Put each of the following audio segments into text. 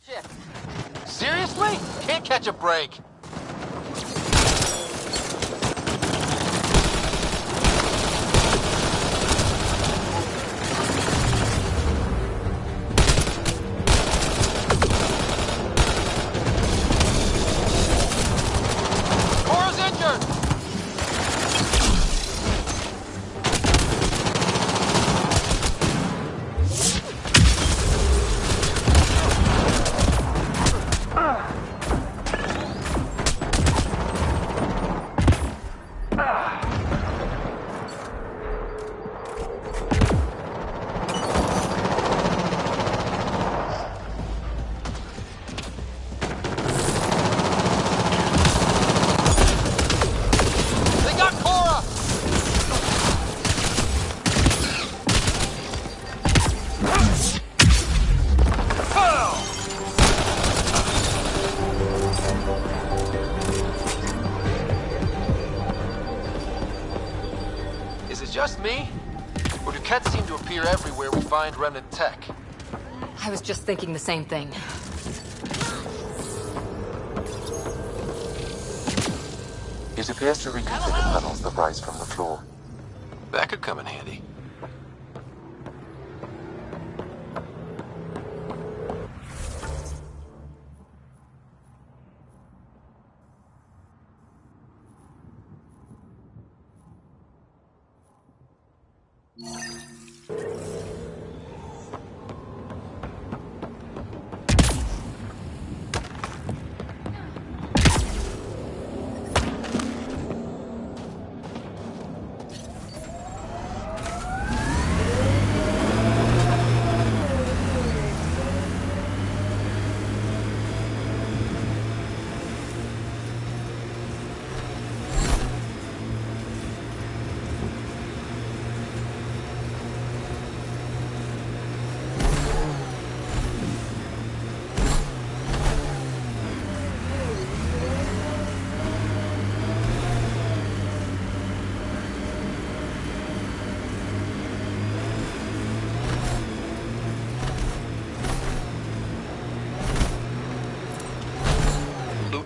Shit. Seriously? Can't catch a break. Cora's injured! Is it just me? Or do cats seem to appear everywhere we find remnant tech? I was just thinking the same thing. It appears to reconfigure tunnels that rise from the floor. That could come in handy.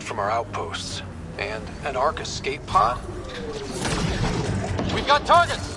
From our outposts. And an Ark escape pod? We've got targets!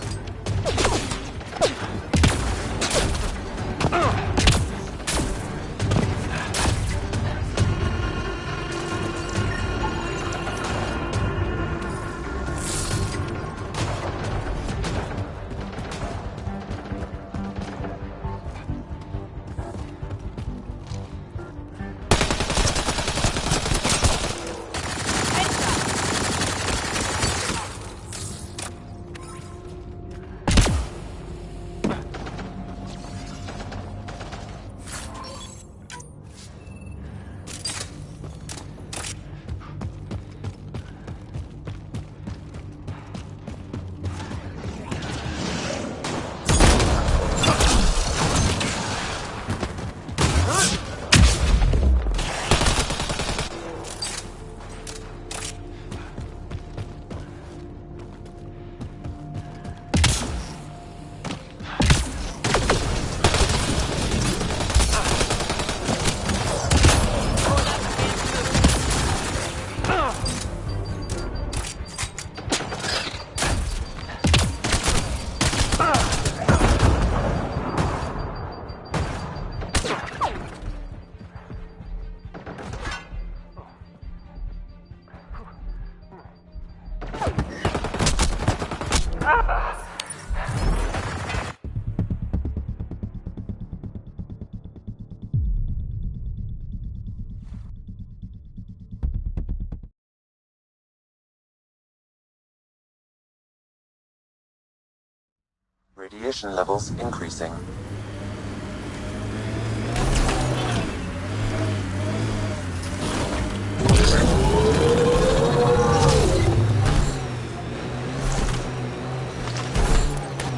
Radiation levels increasing.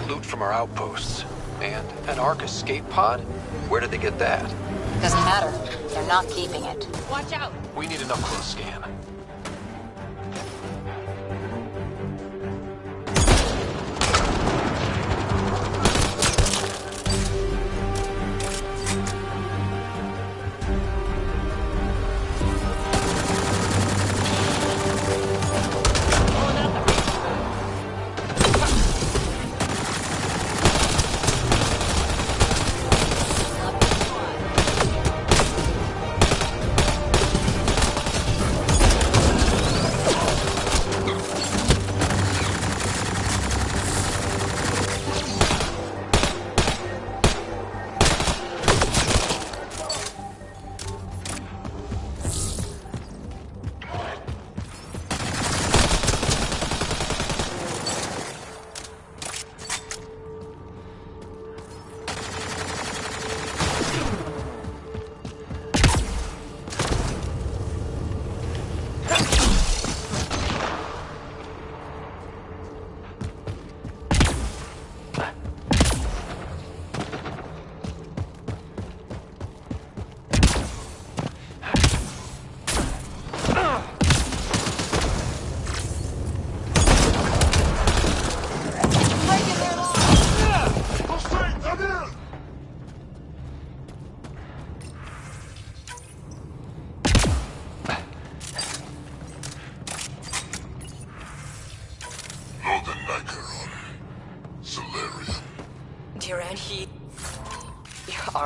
Loot from our outposts. And an Ark escape pod? Where did they get that? Doesn't matter. They're not keeping it. Watch out! We need an up-close scan.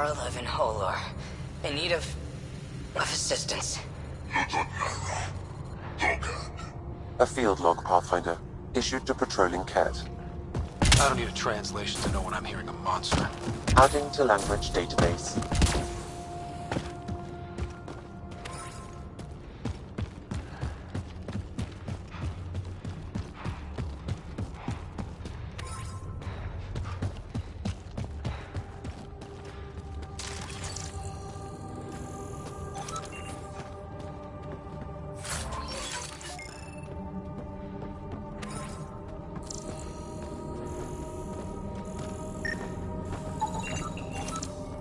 alive in Holor. In need of assistance. A field log, Pathfinder, issued to patrolling Cat. I don't need a translation to know when I'm hearing a monster. Adding to language database.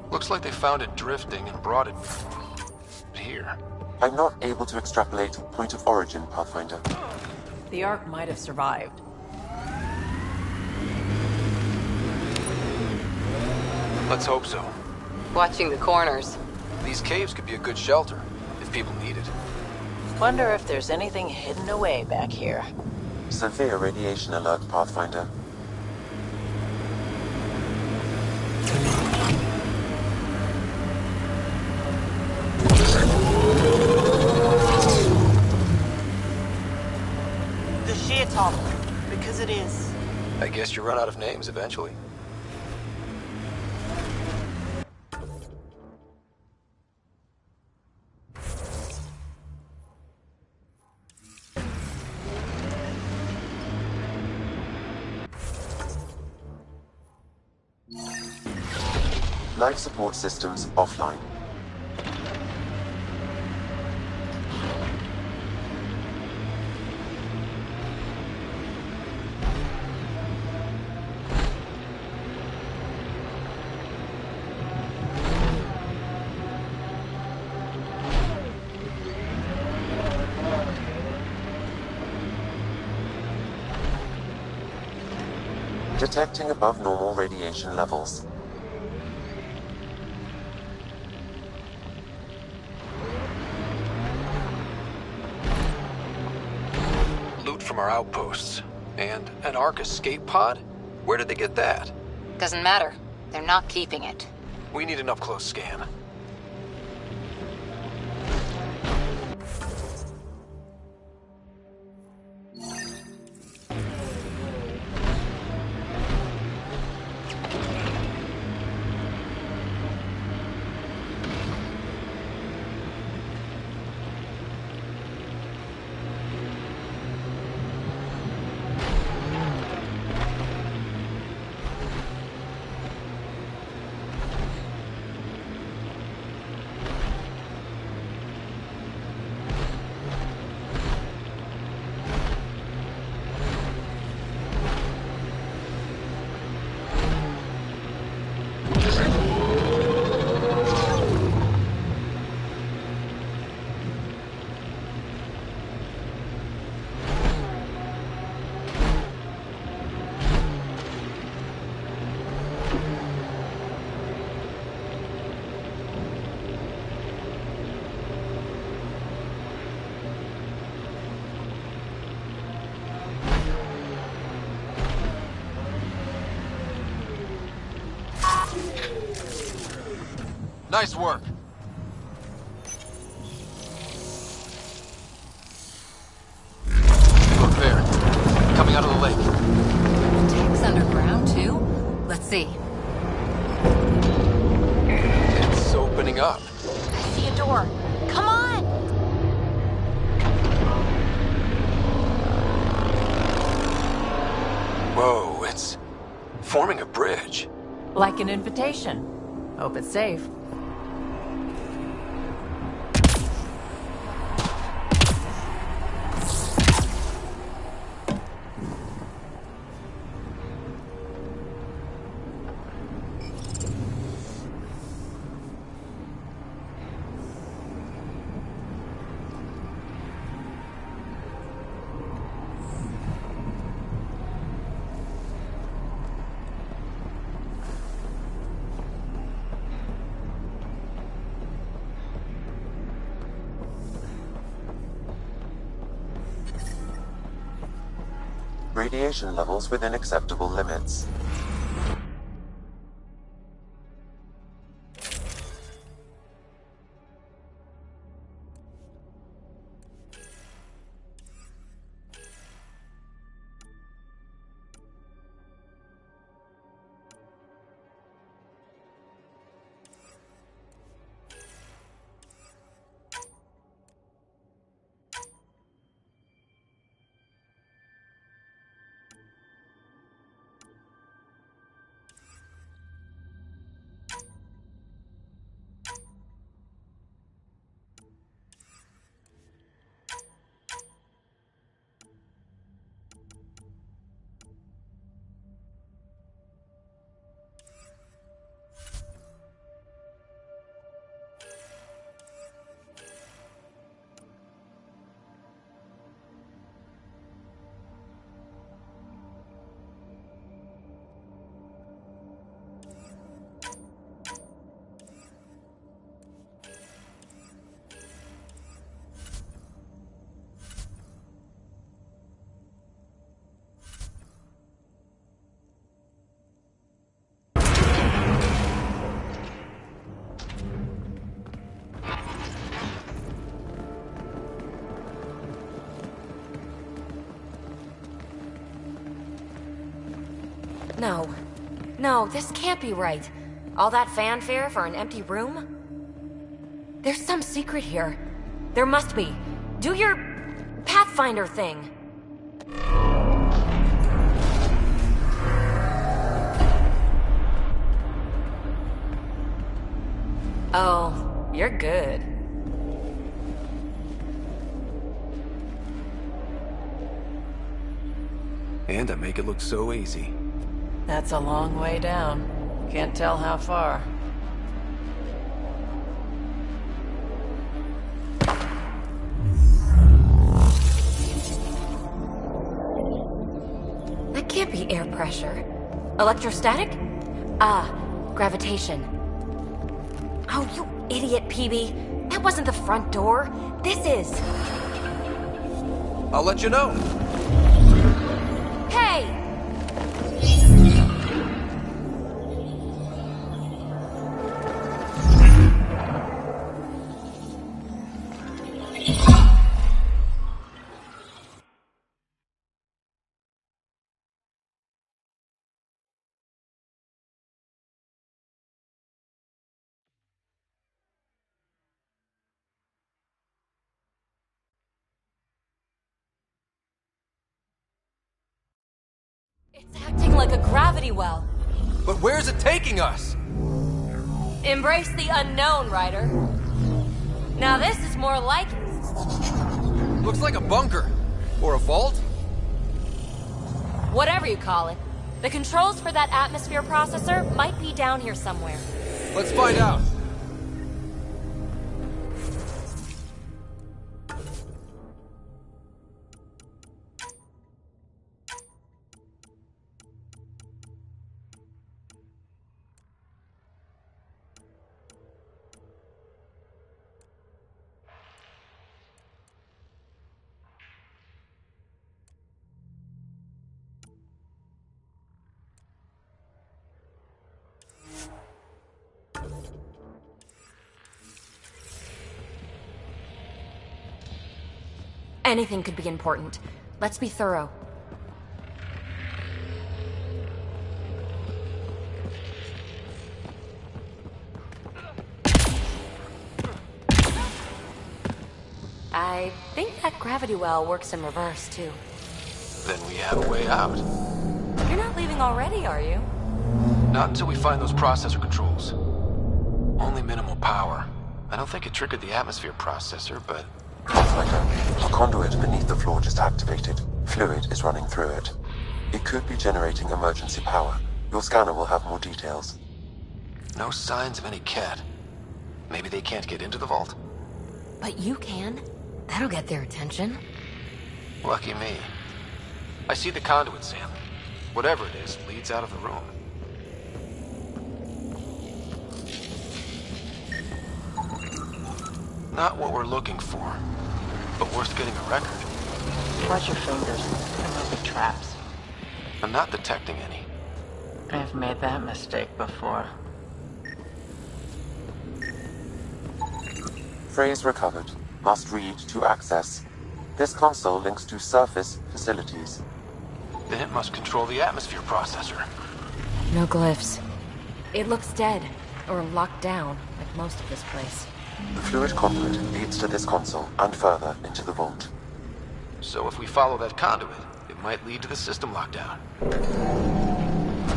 Looks like they found it drifting and brought it here. I'm not able to extrapolate point of origin, Pathfinder. The Ark might have survived. Let's hope so. Watching the corners. These caves could be a good shelter, if people need it. Wonder if there's anything hidden away back here. Severe radiation alert, Pathfinder. The shit tunnel, because it is. I guess you run out of names eventually. Life support systems offline. Detecting above normal radiation levels. Loot from our outposts. And an Ark escape pod? Where did they get that? Doesn't matter. They're not keeping it. We need an up-close scan. Nice work. Look there. Coming out of the lake. Tech's underground, too? Let's see. It's opening up. I see a door. Come on! Whoa, it's forming a bridge. Like an invitation. Hope it's safe. Radiation levels within acceptable limits. No. No, this can't be right. All that fanfare for an empty room? There's some secret here. There must be. Do your Pathfinder thing. Oh, you're good. And I make it look so easy. That's a long way down. Can't tell how far. That can't be air pressure. Electrostatic? Ah, gravitation. Oh, you idiot, PB. That wasn't the front door. This is. I'll let you know. Hey! It's acting like a gravity well. But where's it taking us? Embrace the unknown, Ryder. Now this is more like it. Looks like a bunker. Or a vault? Whatever you call it. The controls for that atmosphere processor might be down here somewhere. Let's find out. Anything could be important. Let's be thorough. I think that gravity well works in reverse, too. Then we have a way out. You're not leaving already, are you? Not until we find those processor controls. Only minimal power. I don't think it triggered the atmosphere processor, but... Pathfinder, a conduit beneath the floor just activated. Fluid is running through it. It could be generating emergency power. Your scanner will have more details. no signs of any cat. Maybe they can't get into the vault. But you can. That'll get their attention. Lucky me. I see the conduit, Sam. Whatever it is, leads out of the room. Not what we're looking for, but worth getting a record. Watch your fingers. There might be traps. I'm not detecting any. I've made that mistake before. Phrase recovered. Must read to access. This console links to surface facilities. Then it must control the atmosphere processor. No glyphs. It looks dead, or locked down, like most of this place. The fluid conduit leads to this console and further into the vault. So if we follow that conduit, it might lead to the system lockdown.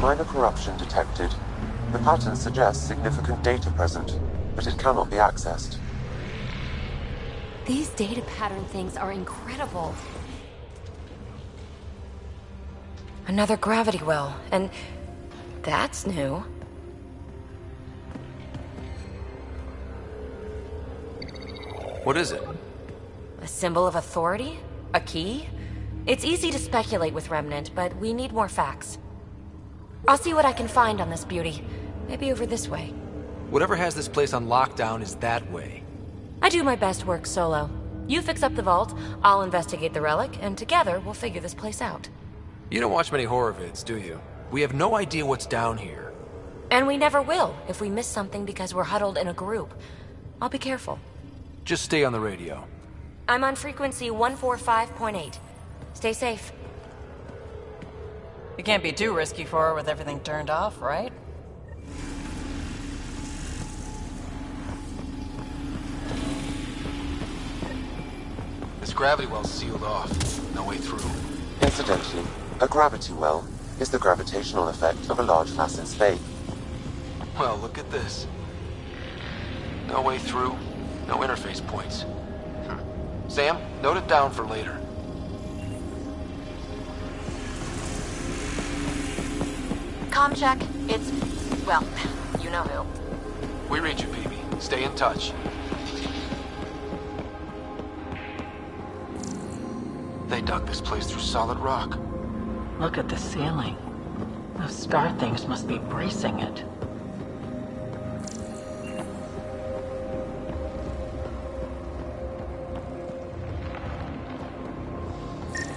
Minor corruption detected. The pattern suggests significant data present, but it cannot be accessed. These data pattern things are incredible. Another gravity well, and that's new. What is it? A symbol of authority? A key? It's easy to speculate with Remnant, but we need more facts. I'll see what I can find on this beauty. Maybe over this way. Whatever has this place on lockdown is that way. I do my best work solo. You fix up the vault, I'll investigate the relic, and together we'll figure this place out. You don't watch many horror vids, do you? We have no idea what's down here. And we never will if we miss something because we're huddled in a group. I'll be careful. Just stay on the radio. I'm on frequency 145.8. Stay safe. It can't be too risky for her with everything turned off, right? This gravity well's sealed off. No way through. Incidentally, a gravity well is the gravitational effect of a large mass in space. Well, look at this. No way through, no interface points. Sam, note it down for later. Comm check. It's... well, you know who. We read you, baby. Stay in touch. They dug this place through solid rock. Look at the ceiling. Those star things must be bracing it.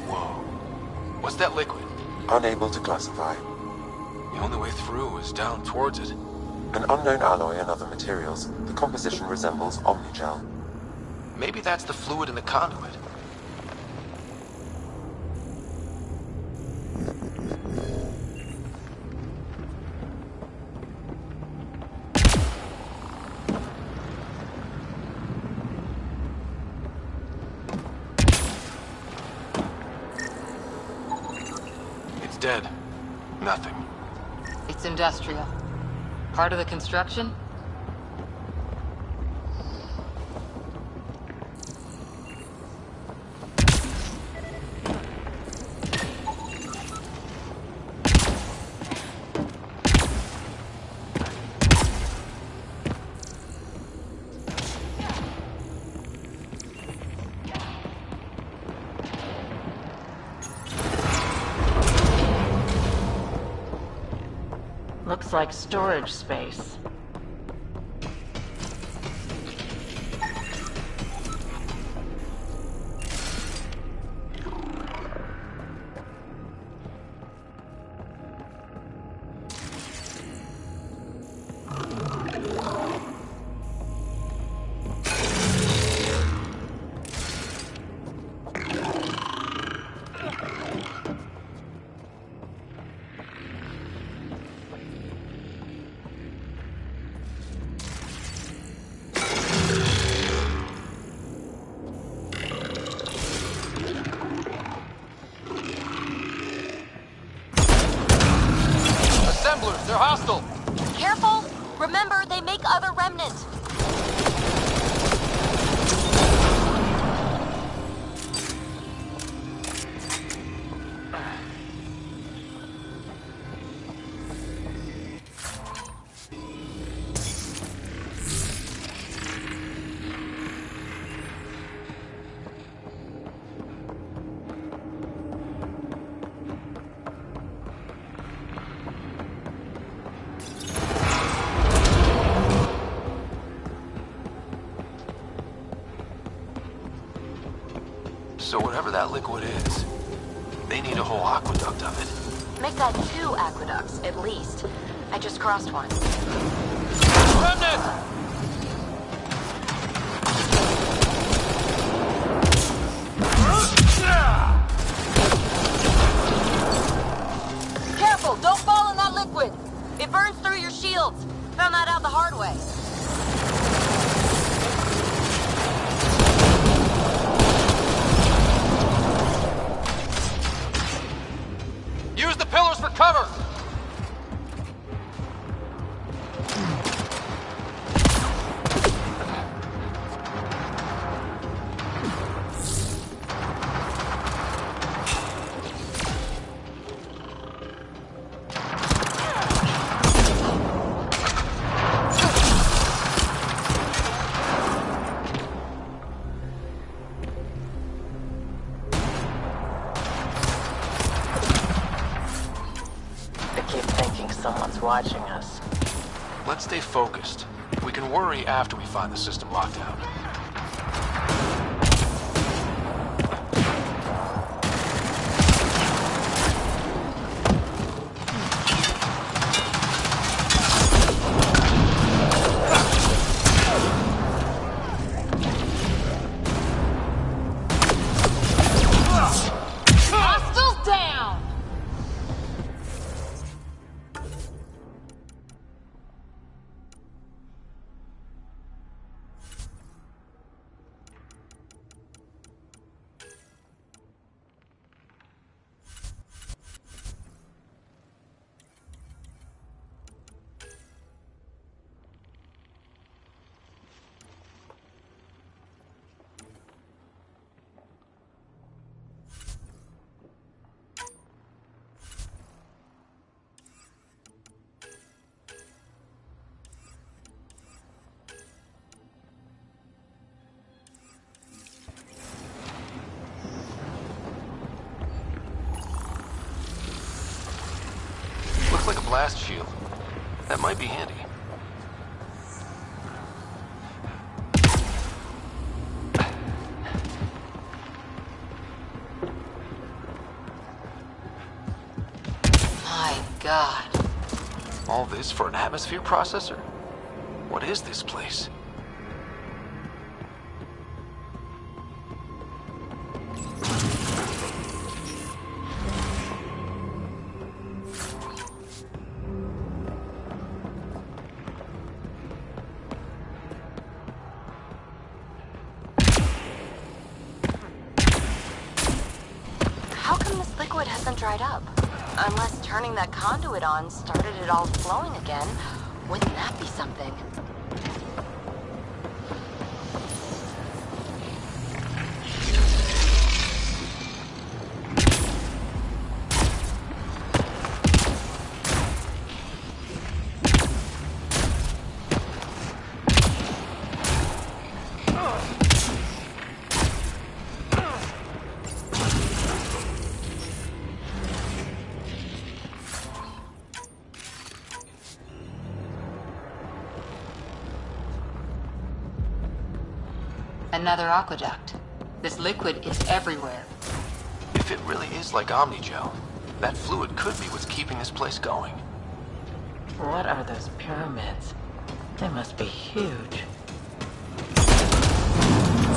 Whoa. What's that liquid? Unable to classify. The only way through is down towards it. An unknown alloy and other materials. The composition resembles omnigel. Maybe that's the fluid in the conduit. It's dead. Nothing. It's industrial. Part of the construction? Looks like storage space. They're hostile! Careful! Remember, they make other remnants. So whatever that liquid is, they need a whole aqueduct of it. Make that 2 aqueducts, at least. I just crossed one. Remnant! Careful! Don't fall in that liquid! It burns through your shields. Found that out the hard way. Use the pillars for cover! Someone's watching us. Let's stay focused. We can worry after we find the system lockdown. blast shield. That might be handy. My God. All this for an atmosphere processor? What is this place? How come this liquid hasn't dried up? Unless turning that conduit on started it all flowing again. Wouldn't that be something? Another aqueduct. This liquid is everywhere. If it really is like Omnigel, that fluid could be what's keeping this place going. What are those pyramids? They must be huge.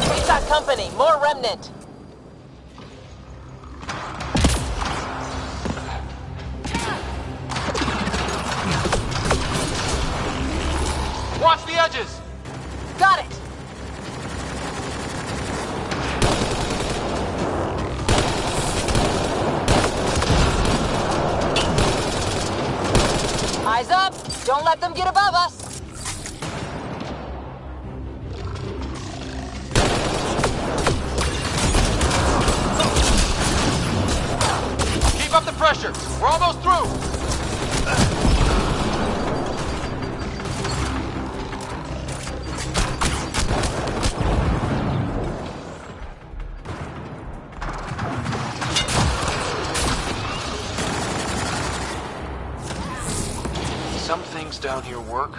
We've got company. More remnant. Watch the edges! Got it. Eyes up! Don't let them get above us! Keep up the pressure! We're almost through! Some things down here work,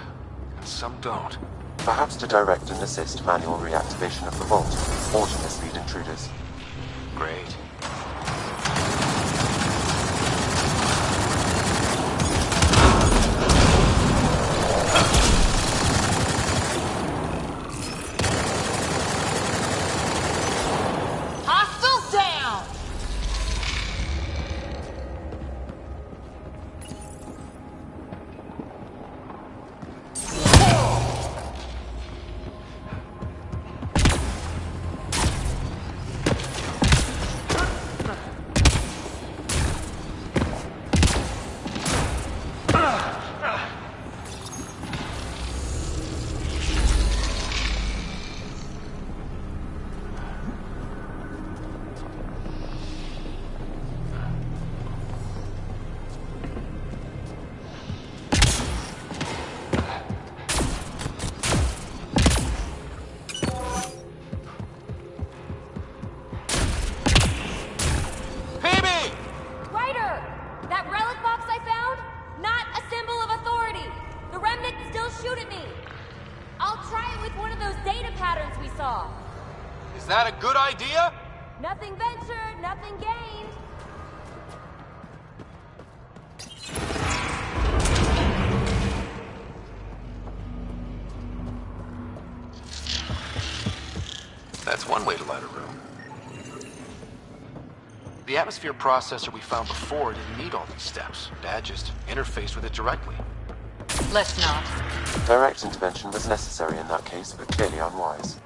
and some don't. Perhaps to direct and assist manual reactivation of the vault, or to mislead intruders. Great. Hostiles down! Ryder! That relic box I found? Not a symbol of authority! The remnants still shoot at me! I'll try it with one of those data patterns we saw. Is that a good idea? Nothing ventured, nothing gained. That's one way to light a room. The atmosphere processor we found before didn't need all these steps. Dad just interfaced with it directly. Let's not. Direct intervention was necessary in that case, but clearly unwise.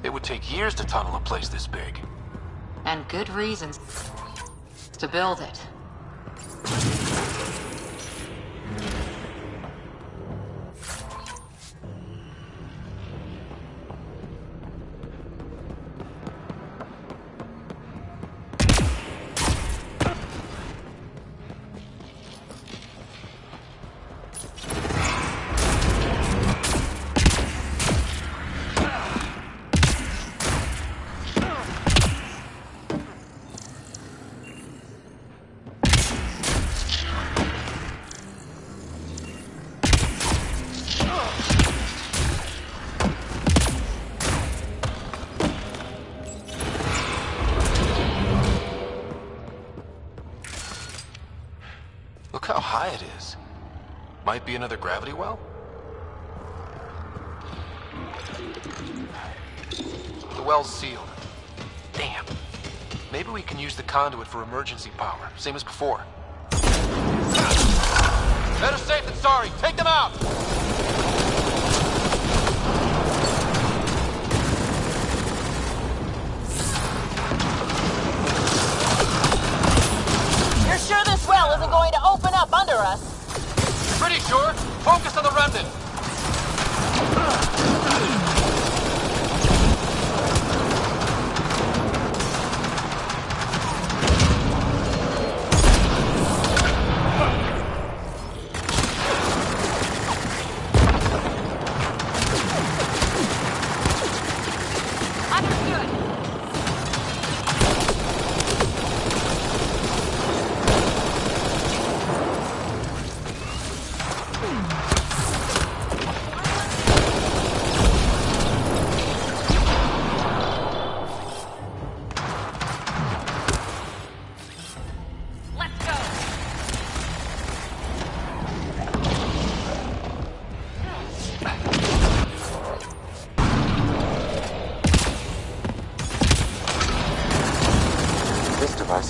It would take years to tunnel a place this big. And good reasons to build it. high it is. Might be another gravity well? The well's sealed. Damn. Maybe we can use the conduit for emergency power, same as before. Better safe than sorry. Take them out! You're sure this well isn't going to open up under us? Pretty sure. Focus on the remnant.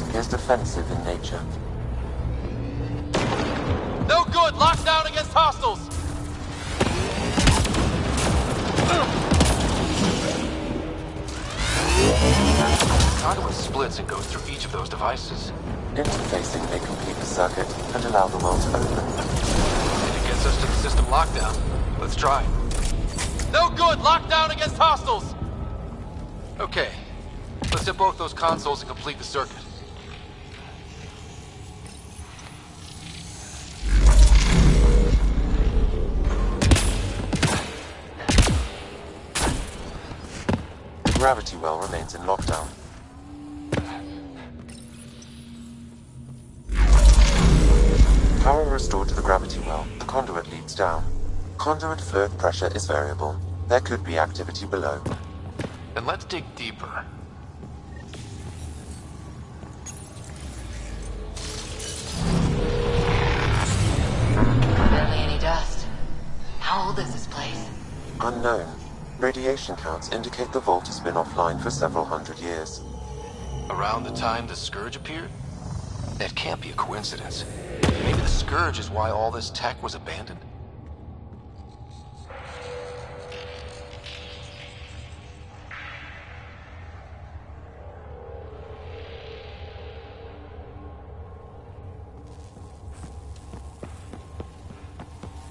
Appears defensive in nature. No good! Lockdown against hostiles! Conduit splits and goes through each of those devices. Interfacing may complete the circuit and allow the well to open. If it gets us to the system lockdown, let's try. No good! Lockdown against hostiles! Okay. Let's hit both those consoles and complete the circuit. The gravity well remains in lockdown. Power restored to the gravity well. The conduit leads down. Conduit fluid pressure is variable. There could be activity below. Then let's dig deeper. Barely any dust. How old is this place? Unknown. Radiation counts indicate the vault has been offline for several hundred years. Around the time the Scourge appeared? That can't be a coincidence. Maybe the Scourge is why all this tech was abandoned?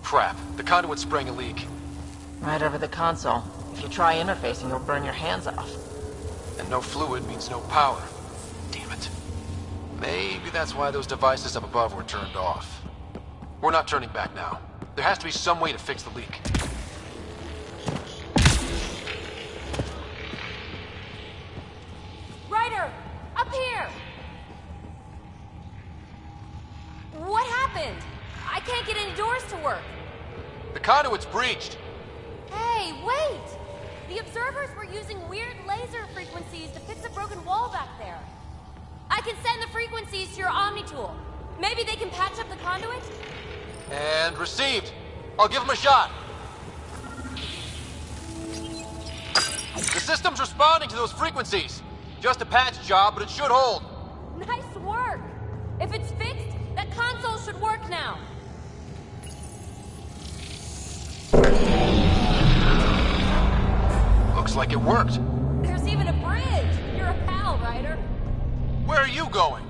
Crap. The conduit's spraying a leak. Right over the console. If you try interfacing, you'll burn your hands off. And no fluid means no power. Damn it. Maybe that's why those devices up above were turned off. We're not turning back now. There has to be some way to fix the leak. Ryder! Up here! What happened? I can't get any doors to work. The conduit's breached. Hey, wait! The observers were using weird laser frequencies to fix a broken wall back there. I can send the frequencies to your Omni tool. Maybe they can patch up the conduit? And received. I'll give them a shot. The system's responding to those frequencies. Just a patch job, but it should hold. Nice work! If it's fixed, that console should work now. Looks like it worked. There's even a bridge! You're a pal, Ryder. Where are you going?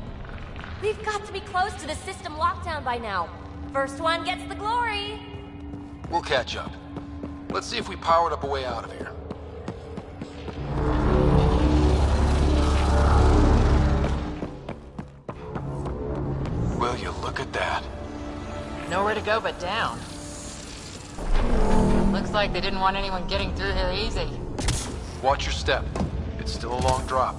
We've got to be close to the system lockdown by now. First one gets the glory. We'll catch up. Let's see if we powered up a way out of here. Will you look at that? Nowhere to go but down. Looks like they didn't want anyone getting through here easy. Watch your step. It's still a long drop.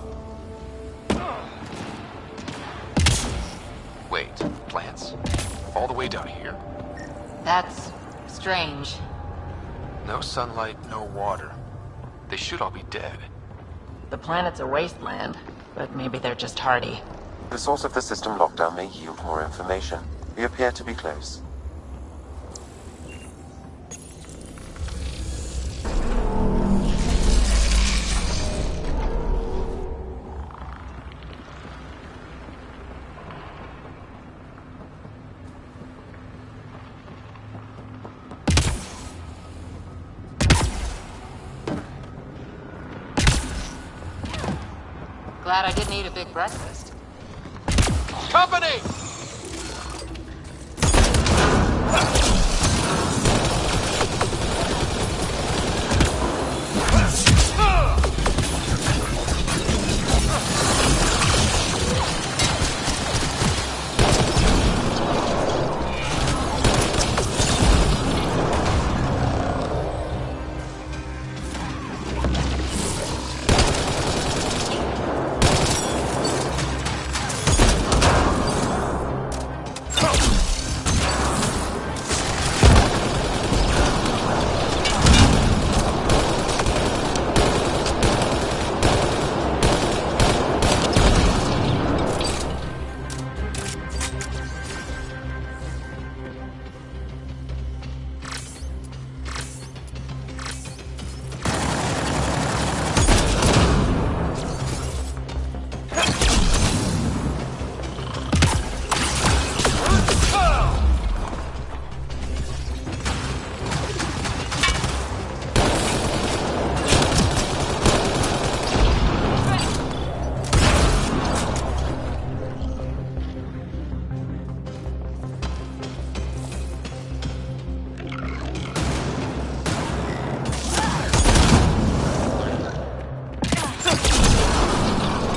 Wait, plants? All the way down here? That's strange. No sunlight, no water. They should all be dead. The planet's a wasteland, but maybe they're just hardy. The source of the system lockdown may yield more information. We appear to be close. Glad I didn't eat a big breakfast. Company!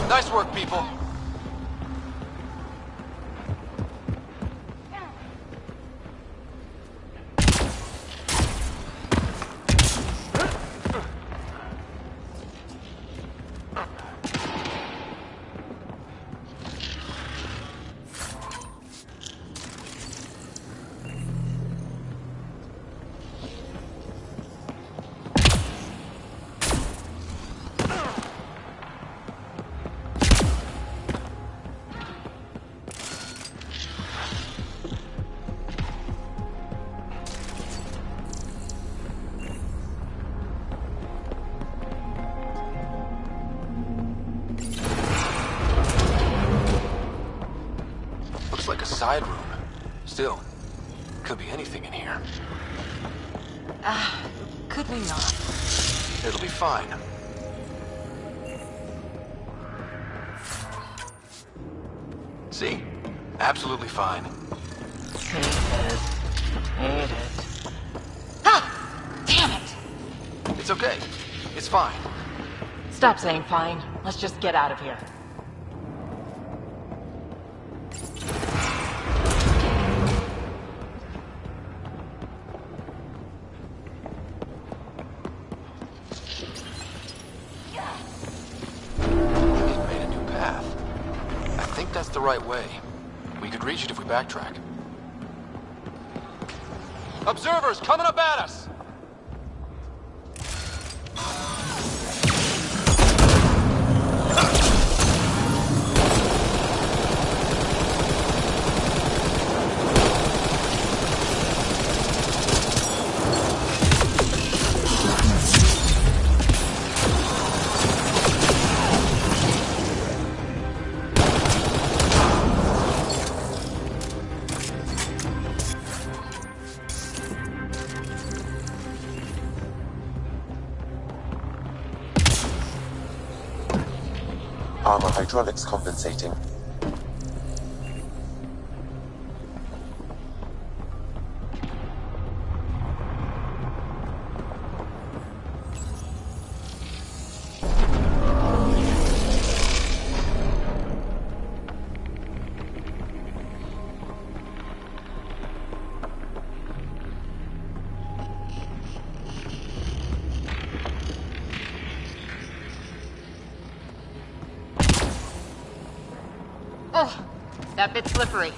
Nice work, people. Looks like a side room. Still, could be anything in here. Could we not? It'll be fine. See? Absolutely fine. Hate it. Hate it. Ah! Damn it! It's okay. It's fine. Stop saying fine. Let's just get out of here. It made a new path. I think that's the right way. We could reach it if we backtrack. Observers coming up at us! Armor hydraulics compensating. Oh, that bit's slippery.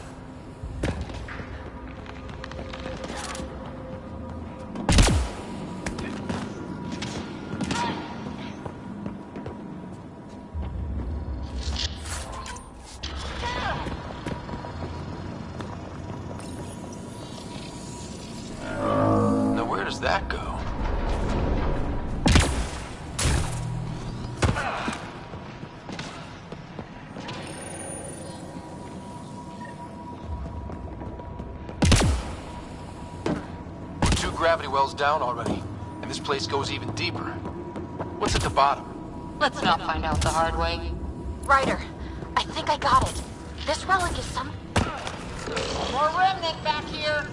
does that go? We're 2 gravity wells down already, and this place goes even deeper. What's at the bottom? Let's not find out the hard way. Ryder, I think I got it. This relic is some... More remnant back here.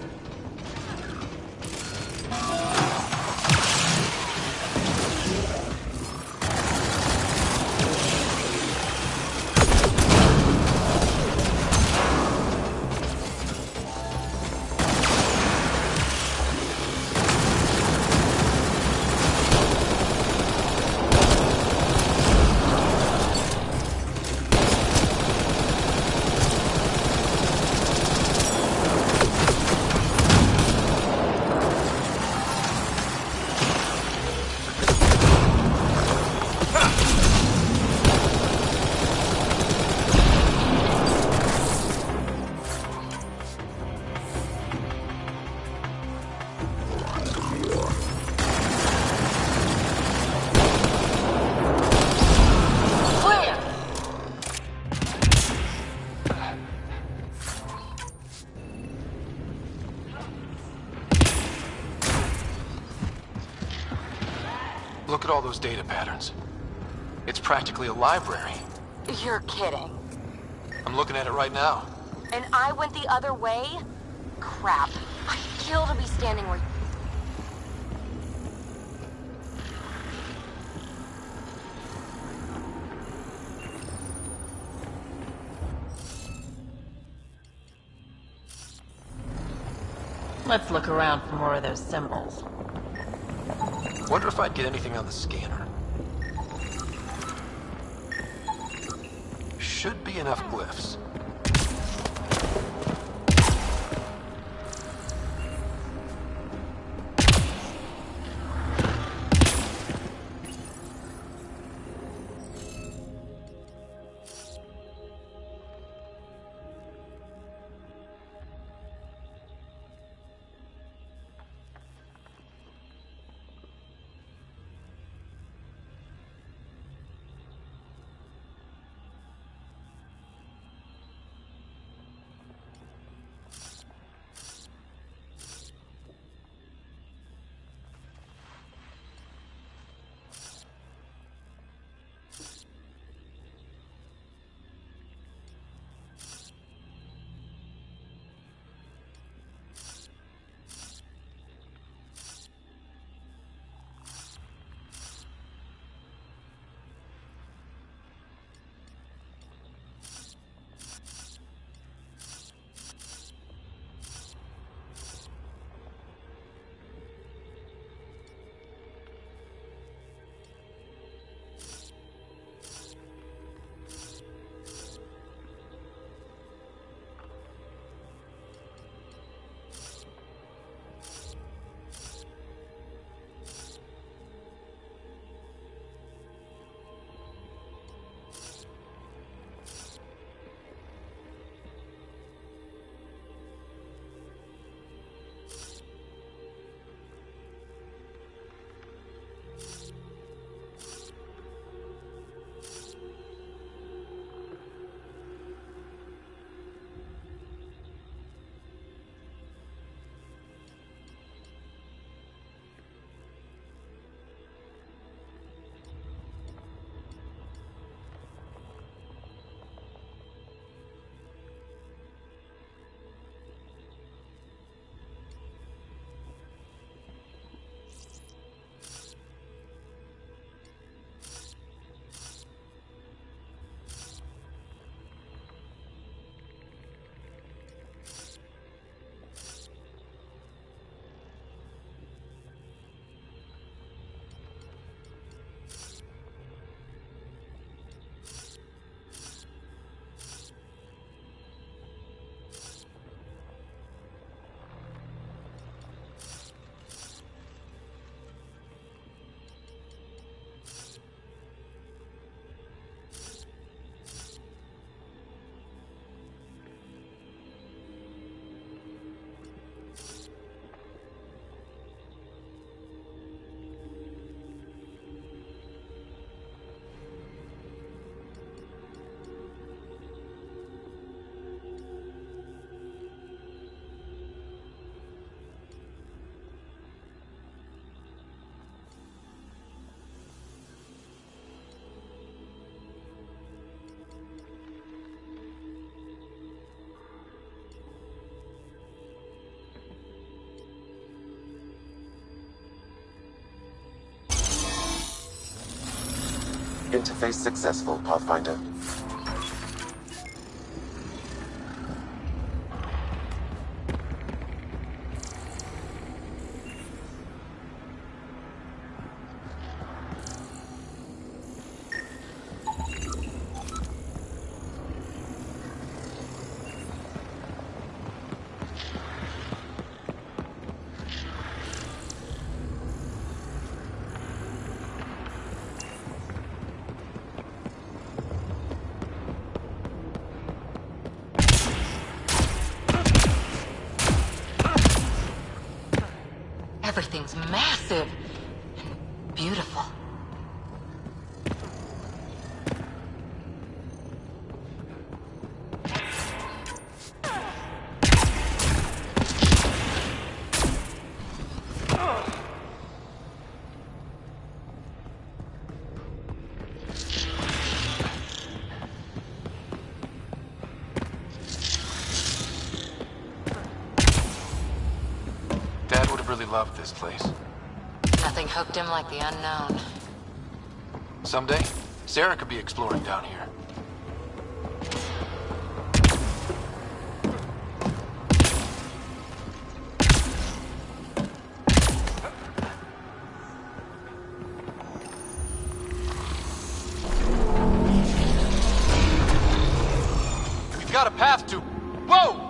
Look at all those data patterns. It's practically a library. You're kidding. I'm looking at it right now. And I went the other way? Crap. I'd kill to be standing where... Let's look around for more of those symbols. Wonder if I'd get anything on the scanner. Should be enough glyphs. Interface successful, Pathfinder. Everything's massive and beautiful. Dad would have really loved this place. Nothing hooked him like the unknown. Someday, Sarah could be exploring down here. We've got a path to... Whoa!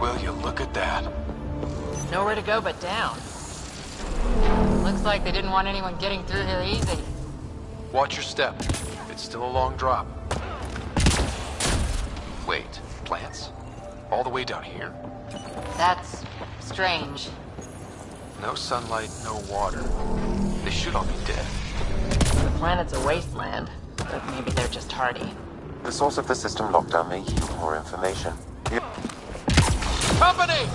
Will you look at that? Nowhere to go but down. Looks like they didn't want anyone getting through here easy. Watch your step. It's still a long drop. Wait, plants? All the way down here? That's strange. No sunlight, no water. They should all be dead. The planet's a wasteland, but maybe they're just hardy. The source of the system lockdown may yield more information. Company!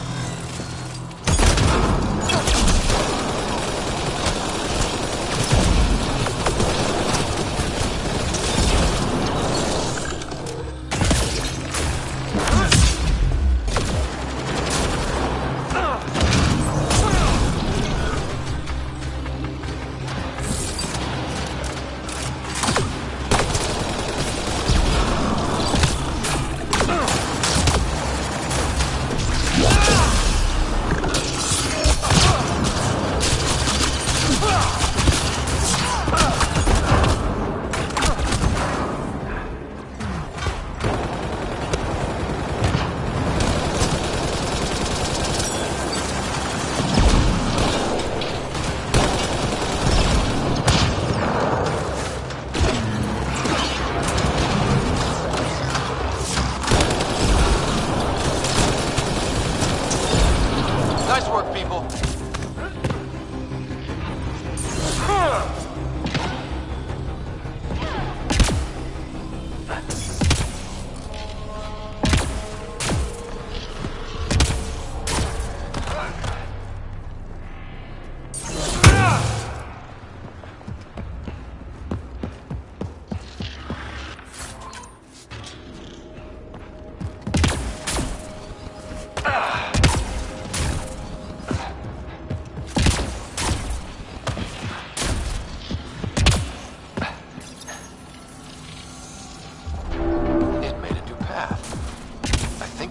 Nice work, people.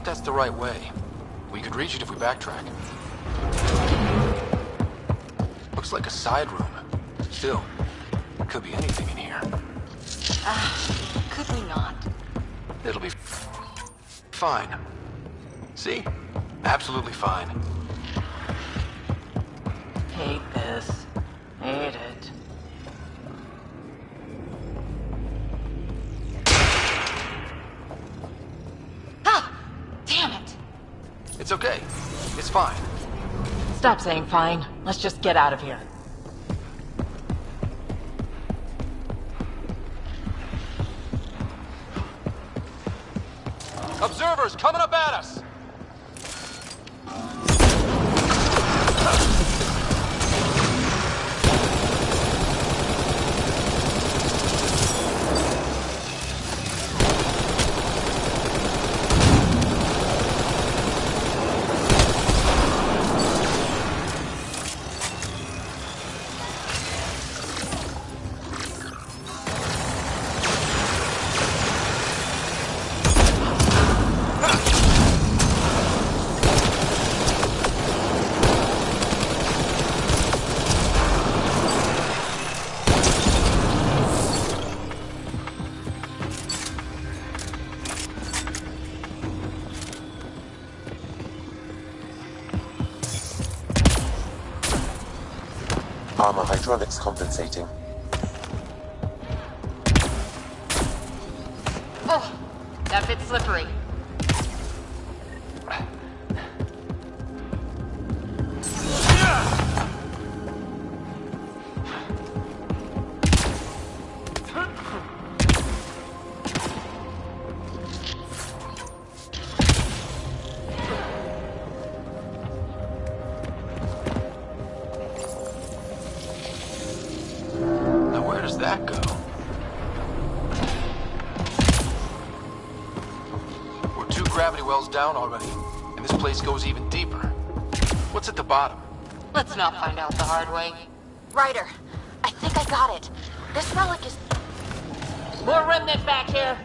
That's the right way. We could reach it if we backtrack. Looks like a side room. Still, could be anything in here. Could we not? It'll be fine. See? Absolutely fine. Hate this. Hate it. Ah! Damn it! It's okay. It's fine. Stop saying fine. Let's just get out of here. Observers coming up at us! Armor hydraulics compensating. Oh! That bit's slippery. Now where does that go? We're 2 gravity wells down already, and this place goes even deeper. What's at the bottom? Let's not find out the hard way. Ryder, I think I got it. This relic is... More remnant back here!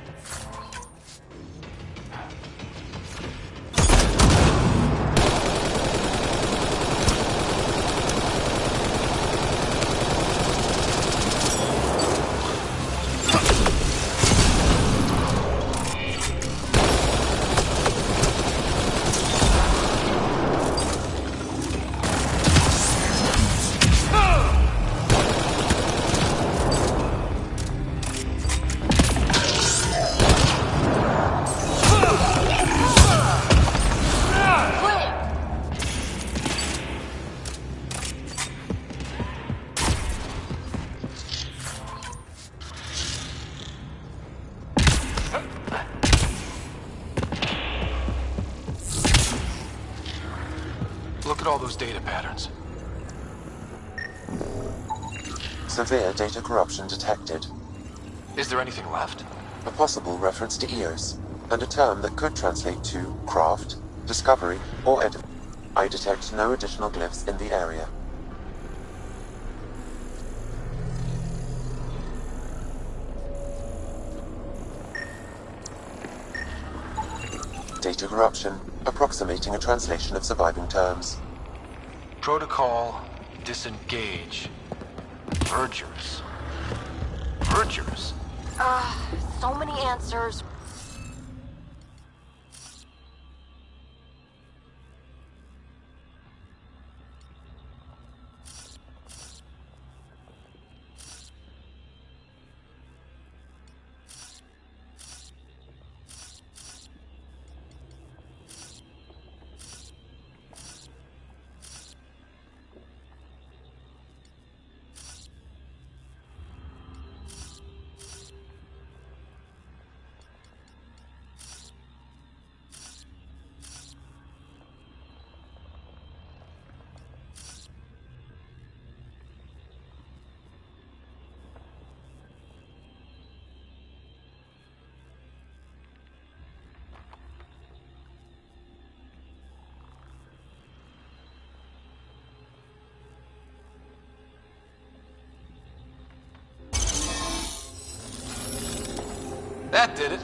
Look at all those data patterns. Severe data corruption detected. Is there anything left? A possible reference to EOS, and a term that could translate to craft, discovery, or edit. I detect no additional glyphs in the area. Data corruption, approximating a translation of surviving terms. Protocol, disengage. Vergers. Vergers? So many answers. That did it.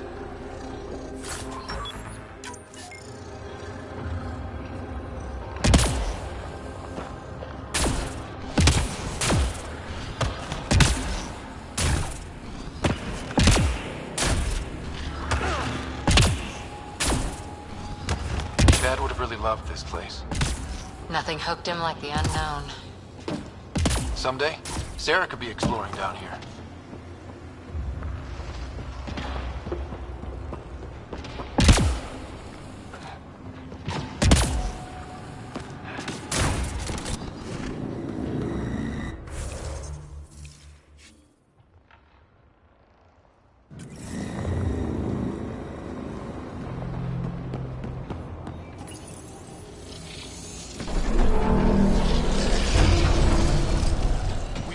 loved this place. Nothing hooked him like the unknown. Someday, Sarah could be exploring down here.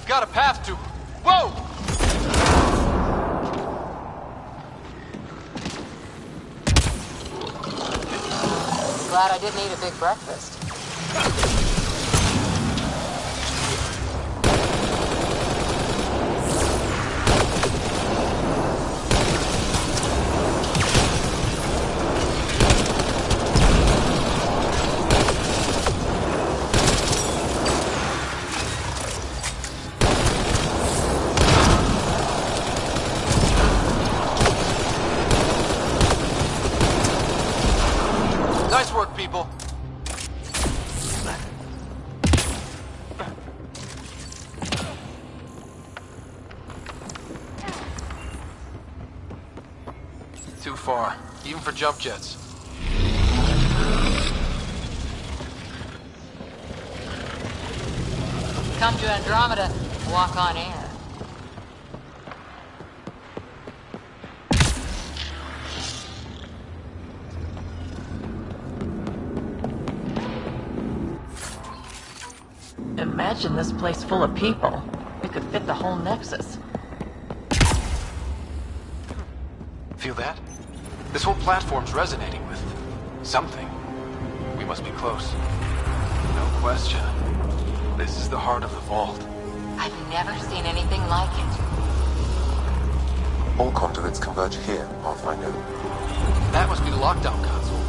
Got a path to... Whoa! Glad I didn't eat a big breakfast. Nice work, people. Too far, even for jump jets. Come to Andromeda, walk on air. Imagine this place full of people. We could fit the whole Nexus. Feel that? This whole platform's resonating with something. We must be close. No question. This is the heart of the vault. I've never seen anything like it. All conduits converge here, Pathfinder. That must be the lockdown console.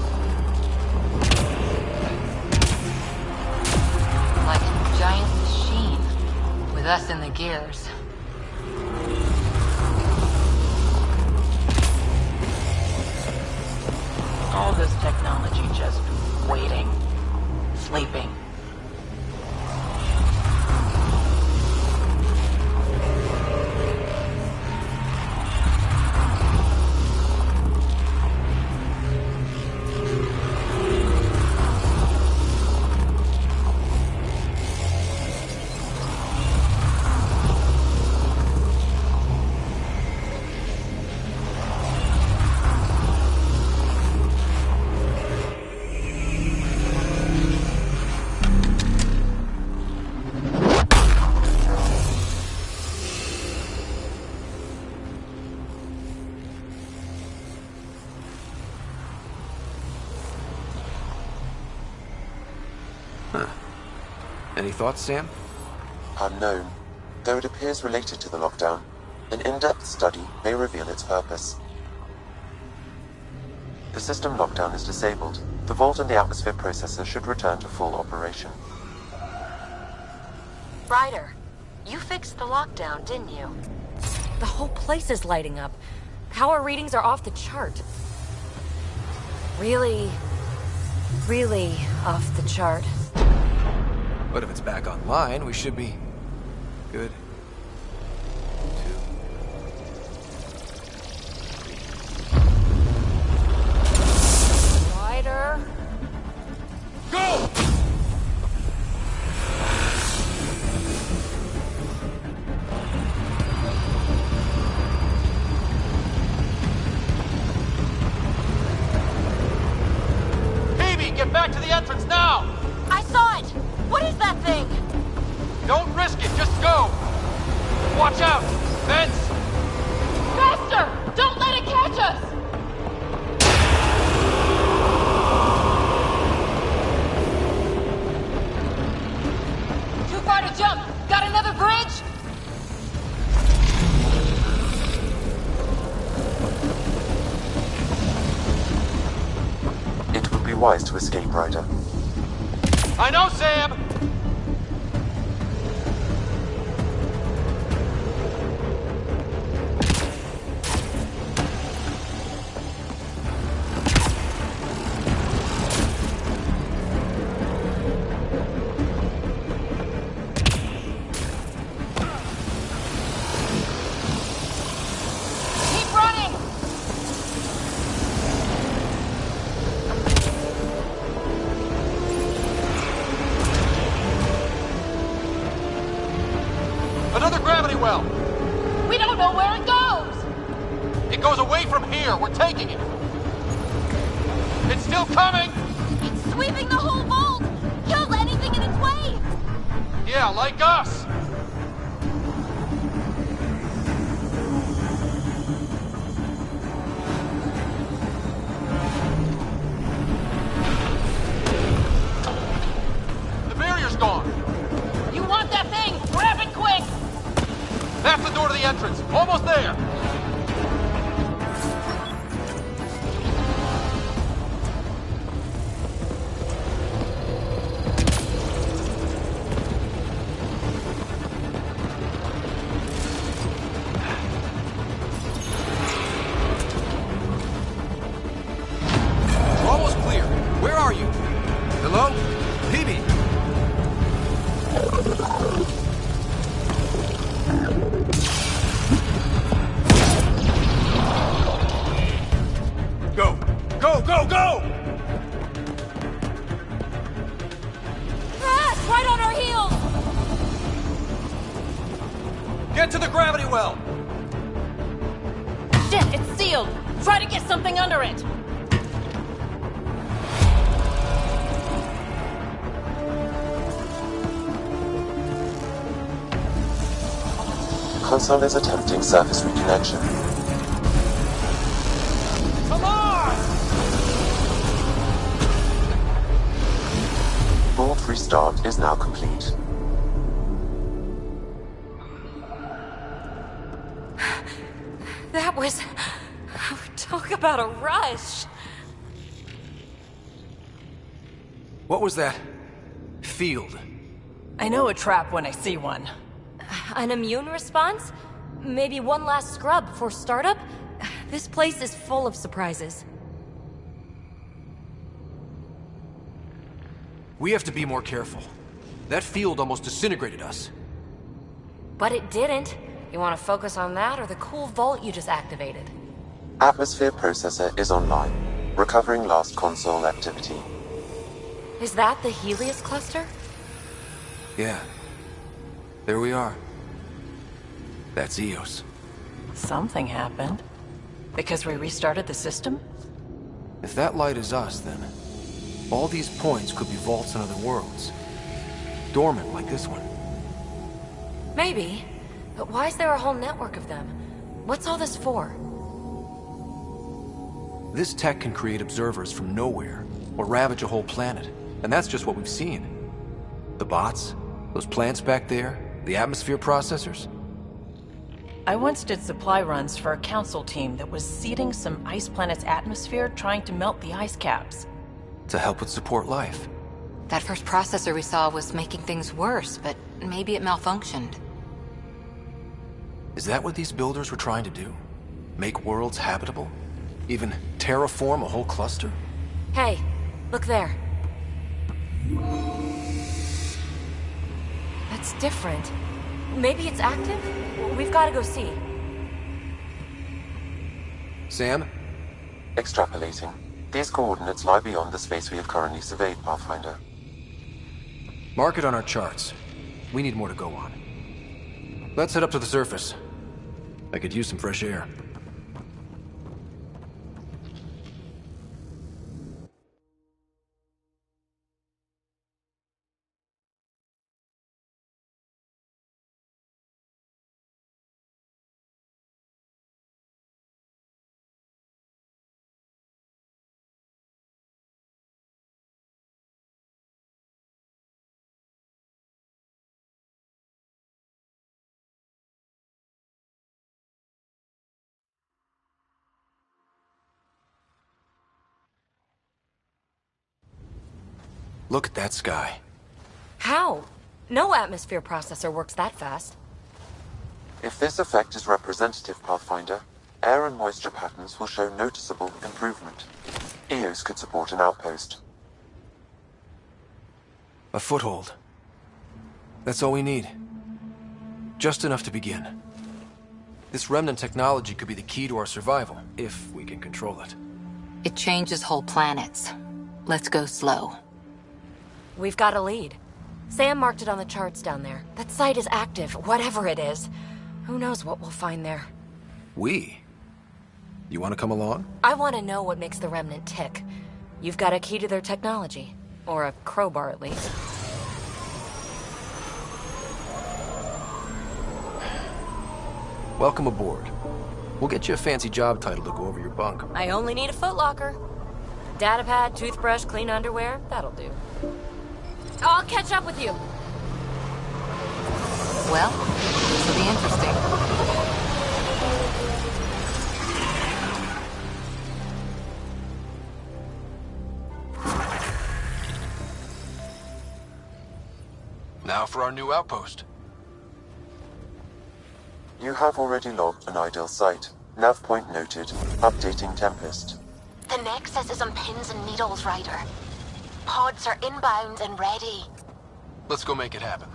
Like a giant machine, with us in the gears. All this technology just waiting, sleeping. Any thoughts, Sam? Unknown. Though it appears related to the lockdown, an in-depth study may reveal its purpose. The system lockdown is disabled. The vault and the atmosphere processor should return to full operation. Ryder, you fixed the lockdown, didn't you? The whole place is lighting up. Power readings are off the chart. Really off the chart. But if it's back online, we should be good. Ryder? Go! Amy, get back to the entrance now! I saw it! What is that thing? Don't risk it, just go! Watch out! Vents! Faster! Don't let it catch us! Too far to jump! Got another bridge? It would be wise to escape, Ryder. I know, Sam! well. We don't know where it goes! It goes away from here. We're taking it. It's still coming! It's sweeping the whole vault! Kills anything in its way! Yeah, like us! The barrier's gone! You want that thing? Grab it quick! That's the door to the entrance! Almost there! We're almost clear. Where are you? Hello? PB? Go! Go, go, go! Ah, it's right on our heels! Get to the gravity well! Shit, it's sealed! Try to get something under it! Console is attempting surface reconnection. Come on! Vault restart is now complete. That was... Talk about a rush! What was that? Field. I know a trap when I see one. An immune response? Maybe one last scrub before startup? This place is full of surprises. We have to be more careful. That field almost disintegrated us. But it didn't. You want to focus on that or the cool vault you just activated? Atmosphere processor is online, recovering last console activity. Is that the Helios cluster? Yeah. There we are. That's Eos. Something happened. Because we restarted the system? If that light is us, then all these points could be vaults in other worlds. Dormant like this one. Maybe. But why is there a whole network of them? What's all this for? This tech can create observers from nowhere, or ravage a whole planet. And that's just what we've seen. The bots, those plants back there, the atmosphere processors. I once did supply runs for a council team that was seeding some ice planet's atmosphere, trying to melt the ice caps. To help with support life. That first processor we saw was making things worse, but maybe it malfunctioned. Is that what these builders were trying to do? Make worlds habitable? Even terraform a whole cluster? Hey, look there. That's different. Maybe it's active? We've got to go see. Sam? Extrapolating. These coordinates lie beyond the space we have currently surveyed, Pathfinder. Mark it on our charts. We need more to go on. Let's head up to the surface. I could use some fresh air. Look at that sky. How? No atmosphere processor works that fast. If this effect is representative, Pathfinder, air and moisture patterns will show noticeable improvement. Eos could support an outpost. A foothold. That's all we need. Just enough to begin. This remnant technology could be the key to our survival, if we can control it. It changes whole planets. Let's go slow. We've got a lead. Sam marked it on the charts down there. That site is active, whatever it is. Who knows what we'll find there? We? You want to come along? I want to know what makes the Remnant tick. You've got a key to their technology. Or a crowbar, at least. Welcome aboard. We'll get you a fancy job title to go over your bunk. I only need a footlocker. Datapad, toothbrush, clean underwear, that'll do. I'll catch up with you. Well, this will be interesting. Now for our new outpost. You have already logged an ideal site. Nav point noted. Updating Tempest. The Nexus is on pins and needles, Ryder. Pods are inbound and ready. Let's go make it happen.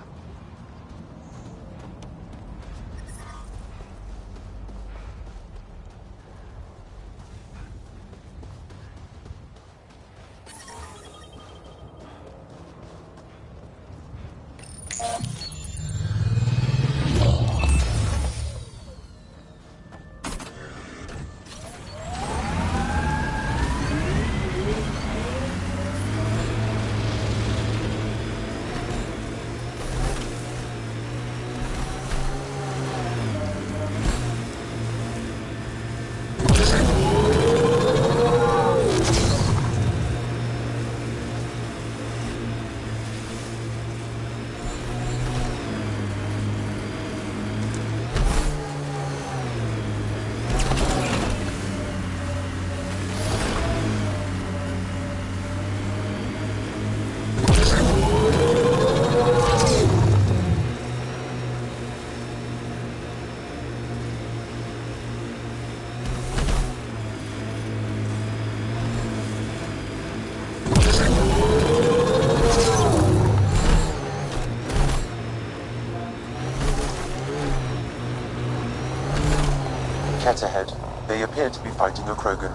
Cat ahead. They appear to be fighting a Krogan.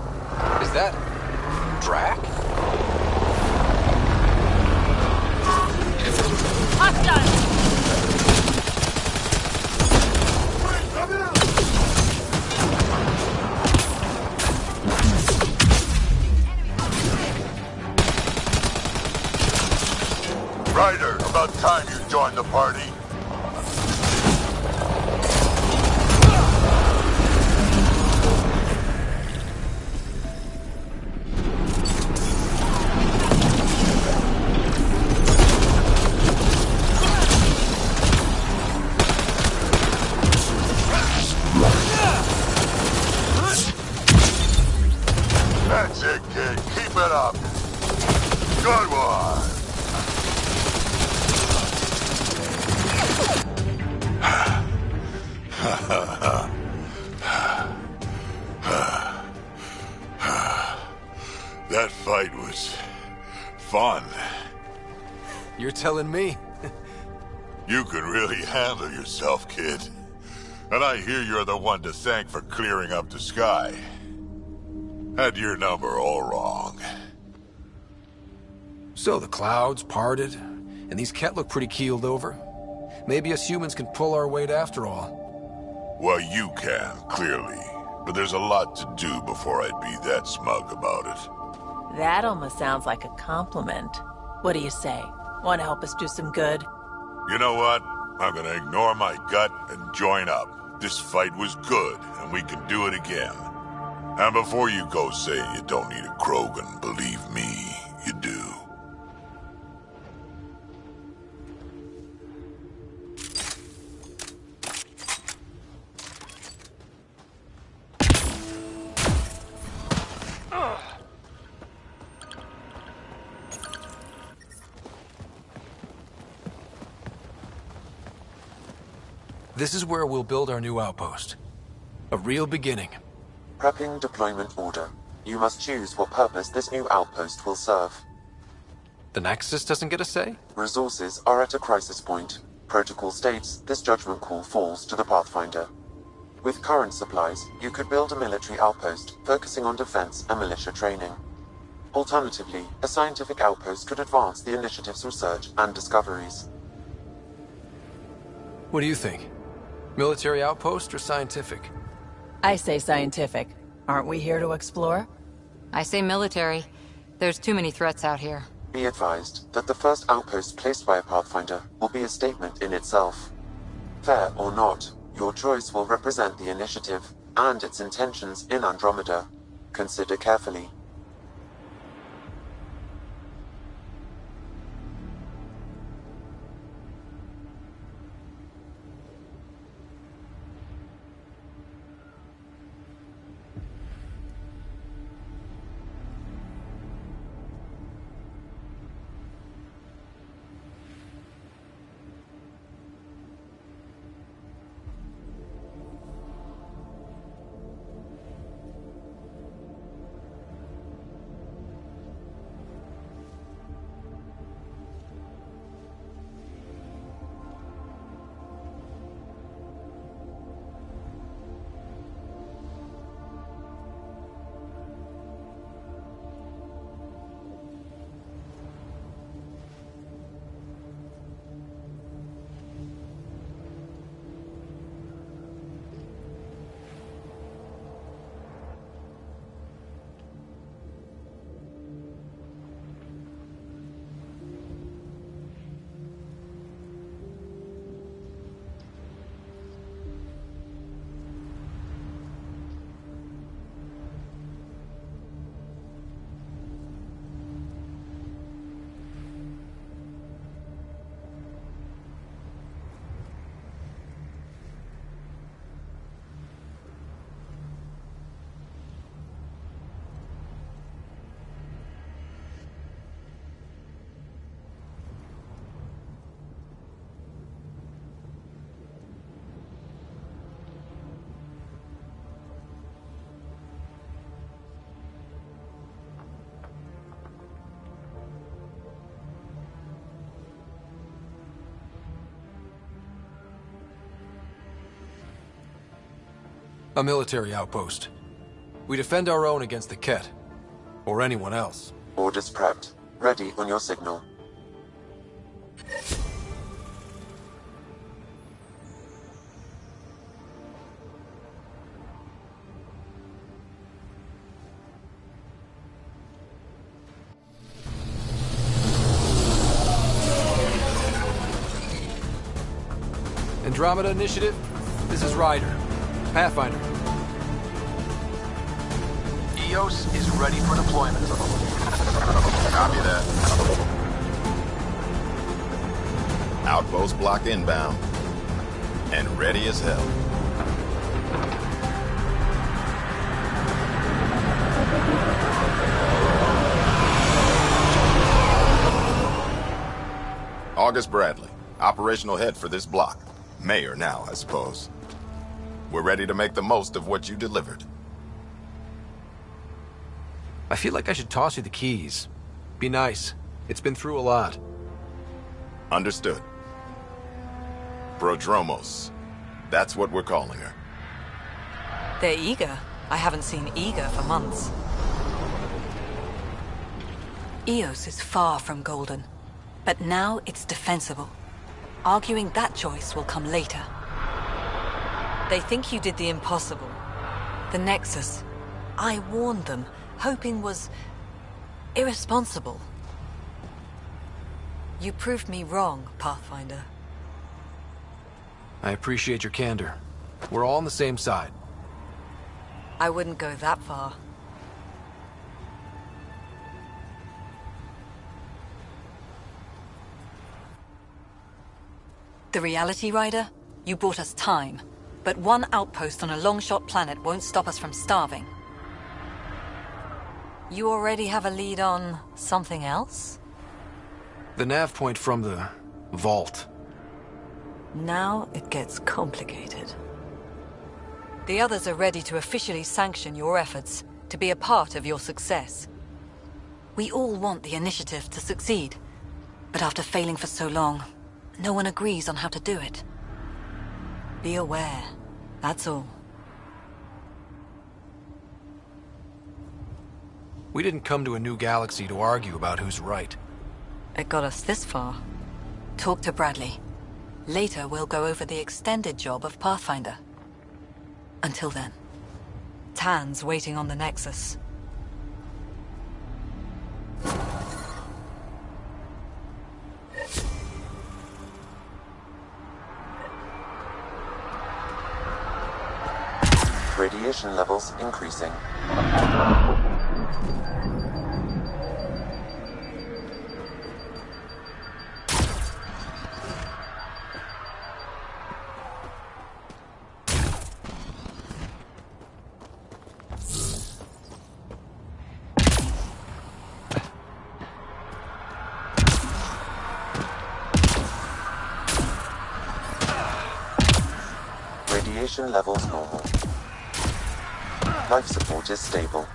Is that... Drac? Ryder, about time you joined the party. That's it, kid. Keep it up. Good one. That fight was fun. You're telling me? You can really handle yourself, kid. And I hear you're the one to thank for clearing up the sky. Had your number all wrong. So the clouds parted, and these Ket look pretty keeled over. Maybe us humans can pull our weight after all. Well, you can, clearly. But there's a lot to do before I'd be that smug about it. That almost sounds like a compliment. What do you say? Want to help us do some good? You know what? I'm gonna ignore my gut and join up. This fight was good, and we can do it again. And before you go saying you don't need a Krogan, believe me, you do. This is where we'll build our new outpost. A real beginning. Prepping deployment order. You must choose what purpose this new outpost will serve. The Nexus doesn't get a say? Resources are at a crisis point. Protocol states this judgment call falls to the Pathfinder. With current supplies, you could build a military outpost focusing on defense and militia training. Alternatively, a scientific outpost could advance the initiative's research and discoveries. What do you think? Military outpost or scientific? I say scientific. Aren't we here to explore? I say military. There's too many threats out here. Be advised that the first outpost placed by a Pathfinder will be a statement in itself. Fair or not, your choice will represent the initiative and its intentions in Andromeda. Consider carefully. A military outpost. We defend our own against the Ket. Or anyone else. Orders prepped. Ready on your signal. Andromeda Initiative, this is Ryder. Pathfinder. EOS is ready for deployment. Copy that. Outpost block inbound. And ready as hell. August Bradley, operational head for this block. Mayor now, I suppose. We're ready to make the most of what you delivered. I feel like I should toss you the keys. Be nice. It's been through a lot. Understood. Prodromos. That's what we're calling her. They're eager. I haven't seen eager for months. EOS is far from golden, but now it's defensible. Arguing that choice will come later. They think you did the impossible. The Nexus. I warned them, hoping was irresponsible. You proved me wrong, Pathfinder. I appreciate your candor. We're all on the same side. I wouldn't go that far. The Reality Rider? You bought us time. But one outpost on a long-shot planet won't stop us from starving. You already have a lead on something else? The nav point from the vault. Now it gets complicated. The others are ready to officially sanction your efforts, to be a part of your success. We all want the initiative to succeed, but after failing for so long, no one agrees on how to do it. Be aware, that's all. We didn't come to a new galaxy to argue about who's right. It got us this far. Talk to Bradley. Later, we'll go over the extended job of Pathfinder. Until then, Tan's waiting on the Nexus. Radiation levels increasing. Radiation levels normal. Life support is stable.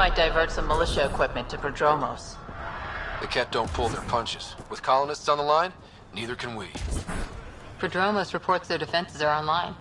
Might divert some militia equipment to Prodromos. The Ket don't pull their punches. With colonists on the line, neither can we. Prodromos reports their defenses are online.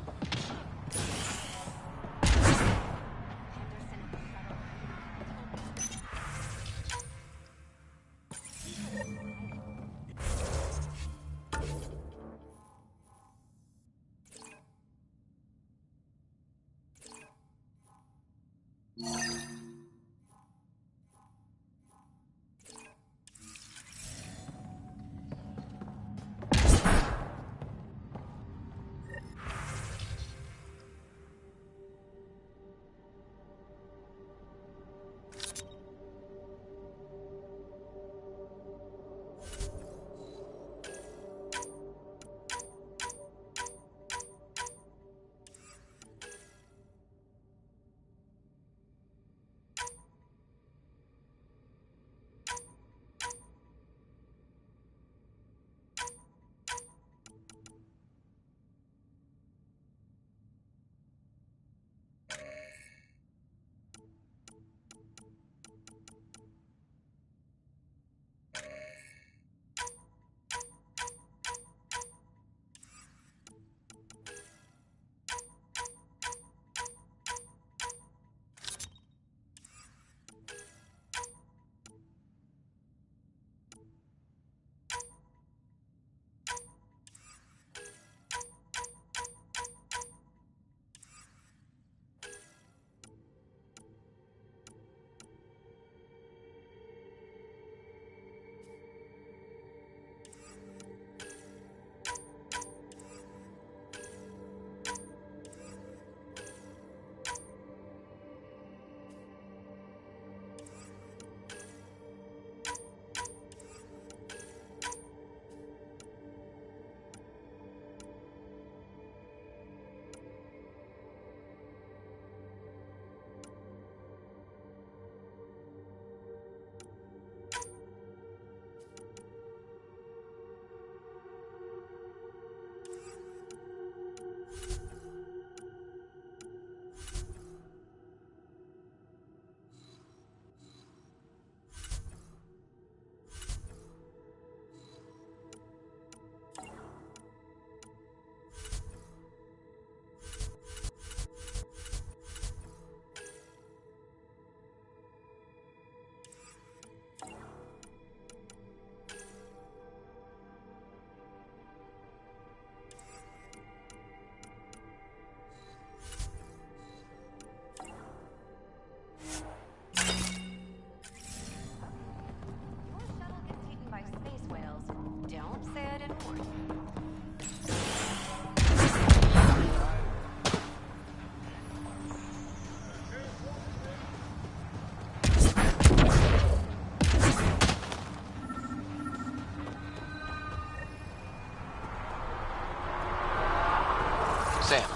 Sam,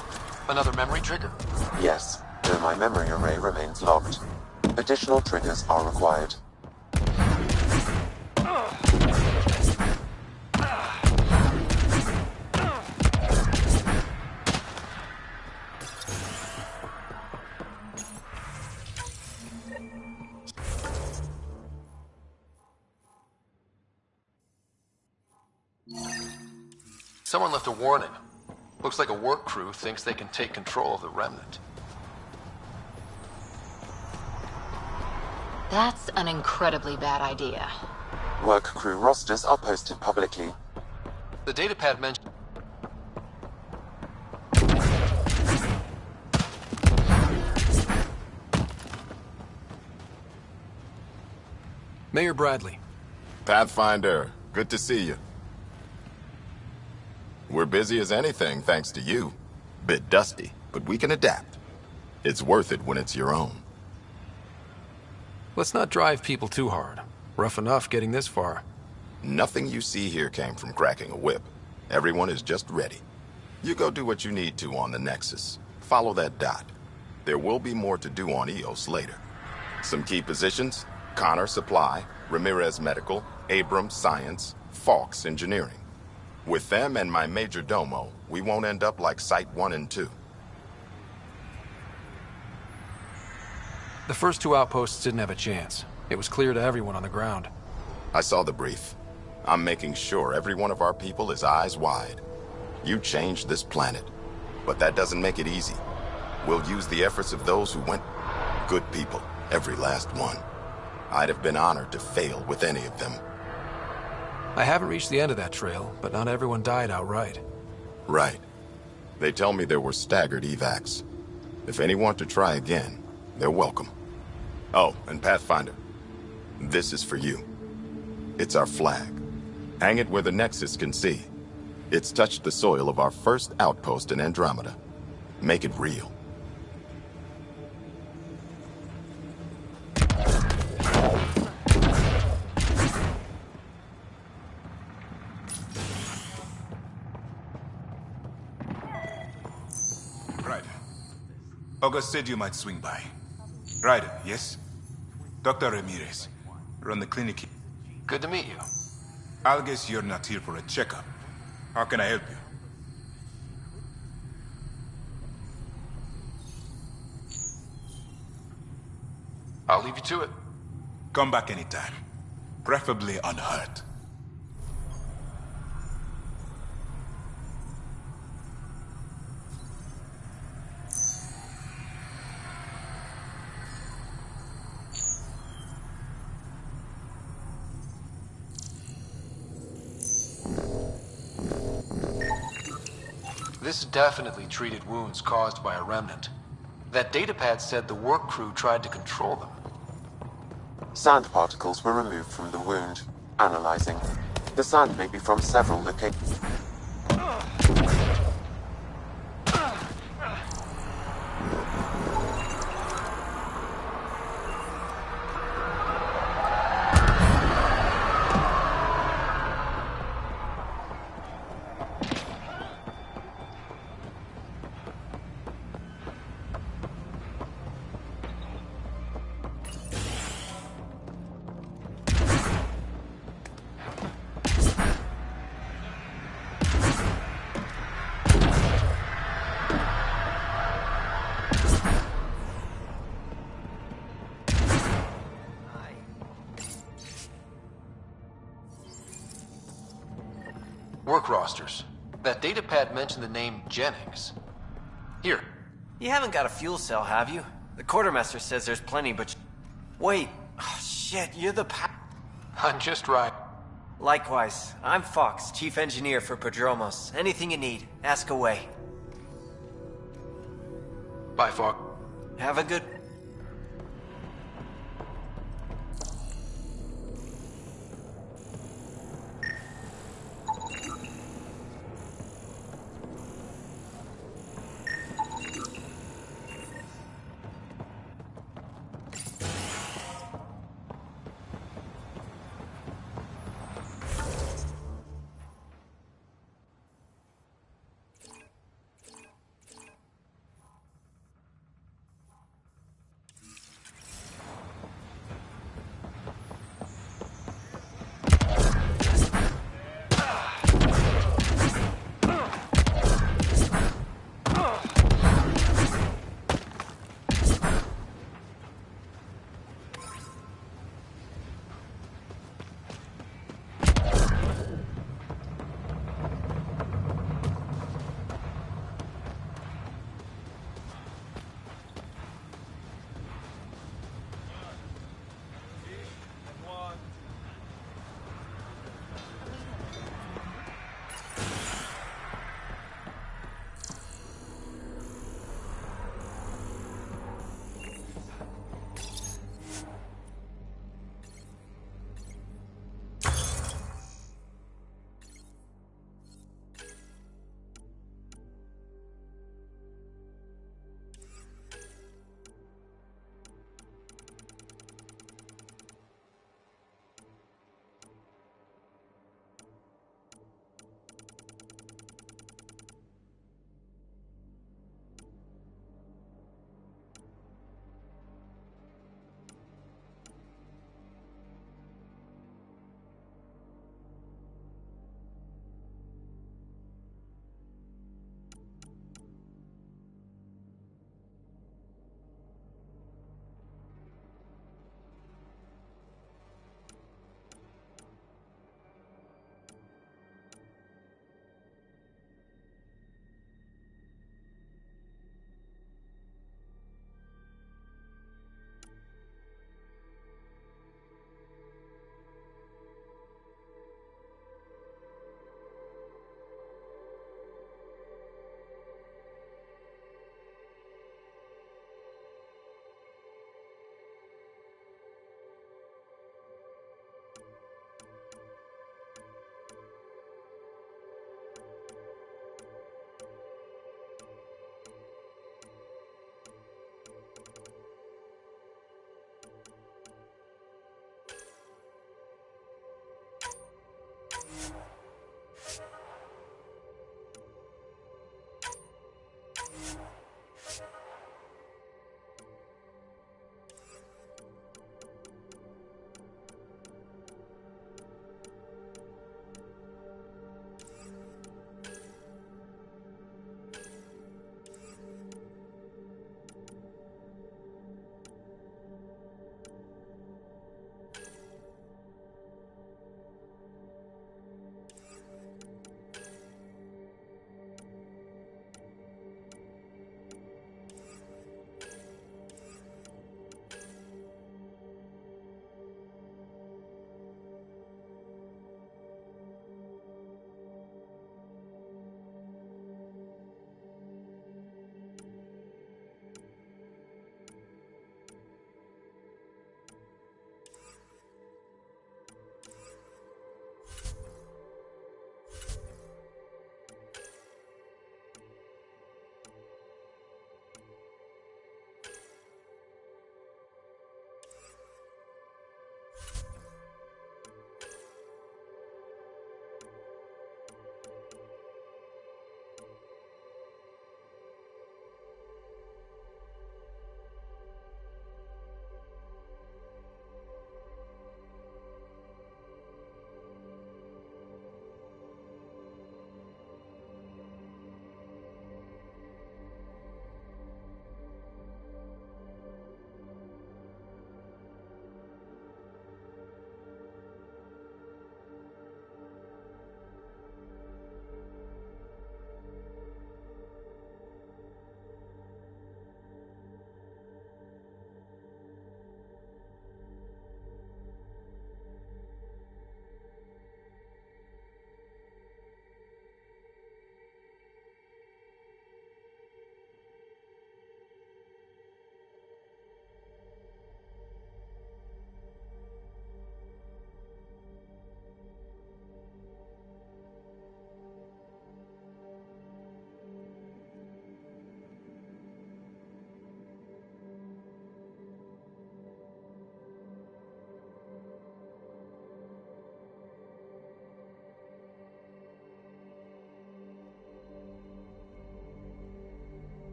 another memory trigger? Yes, though my memory array remains locked. Additional triggers are required. Someone left a warning. Looks like a work crew thinks they can take control of the remnant. That's an incredibly bad idea. Work crew rosters are posted publicly. The datapad mentioned... Mayor Bradley. Pathfinder, good to see you. We're busy as anything, thanks to you. Bit dusty, but we can adapt. It's worth it when it's your own. Let's not drive people too hard. Rough enough getting this far. Nothing you see here came from cracking a whip. Everyone is just ready. You go do what you need to on the Nexus. Follow that dot. There will be more to do on EOS later. Some key positions: Connor Supply, Ramirez Medical, Abrams Science, Fawkes Engineering. With them and my major domo, we won't end up like Site 1 and 2. The first two outposts didn't have a chance. It was clear to everyone on the ground. I saw the brief. I'm making sure every one of our people is eyes wide. You changed this planet, but that doesn't make it easy. We'll use the efforts of those who went... Good people, every last one. I'd have been honored to fail with any of them. I haven't reached the end of that trail, but not everyone died outright. Right. They tell me there were staggered evacs. If any want to try again, they're welcome. Oh, and Pathfinder, this is for you. It's our flag. Hang it where the Nexus can see. It's touched the soil of our first outpost in Andromeda. Make it real. August said you might swing by. Ryder, yes? Dr. Ramirez. Run the clinic here. Good to meet you. I'll guess you're not here for a checkup. How can I help you? I'll leave you to it. Come back anytime. Preferably unhurt. This definitely treated wounds caused by a remnant. That datapad said the work crew tried to control them. Sand particles were removed from the wound. Analyzing. The sand may be from several locations. Work rosters. That datapad mentioned the name Jennings. Here. You haven't got a fuel cell, have you? The quartermaster says there's plenty, but... Wait. Oh, shit, you're the I'm just right. Likewise. I'm Fawkes, chief engineer for Prodromos. Anything you need, ask away. Bye, Fawkes. Have a good...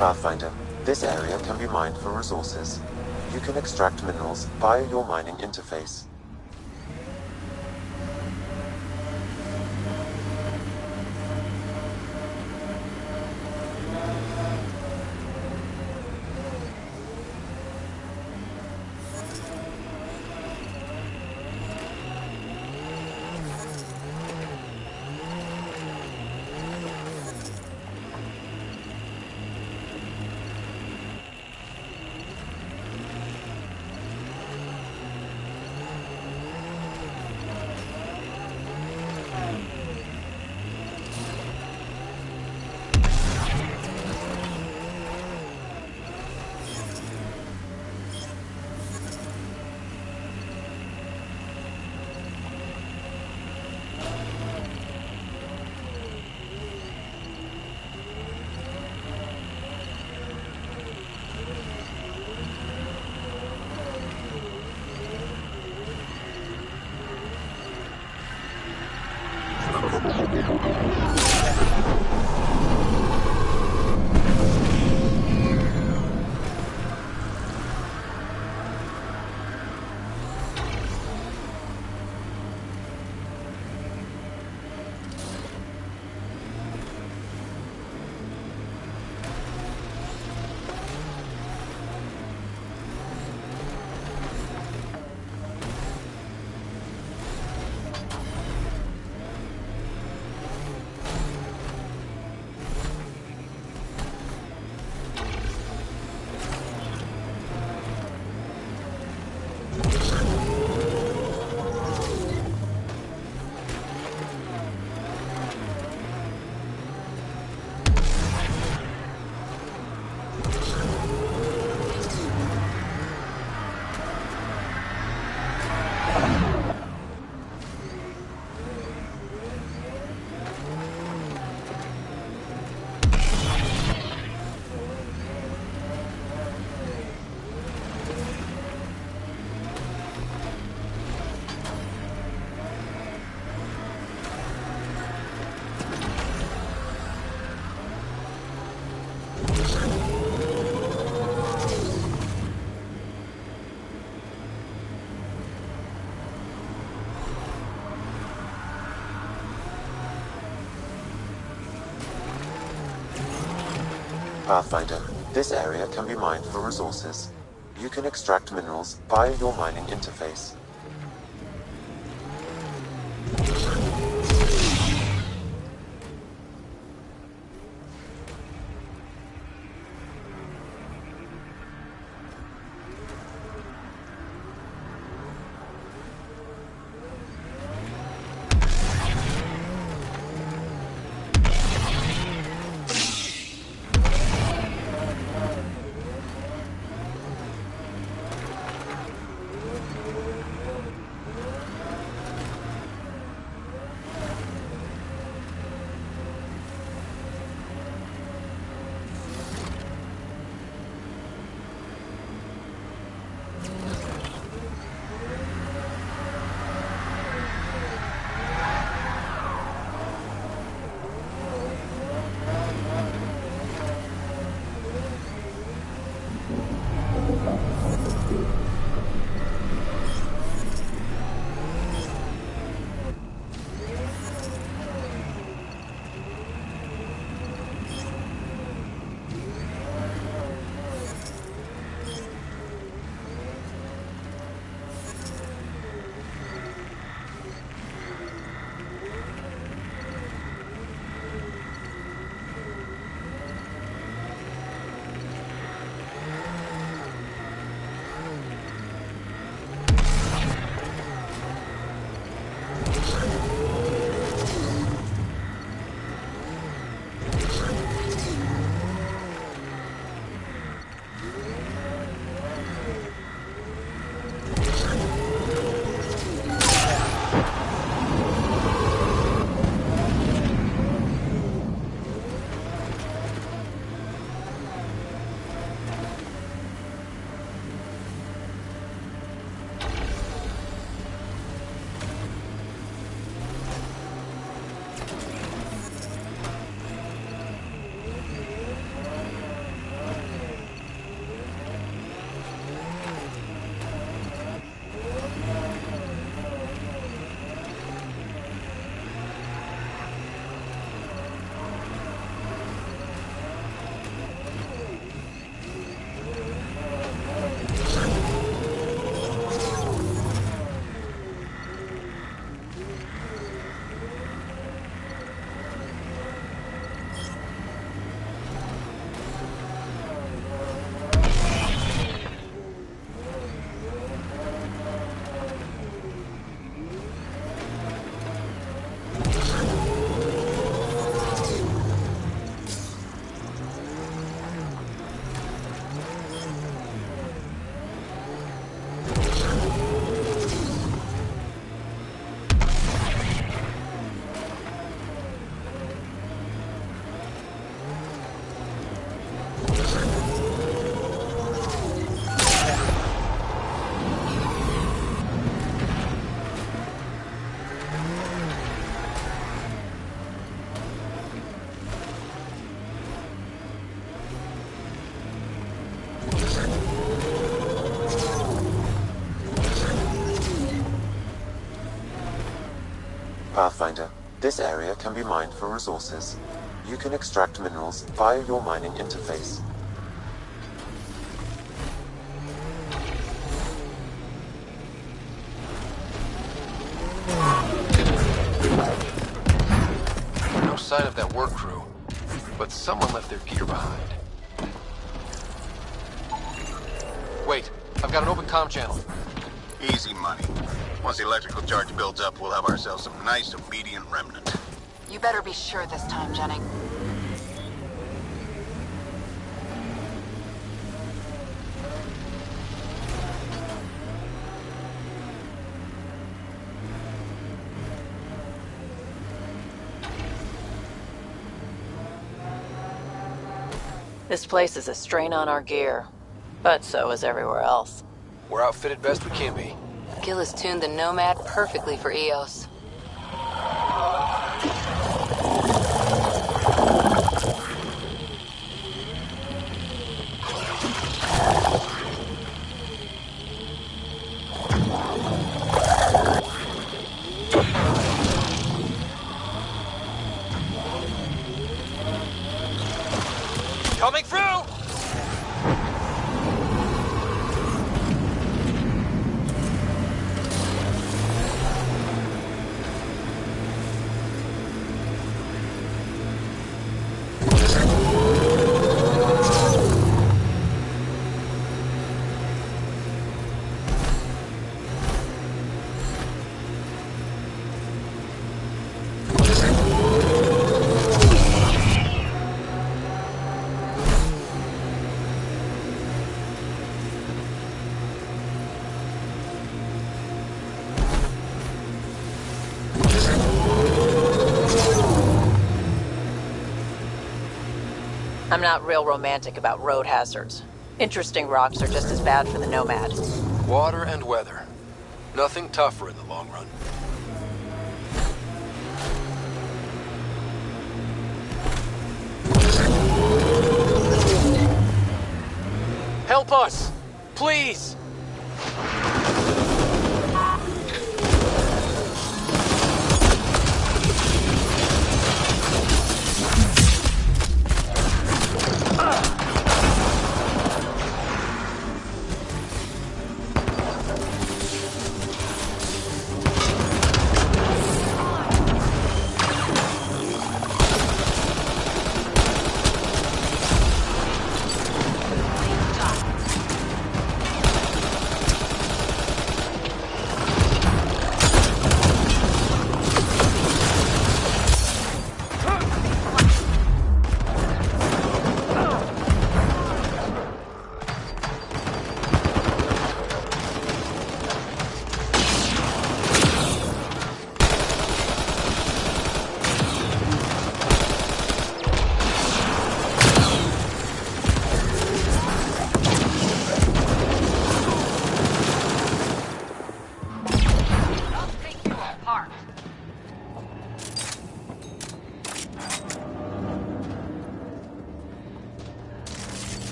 Pathfinder, this area can be mined for resources. You can extract minerals via your mining interface. Pathfinder, this area can be mined for resources. You can extract minerals via your mining interface. Pathfinder, this area can be mined for resources. You can extract minerals via your mining interface. No sign of that work crew, but someone left their gear behind. Wait, I've got an open comm channel. Easy money. Once the electrical charge builds up, we'll have ourselves some nice obedient remnant. You better be sure this time, Jennings. This place is a strain on our gear, but so is everywhere else. We're outfitted best we can be. Gil has tuned the Nomad perfectly for EOS. Coming through! I'm not real romantic about road hazards. Interesting rocks are just as bad for the Nomad. Water and weather. Nothing tougher in the long run. Help us! Please!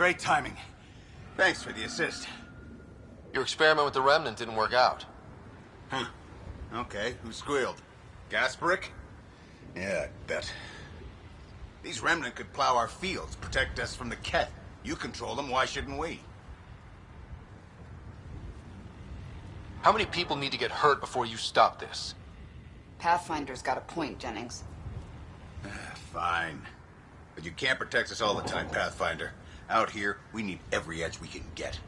Great timing. Thanks for the assist. Your experiment with the Remnant didn't work out. Huh. Okay, who squealed? Gasparic? Yeah, I bet. These Remnant could plow our fields, protect us from the Kett. You control them, why shouldn't we? How many people need to get hurt before you stop this? Pathfinder's got a point, Jennings. Fine. But you can't protect us all the time, Pathfinder. Out here, we need every edge we can get.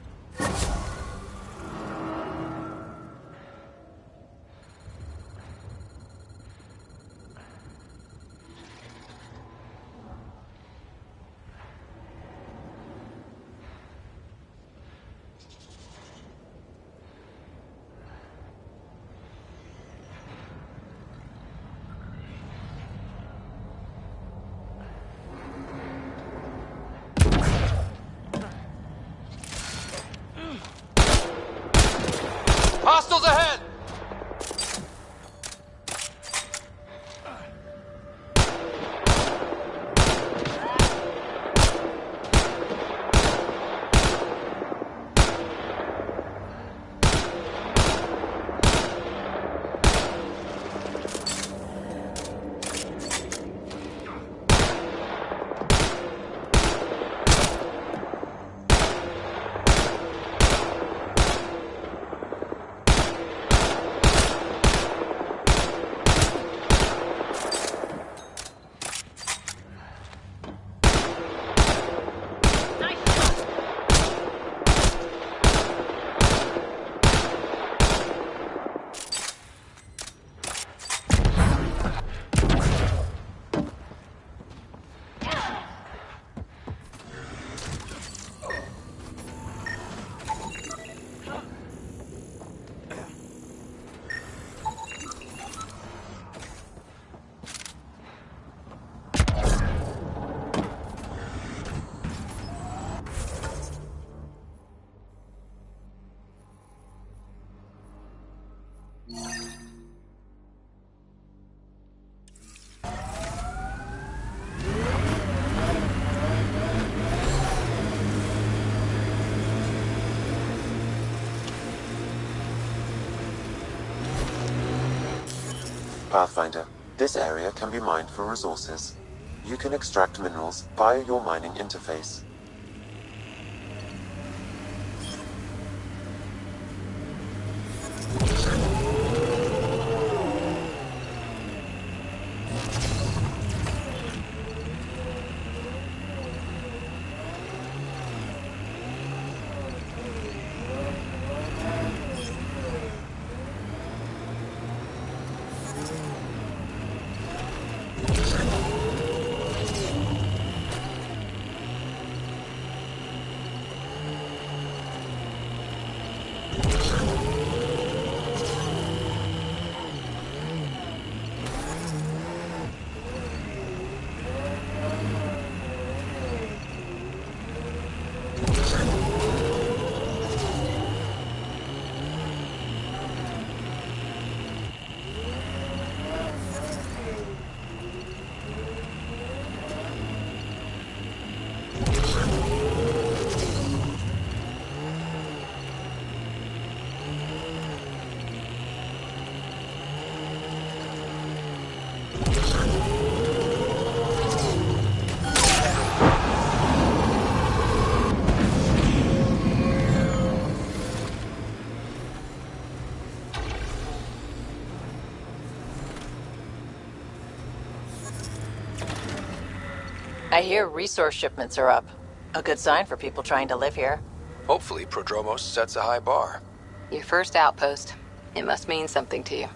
Hostiles ahead! Pathfinder, this area can be mined for resources. You can extract minerals via your mining interface. I hear resource shipments are up. A good sign for people trying to live here. Hopefully, Prodromos sets a high bar. Your first outpost. It must mean something to you.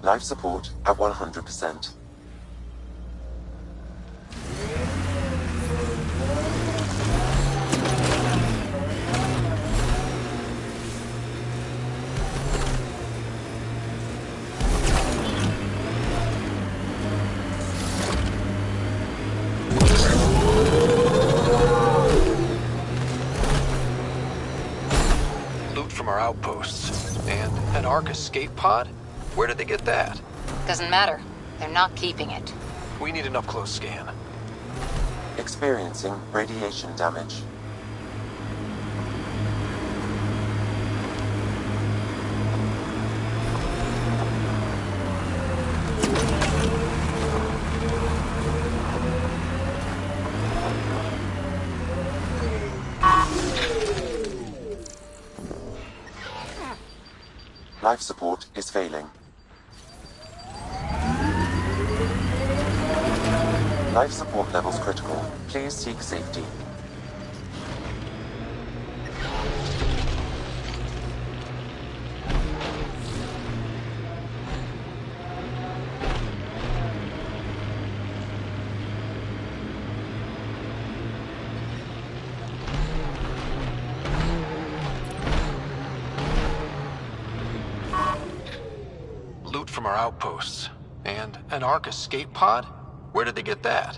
Life support at 100%. Loot from our outposts. And an Ark escape pod? Where did they get that? Doesn't matter. They're not keeping it. We need an up-close scan. Experiencing radiation damage. Life support is failing. Life support levels critical. Please seek safety. Loot from our outposts. And an Ark escape pod? Where did they get that?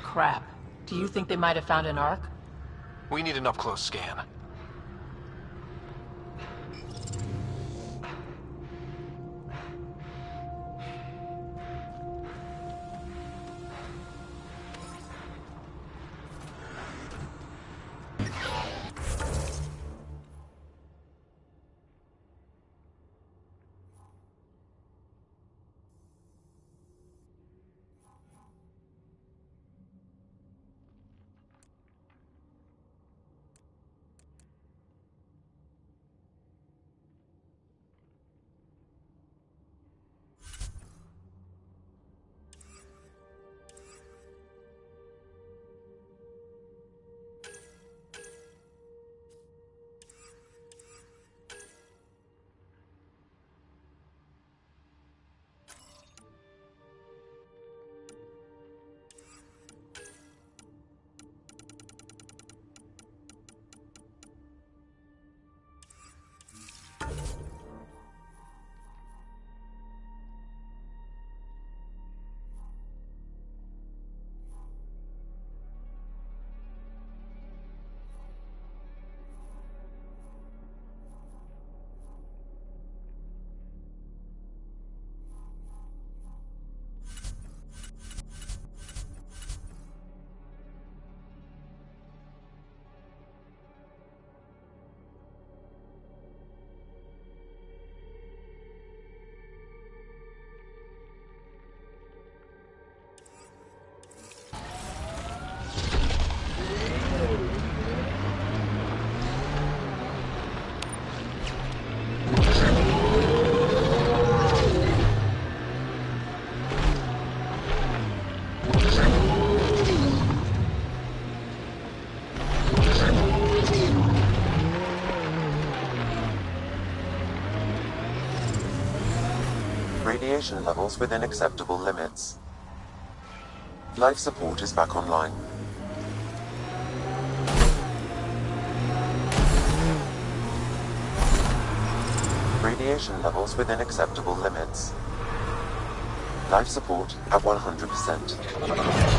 Crap. Do you think they might have found an Ark? We need an up-close scan. Radiation levels within acceptable limits. Life support is back online. Radiation levels within acceptable limits. Life support at 100%.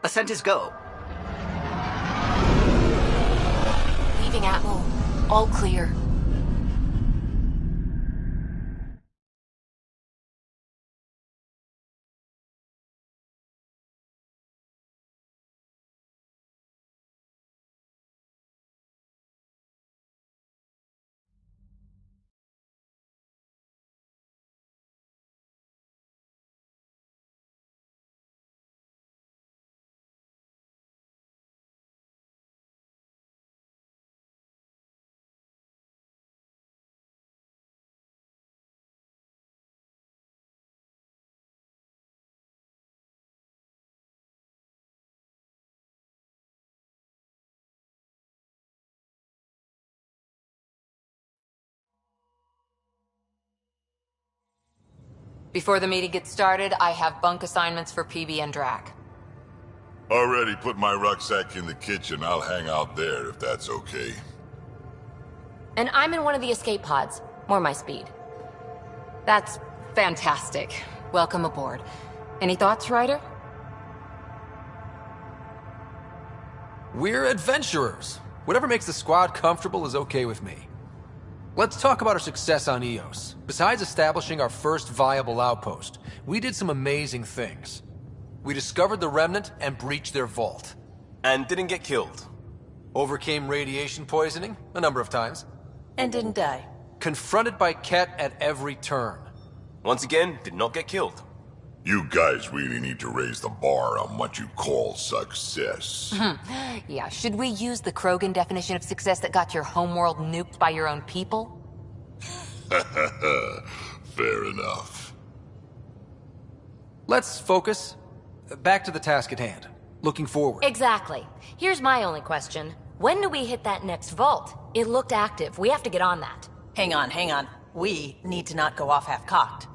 Ascent is go. Leaving Atmo. All clear. Before the meeting gets started, I have bunk assignments for PB and Drac. Already put my rucksack in the kitchen. I'll hang out there if that's okay. And I'm in one of the escape pods. More my speed. That's fantastic. Welcome aboard. Any thoughts, Ryder? We're adventurers. Whatever makes the squad comfortable is okay with me. Let's talk about our success on Eos. Besides establishing our first viable outpost, we did some amazing things. We discovered the Remnant and breached their vault. And didn't get killed. Overcame radiation poisoning a number of times. And didn't die. Confronted by Ket at every turn. Once again, did not get killed. You guys really need to raise the bar on what you call success. Yeah, should we use the Krogan definition of success that got your homeworld nuked by your own people? Fair enough. Let's focus. Back to the task at hand. Looking forward. Exactly. Here's my only question. When do we hit that next vault? It looked active. We have to get on that. Hang on. We need to not go off half-cocked.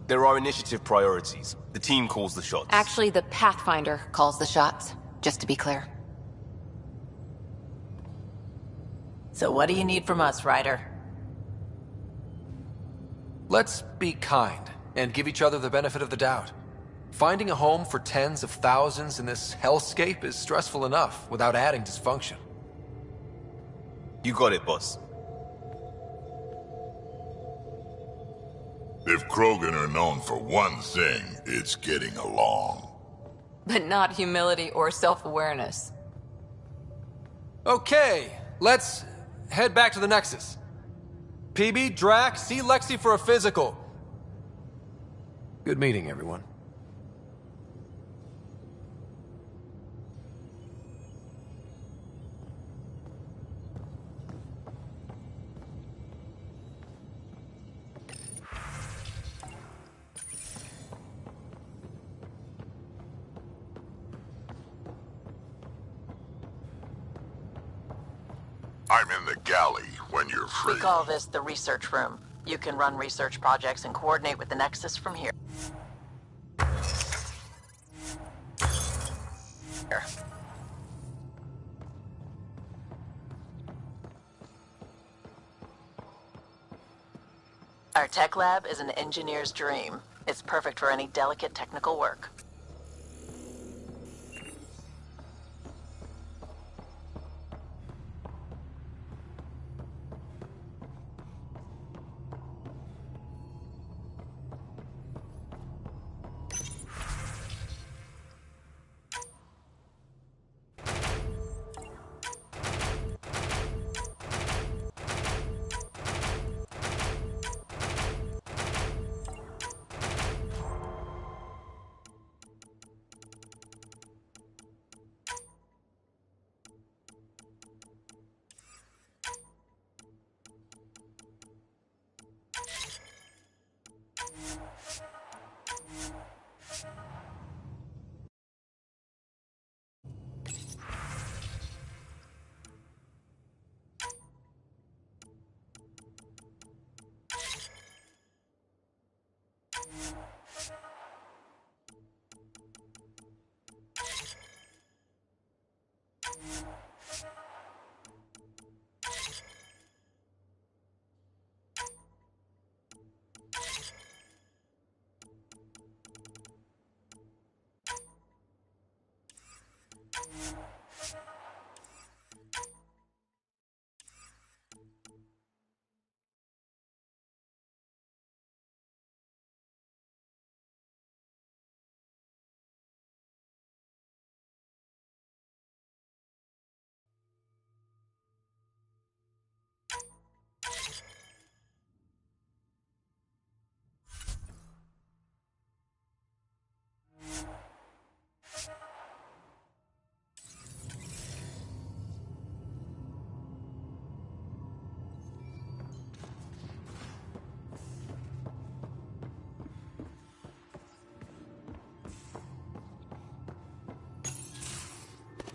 There are initiative priorities. The team calls the shots. Actually, the Pathfinder calls the shots, just to be clear. So what do you need from us, Ryder? Let's be kind and give each other the benefit of the doubt. Finding a home for tens of thousands in this hellscape is stressful enough without adding dysfunction. You got it, boss. If Krogan are known for one thing, it's getting along. But not humility or self-awareness. Okay, let's head back to the Nexus. PB, Drac, see Lexi for a physical. Good meeting, everyone. I'm in the galley when you're free. We call this the research room. You can run research projects and coordinate with the Nexus from here. Our tech lab is an engineer's dream. It's perfect for any delicate technical work.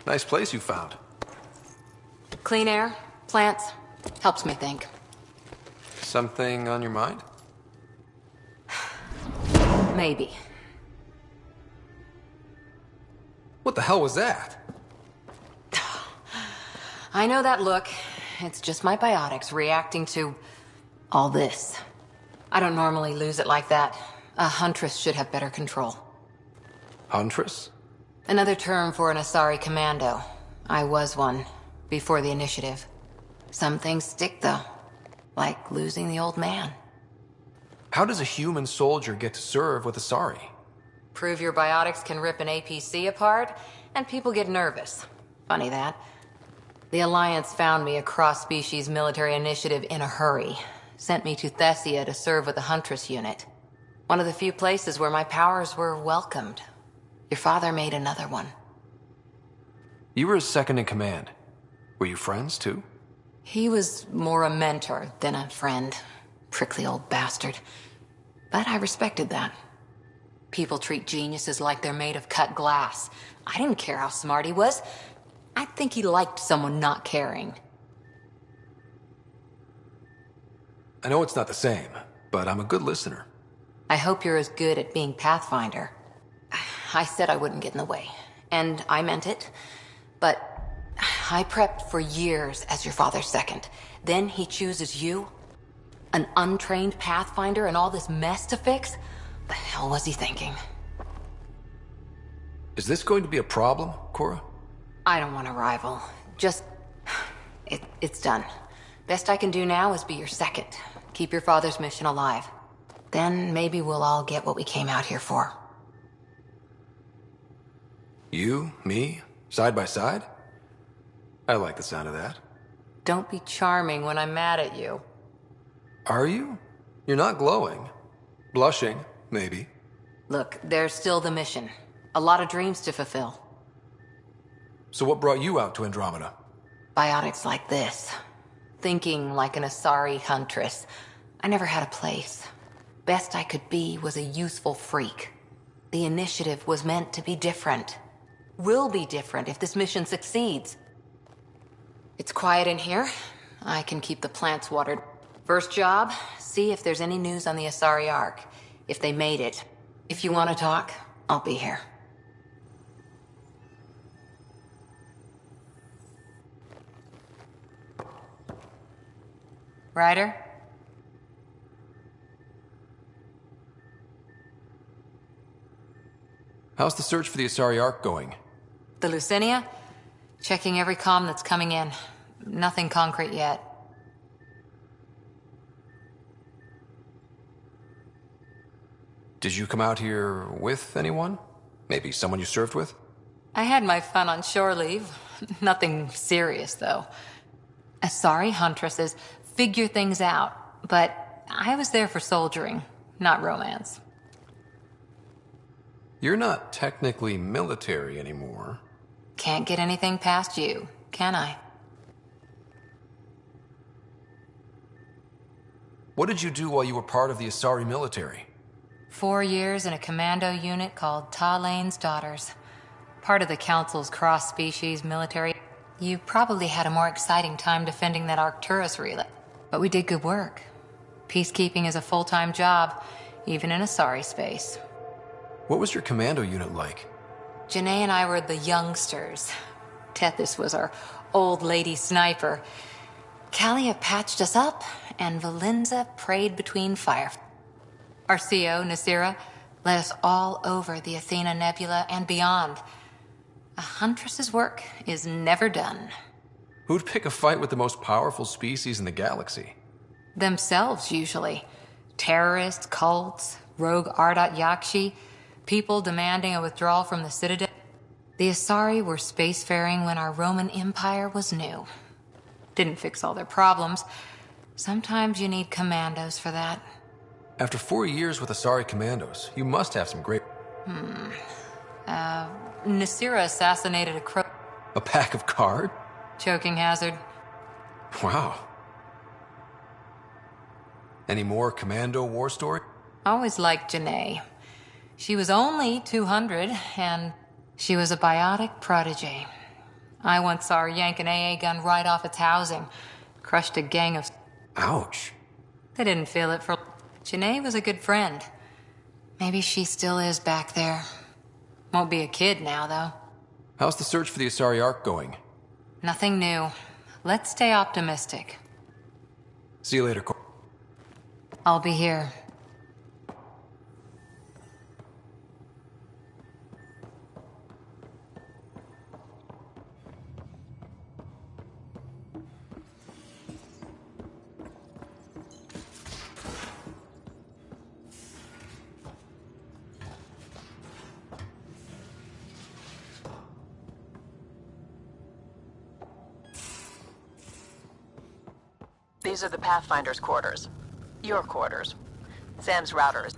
Nice place you found. Clean air, plants, helps me think. Something on your mind? Maybe. What the hell was that? I know that look. It's just my biotics reacting to all this. I don't normally lose it like that. A huntress should have better control. Huntress? Another term for an Asari commando. I was one, before the initiative. Some things stick, though. Like losing the old man. How does a human soldier get to serve with Asari? Prove your biotics can rip an APC apart, and people get nervous. Funny that. The Alliance found me a cross-species military initiative in a hurry. Sent me to Thessia to serve with the Huntress unit. One of the few places where my powers were welcomed. Your father made another one. You were his second in command. Were you friends, too? He was more a mentor than a friend. Prickly old bastard. But I respected that. People treat geniuses like they're made of cut glass. I didn't care how smart he was. I think he liked someone not caring. I know it's not the same, but I'm a good listener. I hope you're as good at being Pathfinder. I said I wouldn't get in the way, and I meant it. But I prepped for years as your father's second. Then he chooses you? An untrained Pathfinder and all this mess to fix? The hell was he thinking? Is this going to be a problem, Cora? I don't want a rival. Just... It's done. Best I can do now is be your second. Keep your father's mission alive. Then maybe we'll all get what we came out here for. You, me, side by side? I like the sound of that. Don't be charming when I'm mad at you. Are you? You're not glowing. Blushing, maybe. Look, there's still the mission. A lot of dreams to fulfill. So what brought you out to Andromeda? Biotics like this. Thinking like an Asari huntress. I never had a place. Best I could be was a useful freak. The initiative was meant to be different. Will be different if this mission succeeds. It's quiet in here. I can keep the plants watered. First job, see if there's any news on the Asari Ark. If they made it. If you want to talk, I'll be here. Ryder? How's the search for the Asari Ark going? The Lucinia? Checking every comm that's coming in. Nothing concrete yet. Did you come out here with anyone? Maybe someone you served with? I had my fun on shore leave. Nothing serious, though. Asari huntresses figure things out, but I was there for soldiering, not romance. You're not technically military anymore. Can't get anything past you, can I? What did you do while you were part of the Asari military? 4 years in a commando unit called Talane's Daughters. Part of the Council's cross-species military. You probably had a more exciting time defending that Arcturus relay. But we did good work. Peacekeeping is a full-time job, even in Asari space. What was your commando unit like? Janae and I were the youngsters. Tethys was our old lady sniper. Kalia patched us up, and Valenza prayed between fire. Our CO, Nasira, led us all over the Athena Nebula and beyond. A huntress's work is never done. Who'd pick a fight with the most powerful species in the galaxy? Themselves, usually. Terrorists, cults, rogue Ardat Yakshi, people demanding a withdrawal from the Citadel. The Asari were spacefaring when our Roman Empire was new. Didn't fix all their problems. Sometimes you need commandos for that. After 4 years with Asari commandos, you must have some great... Nasira assassinated a crow... A pack of cards? Choking hazard. Wow. Any more commando war story? Always liked Janae. She was only 200, and she was a biotic protege. I once saw her yank an AA gun right off its housing. Crushed a gang of... Ouch. They didn't feel it for... Janae was a good friend. Maybe she still is back there. Won't be a kid now, though. How's the search for the Asari Ark going? Nothing new. Let's stay optimistic. See you later, Cor. I'll be here. These are the Pathfinder's quarters. Your quarters. Sam's router is...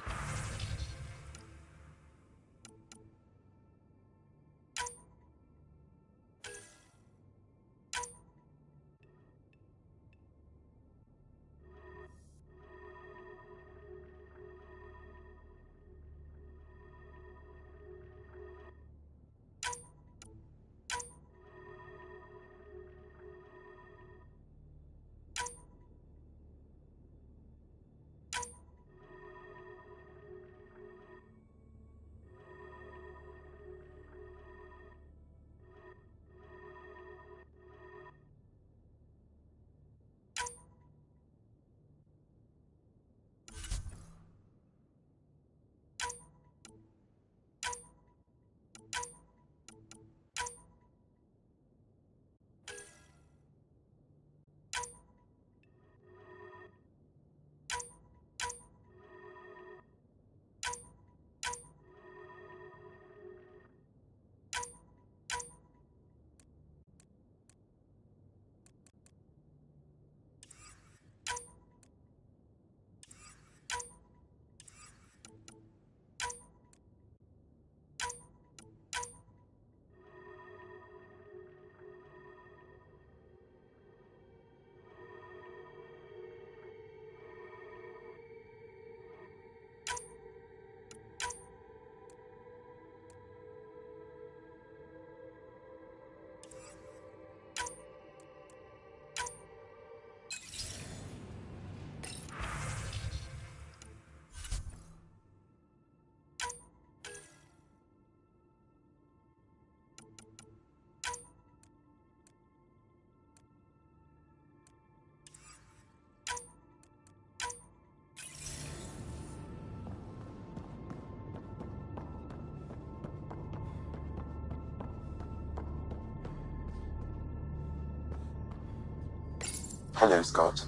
Hello, Scott.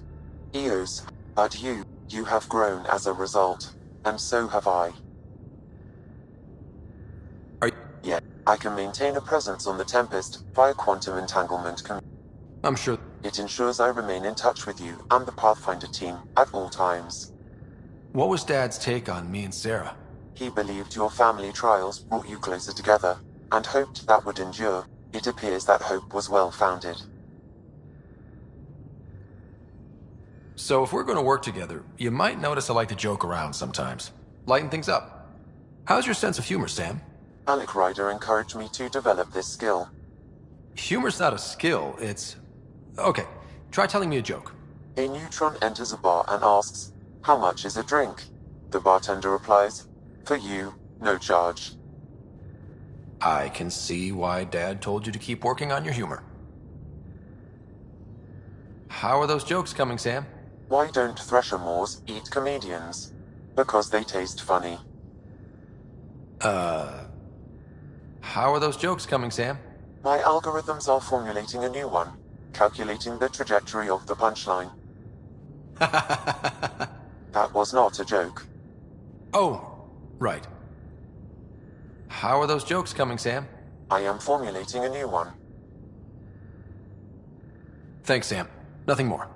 Eos, but you have grown as a result, and so have I. Yeah, I can maintain a presence on the Tempest via quantum entanglement. I'm sure. It ensures I remain in touch with you and the Pathfinder team at all times. What was Dad's take on me and Sarah? He believed your family trials brought you closer together, and hoped that would endure. It appears that hope was well-founded. So if we're going to work together, you might notice I like to joke around sometimes. Lighten things up. How's your sense of humor, Sam? Alec Ryder encouraged me to develop this skill. Humor's not a skill, it's... Okay, try telling me a joke. A neutron enters a bar and asks, "How much is a drink?" The bartender replies, "For you, no charge." I can see why Dad told you to keep working on your humor. How are those jokes coming, Sam? Why don't Thresher Moors eat comedians? Because they taste funny. How are those jokes coming, Sam? My algorithms are formulating a new one, calculating the trajectory of the punchline. That was not a joke. Oh, right. How are those jokes coming, Sam? I am formulating a new one. Thanks, Sam. Nothing more.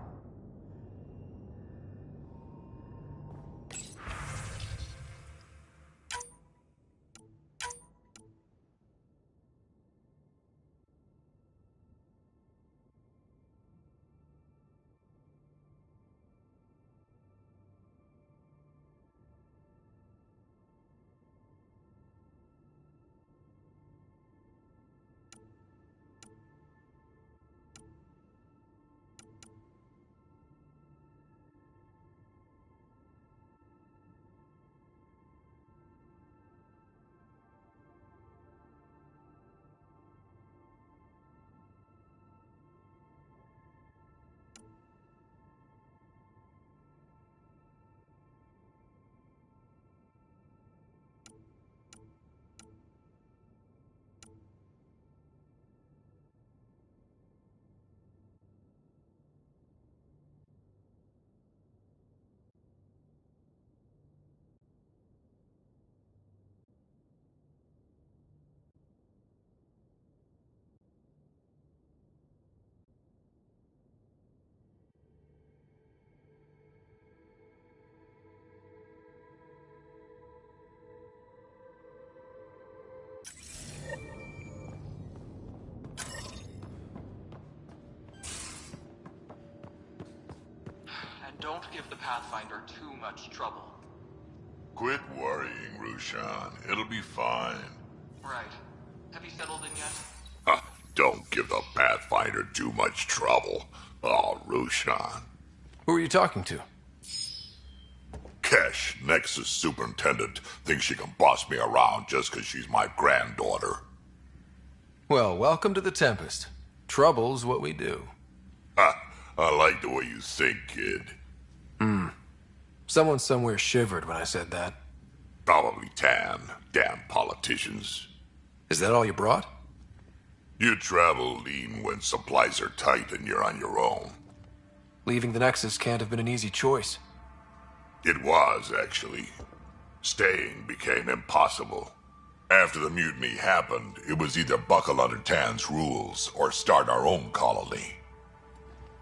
don't give the Pathfinder too much trouble. Quit worrying, Rushan. It'll be fine. Right. Have you settled in yet? Don't give the Pathfinder too much trouble. Oh, Rushan. Who are you talking to? Kesh, Nexus Superintendent, thinks she can boss me around just because she's my granddaughter. Well, welcome to the Tempest. Trouble's what we do. I like the way you think, kid. Someone somewhere shivered when I said that. Probably Tan. Damn politicians. Is that all you brought? You travel lean when supplies are tight and you're on your own. Leaving the Nexus can't have been an easy choice. It was, actually. Staying became impossible. After the mutiny happened, it was either buckle under Tan's rules or start our own colony.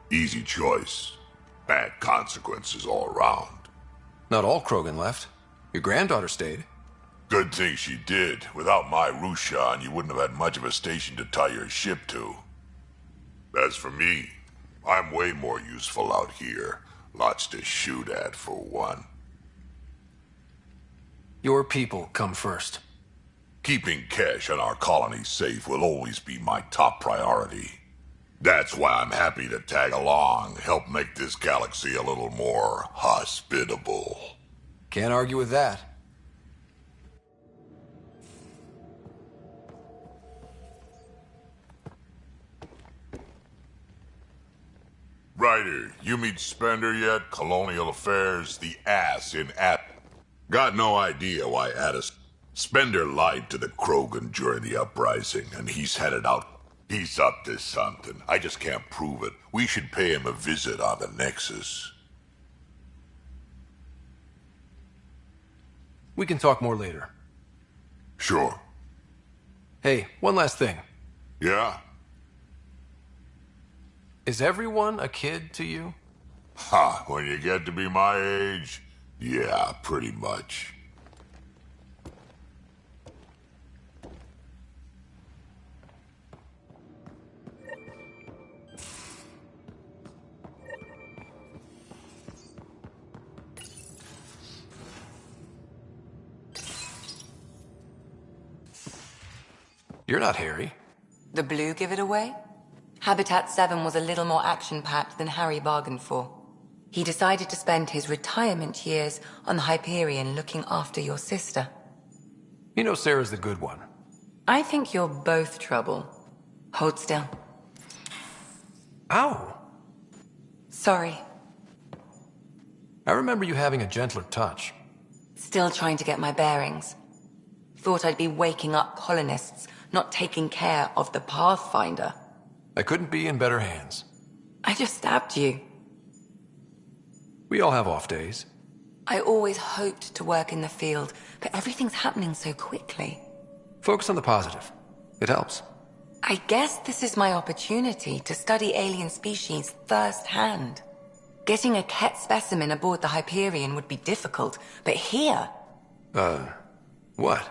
Easy choice. Bad consequences all around. Not all Krogan left. Your granddaughter stayed. Good thing she did. Without my Rushan, you wouldn't have had much of a station to tie your ship to. As for me, I'm way more useful out here. Lots to shoot at, for one. Your people come first. Keeping Kesh and our colony safe will always be my top priority. That's why I'm happy to tag along, help make this galaxy a little more hospitable. Can't argue with that. Ryder, you meet Spender yet? Colonial Affairs, the ass in Got no idea why Spender lied to the Krogan during the uprising, and he's headed out. He's up to something. I just can't prove it. We should pay him a visit on the Nexus. We can talk more later. Sure. Hey, one last thing. Yeah? Is everyone a kid to you? Ha, when you get to be my age, yeah, pretty much. You're not Harry. The blue give it away? Habitat 7 was a little more action-packed than Harry bargained for. He decided to spend his retirement years on the Hyperion looking after your sister. You know Sarah's the good one. I think you're both trouble. Hold still. Ow! Sorry. I remember you having a gentler touch. Still trying to get my bearings. Thought I'd be waking up colonists, not taking care of the Pathfinder. I couldn't be in better hands. I just stabbed you. We all have off days. I always hoped to work in the field, but everything's happening so quickly. Focus on the positive. It helps. I guess this is my opportunity to study alien species firsthand. Getting a Ket specimen aboard the Hyperion would be difficult, but here... What?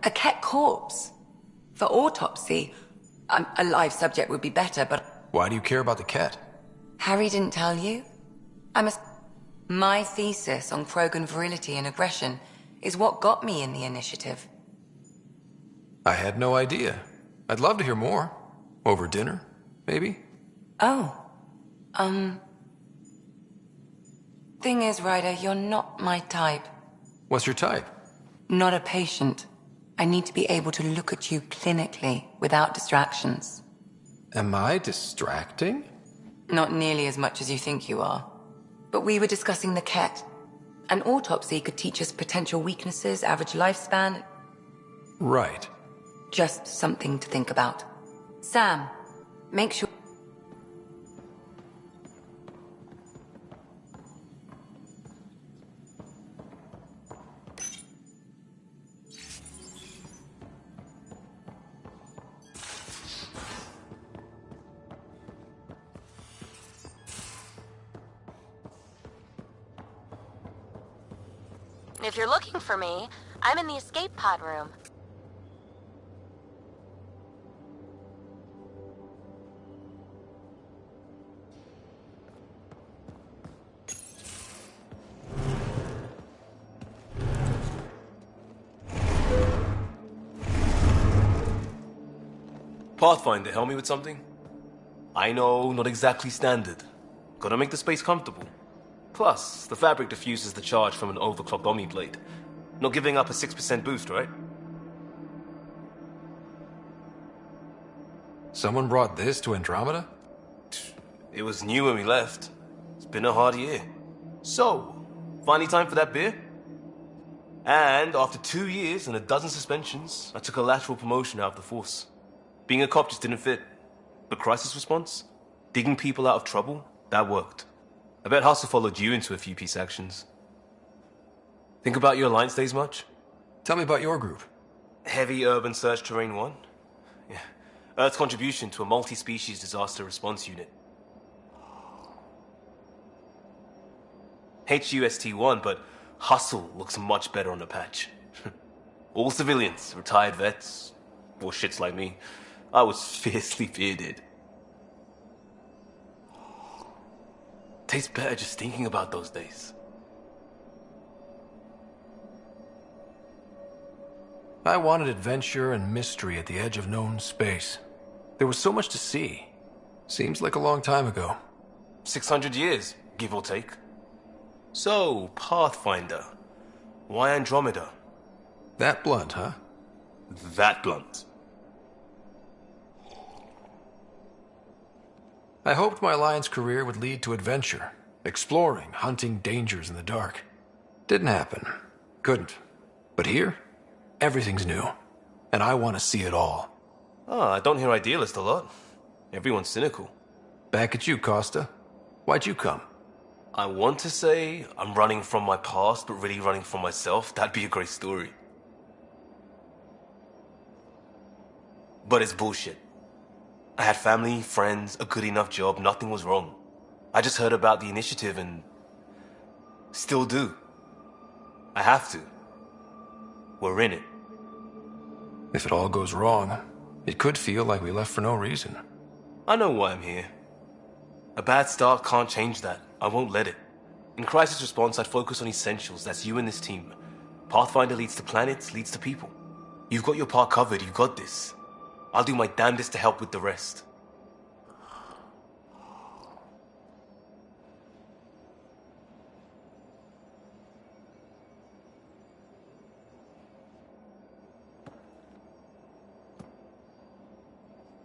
A Ket corpse. For autopsy, a live subject would be better, but... Why do you care about the Ket? Harry didn't tell you? My thesis on Krogan virility and aggression is what got me in the initiative. I had no idea. I'd love to hear more. Over dinner, maybe? Oh. Thing is, Ryder, you're not my type. What's your type? Not a patient. I need to be able to look at you clinically without distractions. Am I distracting? Not nearly as much as you think you are. But we were discussing the Ket. An autopsy could teach us potential weaknesses, average lifespan. Right. Just something to think about. Sam, make sure... If you're looking for me, I'm in the escape pod room. Pathfinder, help me with something? I know, not exactly standard. Gotta make the space comfortable. Plus, the fabric diffuses the charge from an overclocked Omni blade. Not giving up a 6% boost, right? Someone brought this to Andromeda? It was new when we left. It's been a hard year. So, finally time for that beer? And after 2 years and a dozen suspensions, I took a lateral promotion out of the force. Being a cop just didn't fit. But crisis response? Digging people out of trouble? That worked. I bet Hustle followed you into a few peace actions. Think about your Alliance days much? Tell me about your group. Heavy Urban Search Terrain 1? Yeah. Earth's contribution to a multi-species disaster response unit. HUST-1, but Hustle looks much better on the patch. All civilians, retired vets, or shits like me. I was fiercely bearded. Tastes better just thinking about those days. I wanted adventure and mystery at the edge of known space. There was so much to see. Seems like a long time ago. 600 years, give or take. So, Pathfinder. Why Andromeda? That blunt, huh? That blunt. I hoped my Alliance career would lead to adventure, exploring, hunting dangers in the dark. Didn't happen. Couldn't. But here, everything's new, and I want to see it all. I don't hear idealist a lot. Everyone's cynical. Back at you, Costa. Why'd you come? I want to say I'm running from my past, but really running from myself. That'd be a great story. But it's bullshit. I had family, friends, a good enough job, nothing was wrong. I just heard about the initiative and... still do. I have to. We're in it. If it all goes wrong, it could feel like we left for no reason. I know why I'm here. A bad start can't change that. I won't let it. In crisis response, I'd focus on essentials. That's you and this team. Pathfinder leads to planets, leads to people. You've got your part covered, you got this. I'll do my damnedest to help with the rest.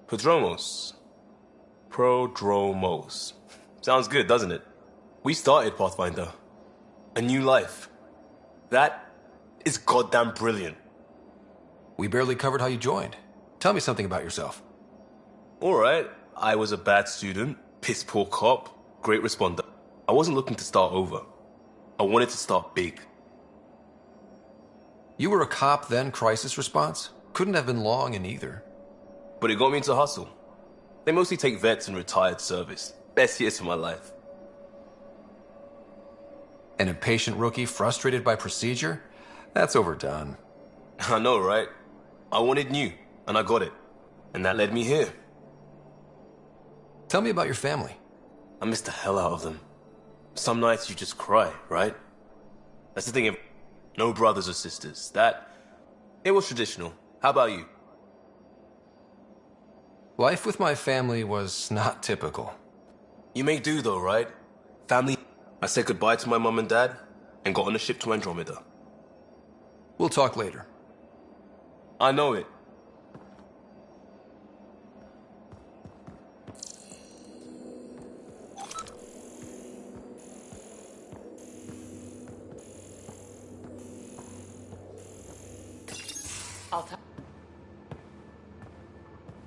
Prodromos. Sounds good, doesn't it? We started Pathfinder. A new life. That is goddamn brilliant. We barely covered how you joined. Tell me something about yourself. Alright, I was a bad student, piss poor cop, great responder. I wasn't looking to start over. I wanted to start big. You were a cop, then crisis response? Couldn't have been long in either. But it got me into Hustle. They mostly take vets and retired service. Best years of my life. An impatient rookie frustrated by procedure? That's overdone. I know, right? I wanted new, and I got it. And that led me here. Tell me about your family. I miss the hell out of them. Some nights you just cry, right? That's the thing, no brothers or sisters. It was traditional. How about you? Life with my family was not typical. You may do though, right? Family. I said goodbye to my mum and dad, and got on a ship to Andromeda. We'll talk later. I know it.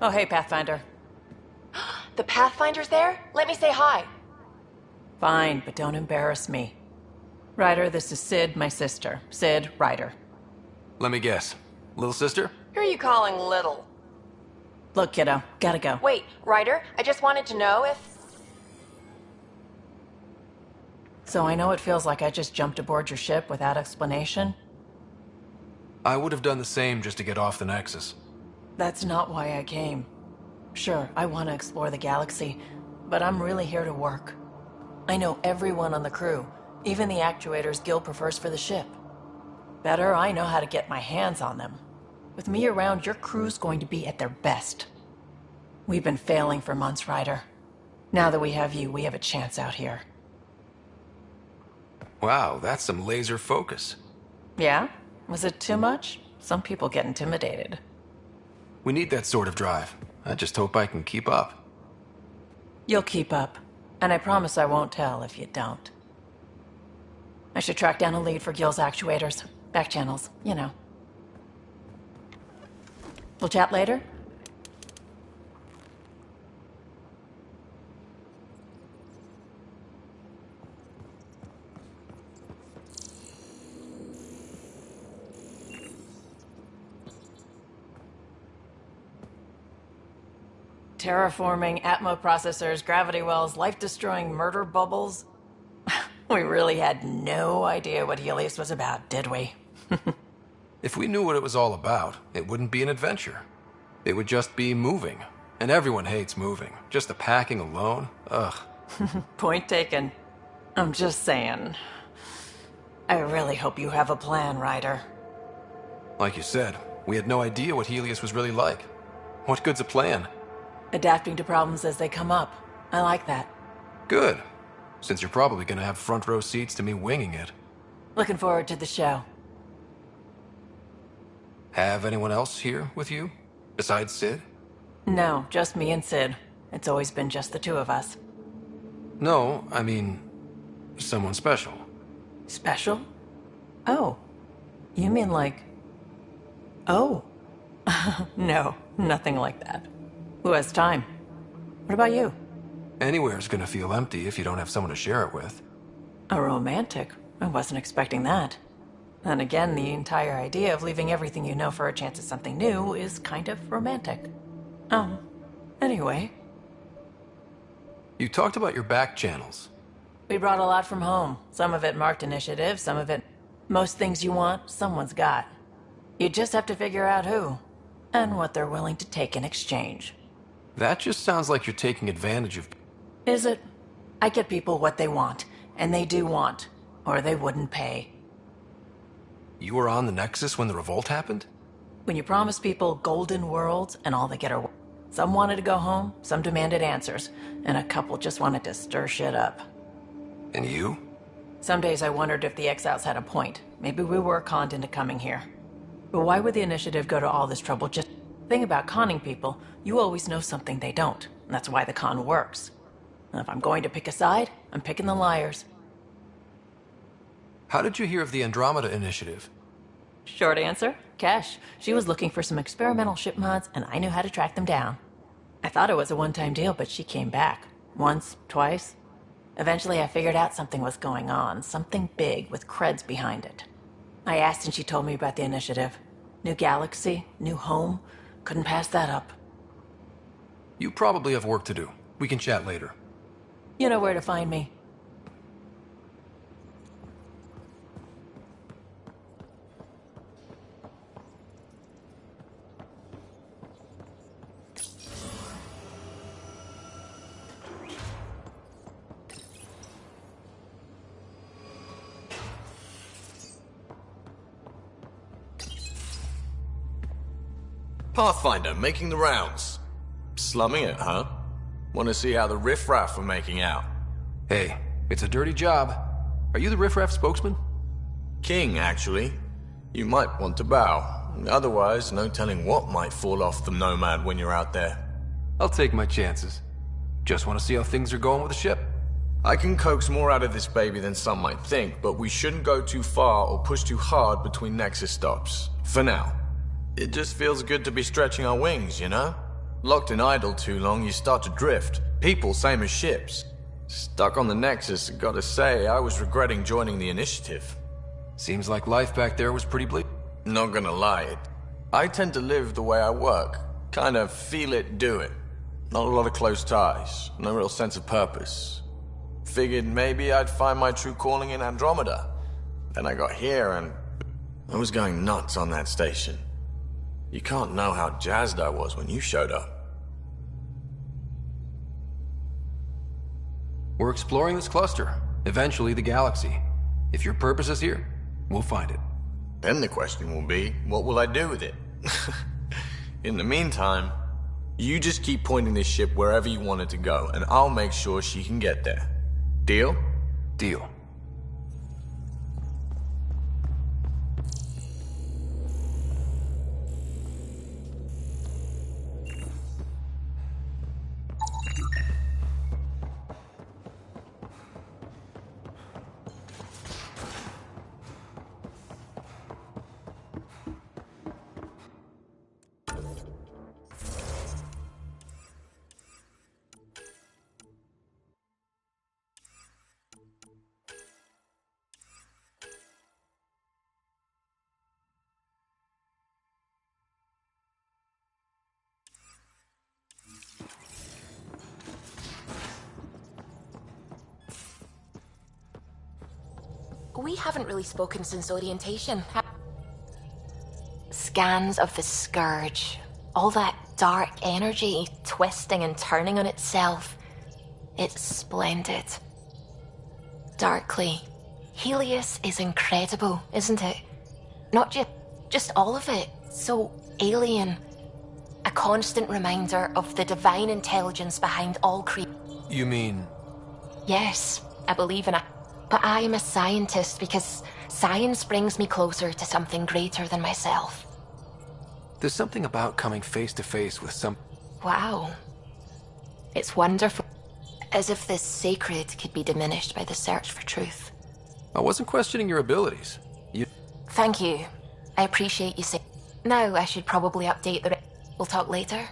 Oh, hey, Pathfinder. The Pathfinder's there? Let me say hi. Fine, but don't embarrass me. Ryder, this is Sid, my sister. Sid, Ryder. Let me guess. Little sister? Who are you calling little? Look, kiddo, gotta go. Wait, Ryder, I just wanted to know if... So I know it feels like I just jumped aboard your ship without explanation. I would have done the same just to get off the Nexus. That's not why I came. Sure, I want to explore the galaxy, but I'm really here to work. I know everyone on the crew, even the actuators Gil prefers for the ship. Better, I know how to get my hands on them. With me around, your crew's going to be at their best. We've been failing for months, Ryder. Now that we have you, we have a chance out here. Wow, that's some laser focus. Yeah? Was it too much? Some people get intimidated. We need that sort of drive. I just hope I can keep up. You'll keep up. And I promise I won't tell if you don't. I should track down a lead for Gil's actuators. Back channels, you know. We'll chat later? Terraforming, Atmo processors, gravity wells, life-destroying murder bubbles. We really had no idea what Helios was about, did we? If we knew what it was all about, it wouldn't be an adventure. It would just be moving. And everyone hates moving. Just the packing alone, ugh. Point taken. I'm just saying. I really hope you have a plan, Ryder. Like you said, we had no idea what Helios was really like. What good's a plan? Adapting to problems as they come up. I like that. Good. Since you're probably gonna have front row seats to me winging it. Looking forward to the show. Have anyone else here with you? Besides Sid? No, just me and Sid. It's always been just the two of us. No, I mean, someone special. Special? Oh. You mean like... Oh. No, nothing like that. Who has time? What about you? Anywhere's gonna feel empty if you don't have someone to share it with. A romantic? I wasn't expecting that. And again, the entire idea of leaving everything you know for a chance at something new is kind of romantic. Anyway. You talked about your back channels. We brought a lot from home. Some of it marked initiative, some of it... Most things you want, someone's got. You just have to figure out who. And what they're willing to take in exchange. That just sounds like you're taking advantage of... Is it? I get people what they want. And they do want. Or they wouldn't pay. You were on the Nexus when the revolt happened? When you promise people golden worlds and all they get are... Some wanted to go home, some demanded answers, and a couple just wanted to stir shit up. And you? Some days I wondered if the exiles had a point. Maybe we were conned into coming here. But why would the initiative go to all this trouble just... Thing about conning people, you always know something they don't. And that's why the con works. And if I'm going to pick a side, I'm picking the liars. How did you hear of the Andromeda initiative? Short answer, Kesh. She was looking for some experimental ship mods, and I knew how to track them down. I thought it was a one-time deal, but she came back. Once, twice. Eventually I figured out something was going on, something big with creds behind it. I asked and she told me about the initiative. New galaxy, new home. Couldn't pass that up. You probably have work to do. We can chat later. You know where to find me. Pathfinder, making the rounds. Slumming it, huh? Want to see how the riffraff are making out? Hey, it's a dirty job. Are you the riffraff spokesman? King, actually. You might want to bow. Otherwise, no telling what might fall off the Nomad when you're out there. I'll take my chances. Just want to see how things are going with the ship. I can coax more out of this baby than some might think, but we shouldn't go too far or push too hard between Nexus stops. For now. It just feels good to be stretching our wings, you know? Locked in idle too long, you start to drift. People, same as ships. Stuck on the Nexus, gotta say, I was regretting joining the initiative. Seems like life back there was pretty bleak. Not gonna lie, I tend to live the way I work. Kind of feel it, do it. Not a lot of close ties, no real sense of purpose. Figured maybe I'd find my true calling in Andromeda. Then I got here and I was going nuts on that station. You can't know how jazzed I was when you showed up. We're exploring this cluster, eventually the galaxy. If your purpose is here, we'll find it. Then the question will be, what will I do with it? In the meantime, You just keep pointing this ship wherever you want it to go, and I'll make sure she can get there. Deal? Deal. We haven't really spoken since orientation. Scans of the Scourge. All that dark energy twisting and turning on itself. It's splendid. Darkly. Helios is incredible, isn't it? Not just all of it. So alien. A constant reminder of the divine intelligence behind all creation. You mean... Yes, I believe in it. But I am a scientist because science brings me closer to something greater than myself. There's something about coming face to face with some... Wow. It's wonderful. As if this sacred could be diminished by the search for truth. I wasn't questioning your abilities. Thank you. I appreciate you saying... Now I should probably update the... We'll talk later.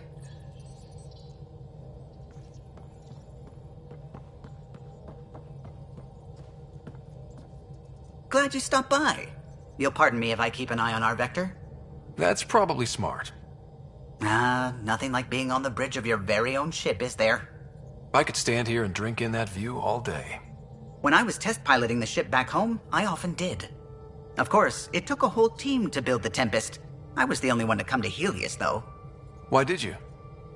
Glad you stopped by. You'll pardon me if I keep an eye on our vector? That's probably smart. Nothing like being on the bridge of your very own ship, is there? I could stand here and drink in that view all day. When I was test piloting the ship back home, I often did. Of course, it took a whole team to build the Tempest. I was the only one to come to Helios, though. Why did you?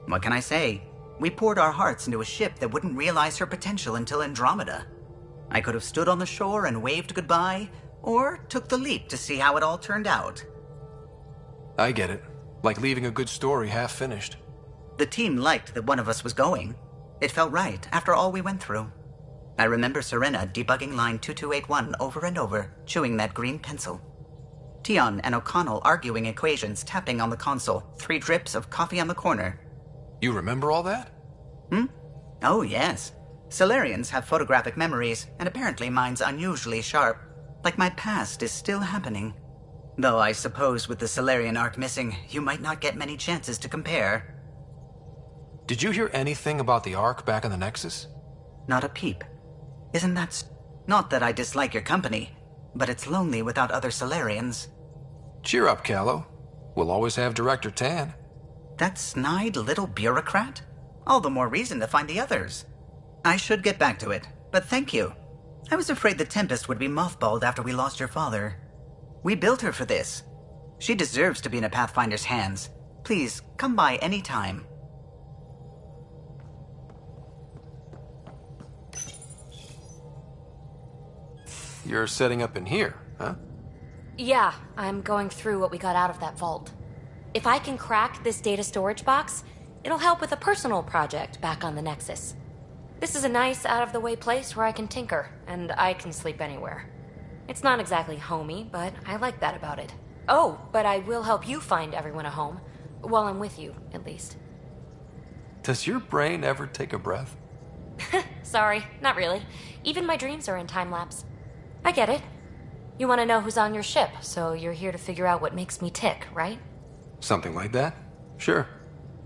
What can I say? We poured our hearts into a ship that wouldn't realize her potential until Andromeda. I could have stood on the shore and waved goodbye, or took the leap to see how it all turned out. I get it. Like leaving a good story half-finished. The team liked that one of us was going. It felt right, after all we went through. I remember Serena debugging line 2281 over and over, chewing that green pencil. Tion and O'Connell arguing equations, tapping on the console, 3 drips of coffee on the corner. You remember all that? Oh, yes. Solarians have photographic memories, and apparently mine's unusually sharp. Like my past is still happening. Though I suppose with the Solarian arc missing, you might not get many chances to compare. Did you hear anything about the Ark back in the Nexus? Not a peep. Isn't that... Not that I dislike your company, but it's lonely without other Solarians. Cheer up, Callow. We'll always have Director Tan. That snide little bureaucrat? All the more reason to find the others. I should get back to it, but thank you. I was afraid the Tempest would be mothballed after we lost your father. We built her for this. She deserves to be in a Pathfinder's hands. Please, come by any time. You're setting up in here, huh? Yeah, I'm going through what we got out of that vault. If I can crack this data storage box, it'll help with a personal project back on the Nexus. This is a nice, out-of-the-way place where I can tinker, and I can sleep anywhere. It's not exactly homey, but I like that about it. Oh, but I will help you find everyone a home. While I'm with you, at least. Does your brain ever take a breath? Sorry, not really. Even my dreams are in time-lapse. I get it. You want to know who's on your ship, so you're here to figure out what makes me tick, right? Something like that? Sure.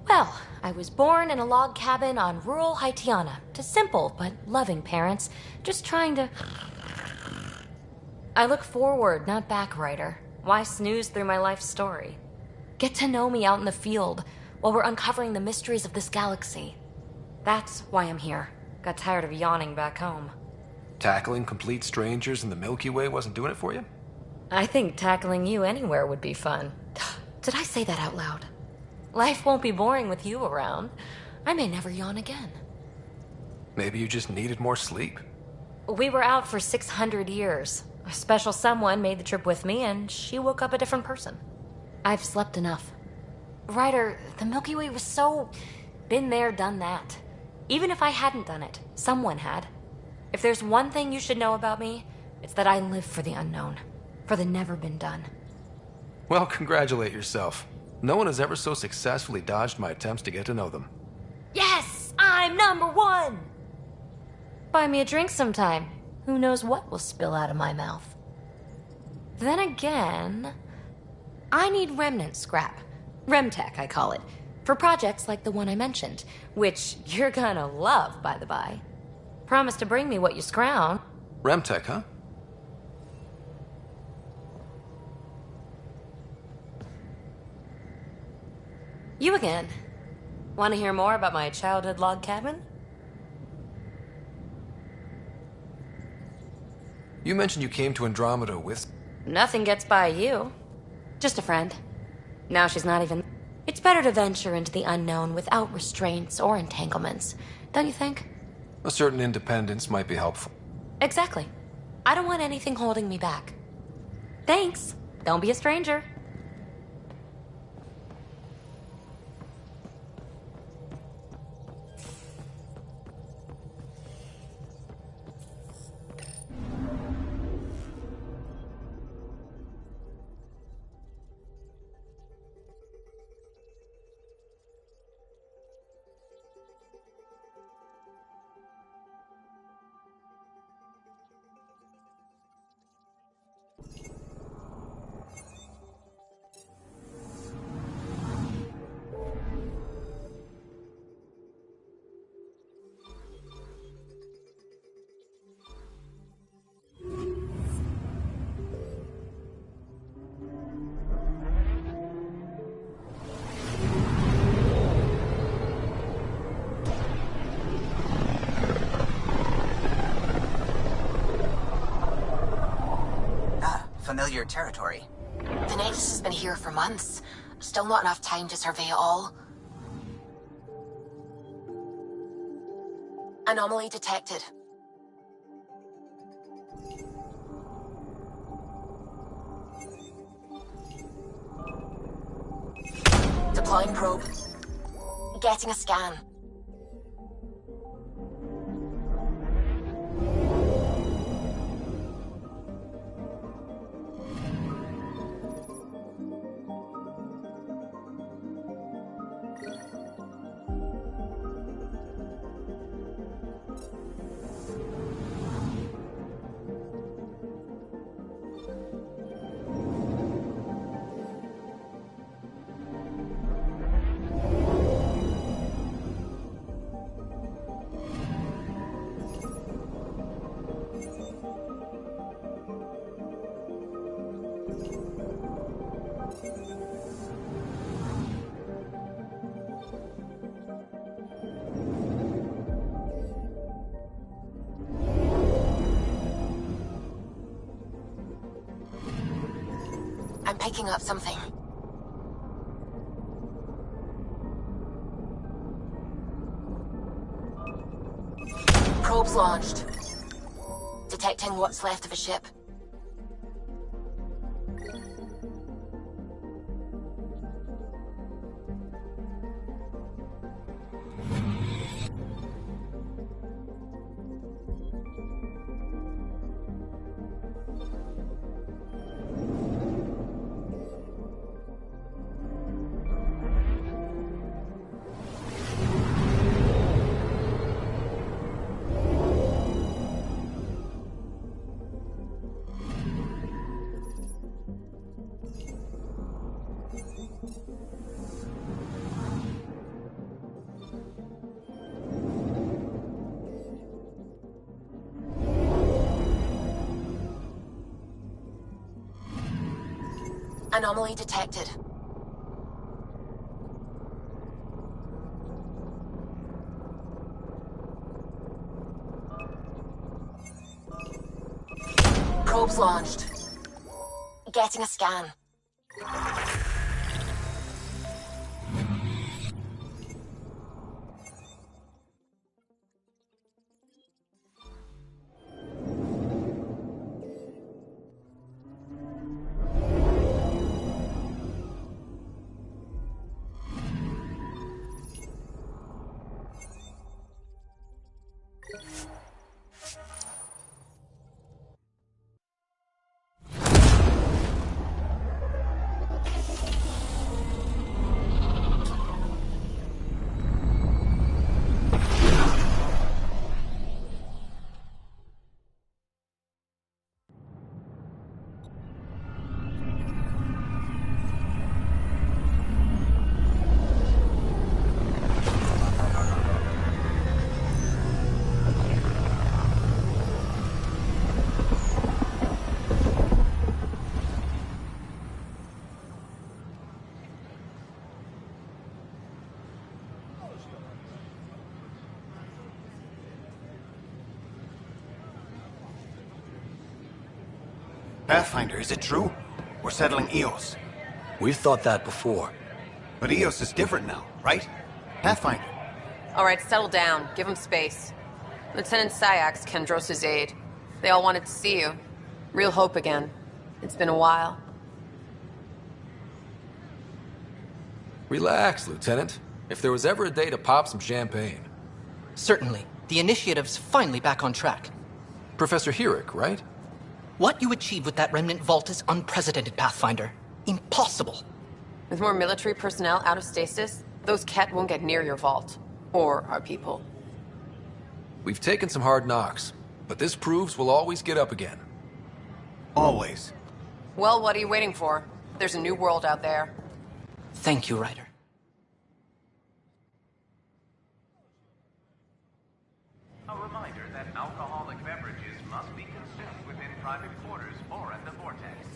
Well, I was born in a log cabin on rural Haitiana to simple but loving parents, just trying to... I look forward, not back, Ryder. Why snooze through my life story? Get to know me out in the field while we're uncovering the mysteries of this galaxy. That's why I'm here. Got tired of yawning back home. Tackling complete strangers in the Milky Way wasn't doing it for you? I think tackling you anywhere would be fun. Did I say that out loud? Life won't be boring with you around. I may never yawn again. Maybe you just needed more sleep. We were out for 600 years. A special someone made the trip with me, and she woke up a different person. I've slept enough. Ryder, the Milky Way was so... been there, done that. Even if I hadn't done it, someone had. If there's one thing you should know about me, it's that I live for the unknown. For the never been done. Well, congratulate yourself. No one has ever so successfully dodged my attempts to get to know them. Yes! I'm #1! Buy me a drink sometime. Who knows what will spill out of my mouth. Then again... I need remnant scrap. Remtech, I call it. For projects like the one I mentioned. Which you're gonna love, by the by. Promise to bring me what you scrounge. Remtech, huh? You again. Want to hear more about my childhood log cabin? You mentioned you came to Andromeda with... Nothing gets by you. Just a friend. Now she's not even... It's better to venture into the unknown without restraints or entanglements, don't you think? A certain independence might be helpful. Exactly. I don't want anything holding me back. Thanks. Don't be a stranger. Familiar territory. The Nexus has been here for months. Still not enough time to survey it all. Anomaly detected. Deploying probe. Getting a scan. I'm picking up something. Probes launched. Detecting what's left of a ship. Anomaly detected. Probes launched. Getting a scan. Pathfinder, is it true? We're settling Eos. We've thought that before. But Eos is different now, right? Pathfinder. All right, settle down. Give him space. Lieutenant Syax, Kendros' aide. They all wanted to see you. Real hope again. It's been a while. Relax, Lieutenant. If there was ever a day to pop some champagne. Certainly. The initiative's finally back on track. Professor Herrick, right? What you achieved with that remnant vault is unprecedented, Pathfinder. Impossible. With more military personnel out of stasis, those Ket won't get near your vault. Or our people. We've taken some hard knocks, but this proves we'll always get up again. Always. Well, what are you waiting for? There's a new world out there. Thank you, Ryder. A reminder that alcoholic beverages must be consumed within private quarters or at the vortex.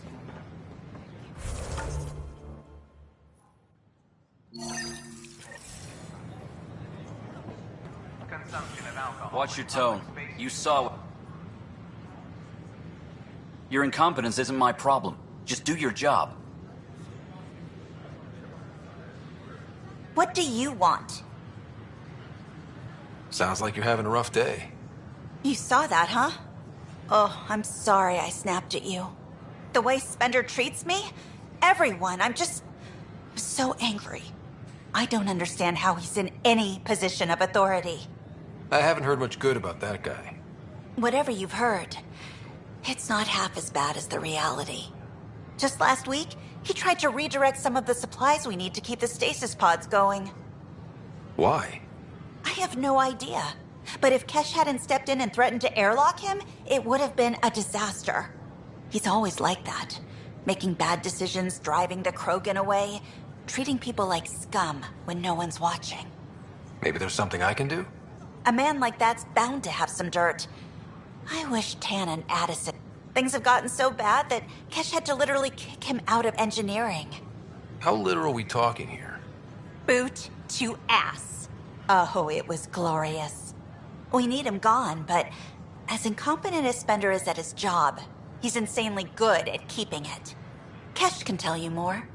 Consumption of alcohol. Watch your tone. You saw... Your incompetence isn't my problem. Just do your job. What do you want? Sounds like you're having a rough day. You saw that, huh? Oh, I'm sorry I snapped at you. The way Spender treats me? Everyone, I'm so angry. I don't understand how he's in any position of authority. I haven't heard much good about that guy. Whatever you've heard, it's not half as bad as the reality. Just last week, he tried to redirect some of the supplies we need to keep the stasis pods going. Why? I have no idea. But if Kesh hadn't stepped in and threatened to airlock him, it would have been a disaster. He's always like that. Making bad decisions, driving the Krogan away, treating people like scum when no one's watching. Maybe there's something I can do? A man like that's bound to have some dirt. I wish Tan and Addison... Things have gotten so bad that Kesh had to literally kick him out of engineering. How literal are we talking here? Boot to ass. Oh, it was glorious. We need him gone, but as incompetent as Spender is at his job, he's insanely good at keeping it. Kesh can tell you more.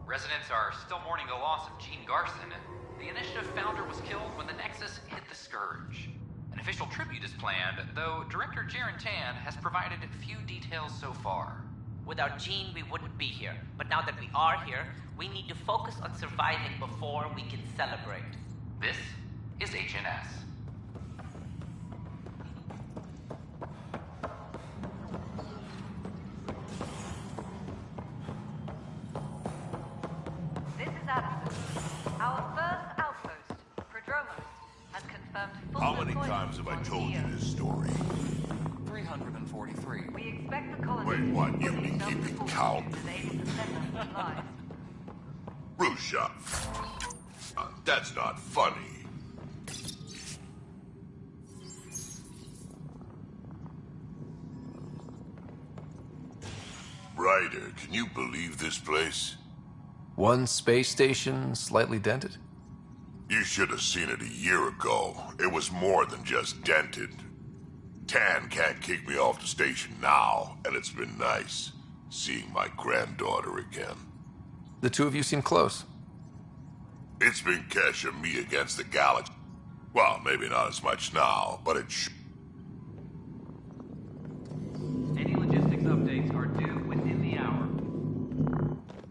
Residents are still mourning the loss of Gene Garson. The initiative founder was killed when the Nexus hit the Scourge. An official tribute is planned, though Director Jaren Tan has provided few details so far. Without Gene, we wouldn't be here. But now that we are here, we need to focus on surviving before we can celebrate. This is HNS. This is Addison. Our first outpost, Prodromos, has confirmed full How many deployment times have I on told you Io. this story? 343. We expect the colony Wait, what? You've been to keeping count? Rusha. That's not funny. Ryder, can you believe this place? One space station, slightly dented? You should have seen it a year ago. It was more than just dented. Tan can't kick me off the station now, and it's been nice seeing my granddaughter again. The two of you seem close. It's been Kesh and me against the galaxy. Well, maybe not as much now, but Any logistics updates are due within the hour.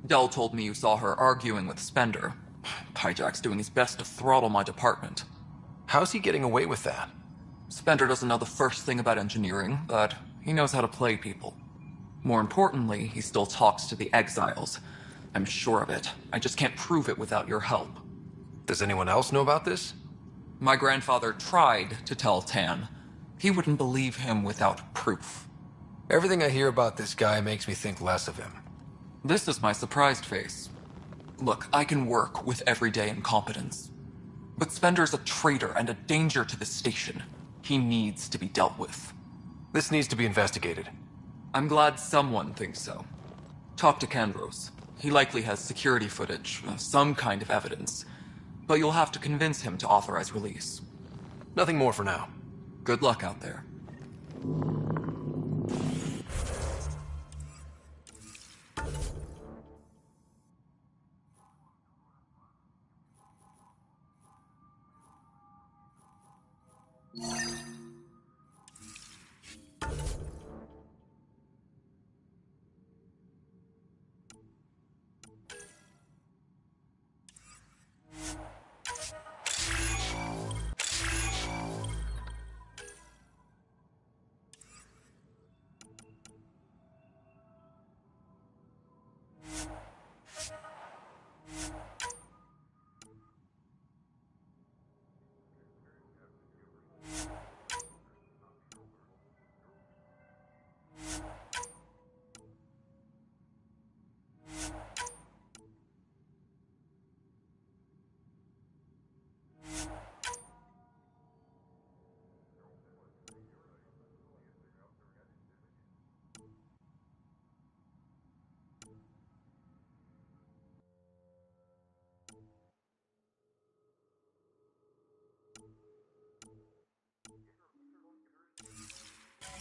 Dell told me you saw her arguing with Spender. Pyjack's doing his best to throttle my department. How's he getting away with that? Spender doesn't know the first thing about engineering, but he knows how to play people. More importantly, he still talks to the exiles. I'm sure of it. I just can't prove it without your help. Does anyone else know about this? My grandfather tried to tell Tan. He wouldn't believe him without proof. Everything I hear about this guy makes me think less of him. This is my surprised face. Look, I can work with everyday incompetence. But Spender's a traitor and a danger to the station. He needs to be dealt with. This needs to be investigated. I'm glad someone thinks so. Talk to Kandros. He likely has security footage, some kind of evidence. But you'll have to convince him to authorize release. Nothing more for now. Good luck out there.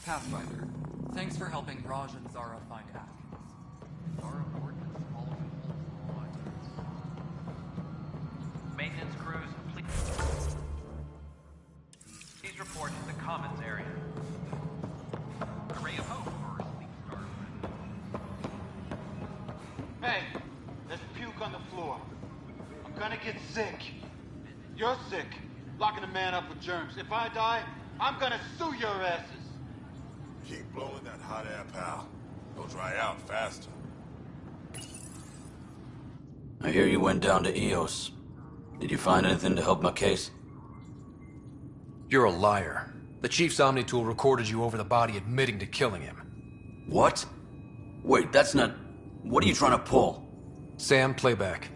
Pathfinder, thanks for helping Raj and Zara find Atkins. Zara coordinates following Maintenance crews, please report to the commons area. A ray of hope for Sleep Star. Hey, there's puke on the floor. I'm gonna get sick. You're sick. Locking a man up with germs. If I die, I'm gonna sue your asses. Keep blowing that hot air, pal. They'll dry out faster. I hear you went down to Eos. Did you find anything to help my case? You're a liar. The Chief's Omnitool recorded you over the body admitting to killing him. What? Wait, that's not... What are you trying to pull? Sam, playback.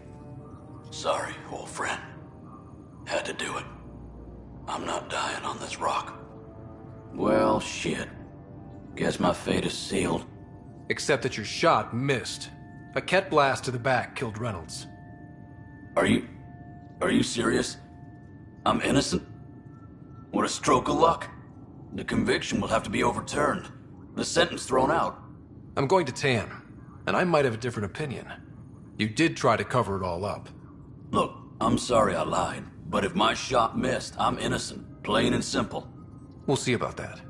Sorry, old friend. Had to do it. I'm not dying on this rock. Well, shit. Guess my fate is sealed. Except that your shot missed. A Ket blast to the back killed Reynolds. Are you serious? I'm innocent? What a stroke of luck. The conviction will have to be overturned. The sentence thrown out. I'm going to Tan, and I might have a different opinion. You did try to cover it all up. Look, I'm sorry I lied, but if my shot missed, I'm innocent. Plain and simple. We'll see about that.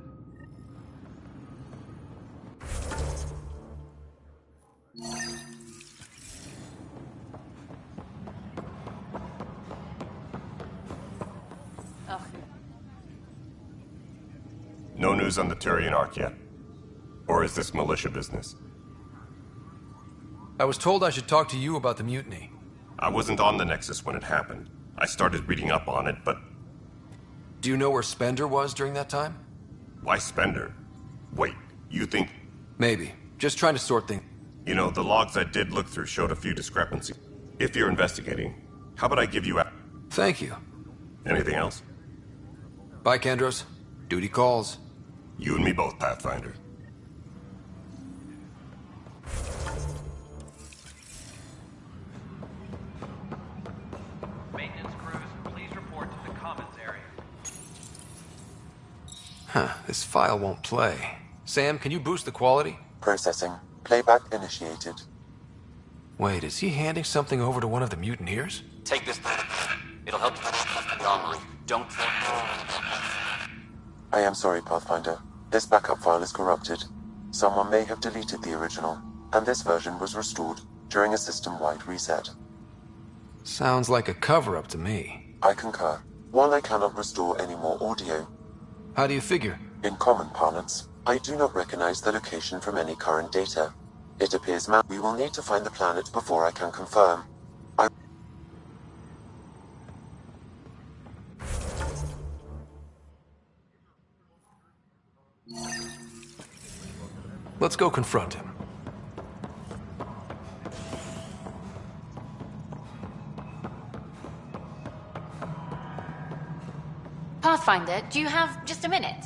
No news on the Turian Ark yet? Or is this militia business? I was told I should talk to you about the mutiny. I wasn't on the Nexus when it happened. I started reading up on it, but... Do you know where Spender was during that time? Why Spender? Wait, you think... Maybe. Just trying to sort things. You know, the logs I did look through showed a few discrepancies. If you're investigating, how about I give you a... Thank you. Anything else? Bye, Kandros. Duty calls. You and me both, Pathfinder. Maintenance crews, please report to the commons area. Huh, this file won't play. Sam, can you boost the quality? Processing. Playback initiated. Wait, is he handing something over to one of the mutineers? Take this. It'll help you with the armory. Don't... I am sorry, Pathfinder. This backup file is corrupted. Someone may have deleted the original, and this version was restored during a system-wide reset. Sounds like a cover-up to me. I concur. While I cannot restore any more audio... How do you figure? In common parlance, I do not recognize the location from any current data. It appears we will need to find the planet before I can confirm. Let's go confront him. Pathfinder, do you have just a minute?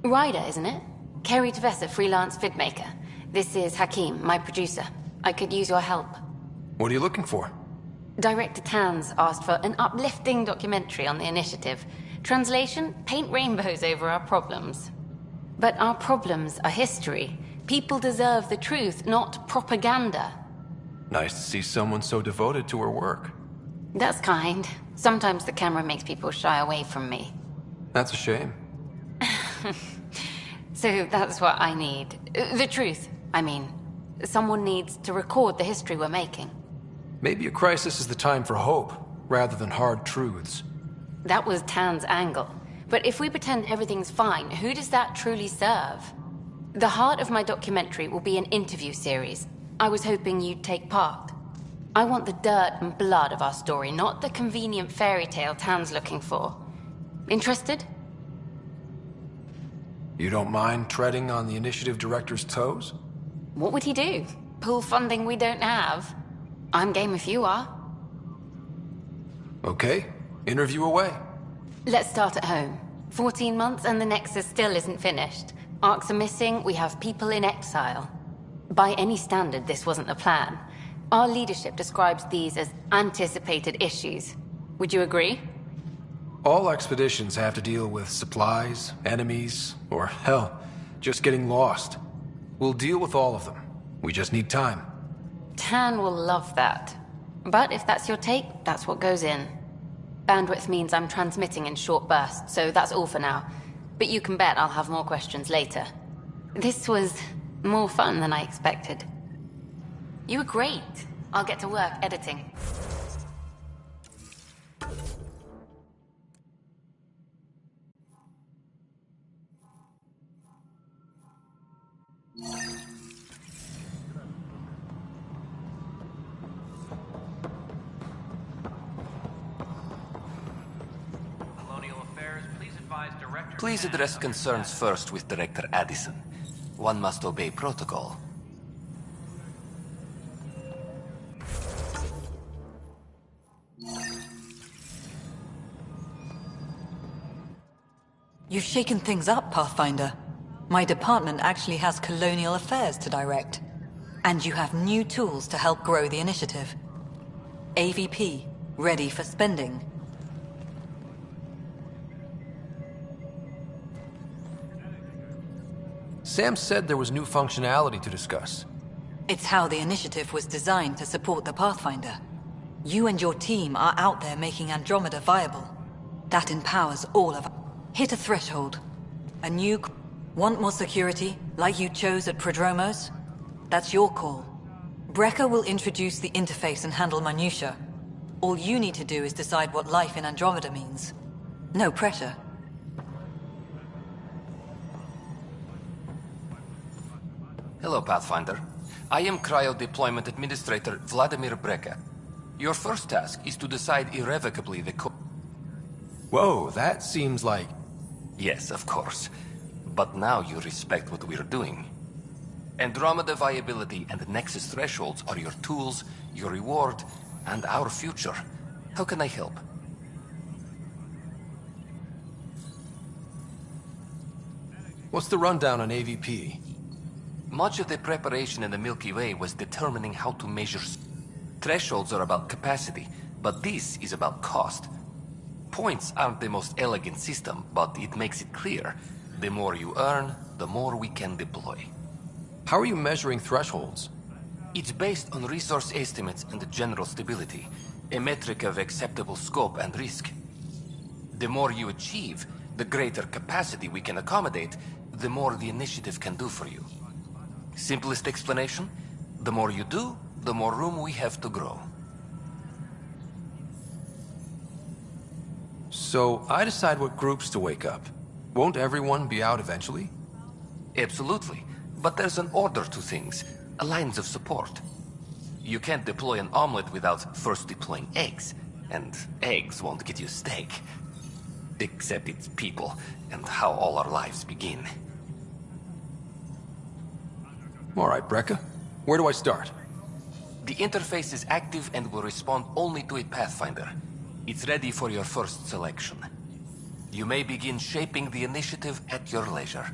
Ryder, isn't it? Kerry Tavessa, freelance vidmaker. This is Hakeem, my producer. I could use your help. What are you looking for? Director Tans asked for an uplifting documentary on the initiative. Translation, paint rainbows over our problems. But our problems are history. People deserve the truth, not propaganda. Nice to see someone so devoted to her work. That's kind. Sometimes the camera makes people shy away from me. That's a shame. So that's what I need. The truth, I mean. Someone needs to record the history we're making. Maybe a crisis is the time for hope, rather than hard truths. That was Tan's angle. But if we pretend everything's fine, who does that truly serve? The heart of my documentary will be an interview series. I was hoping you'd take part. I want the dirt and blood of our story, not the convenient fairy tale Tan's looking for. Interested? You don't mind treading on the initiative director's toes? What would he do? Pull funding we don't have? I'm game if you are. Okay, interview away. Let's start at home. 14 months and the Nexus still isn't finished. Arcs are missing, we have people in exile. By any standard, this wasn't the plan. Our leadership describes these as anticipated issues. Would you agree? All expeditions have to deal with supplies, enemies, or hell, just getting lost. We'll deal with all of them. We just need time. Tan will love that. But if that's your take, that's what goes in. Bandwidth means I'm transmitting in short bursts, so that's all for now. But you can bet I'll have more questions later. This was more fun than I expected. You were great. I'll get to work editing. Please address concerns first with Director Addison. One must obey protocol. You've shaken things up, Pathfinder. My department actually has colonial affairs to direct. And you have new tools to help grow the initiative. AVP, ready for spending. Sam said there was new functionality to discuss. It's how the initiative was designed to support the Pathfinder. You and your team are out there making Andromeda viable. That empowers all of us. Hit a threshold. A new... Want more security, like you chose at Prodromos? That's your call. Brecker will introduce the interface and handle minutiae. All you need to do is decide what life in Andromeda means. No pressure. Hello, Pathfinder. I am Cryo Deployment Administrator Vladimir Brecker. Your first task is to decide irrevocably the Whoa, that seems like... Yes, of course. But now you respect what we're doing. Andromeda viability and Nexus thresholds are your tools, your reward, and our future. How can I help? What's the rundown on AVP? Much of the preparation in the Milky Way was determining how to measure... Thresholds are about capacity, but this is about cost. Points aren't the most elegant system, but it makes it clear. The more you earn, the more we can deploy. How are you measuring thresholds? It's based on resource estimates and general stability, a metric of acceptable scope and risk. The more you achieve, the greater capacity we can accommodate, the more the initiative can do for you. Simplest explanation, the more you do, the more room we have to grow. So, I decide what groups to wake up. Won't everyone be out eventually? Absolutely. But there's an order to things, lines of support. You can't deploy an omelet without first deploying eggs, and eggs won't get you steak. Except it's people, and how all our lives begin. All right, Brecker. Where do I start? The interface is active and will respond only to a Pathfinder. It's ready for your first selection. You may begin shaping the initiative at your leisure.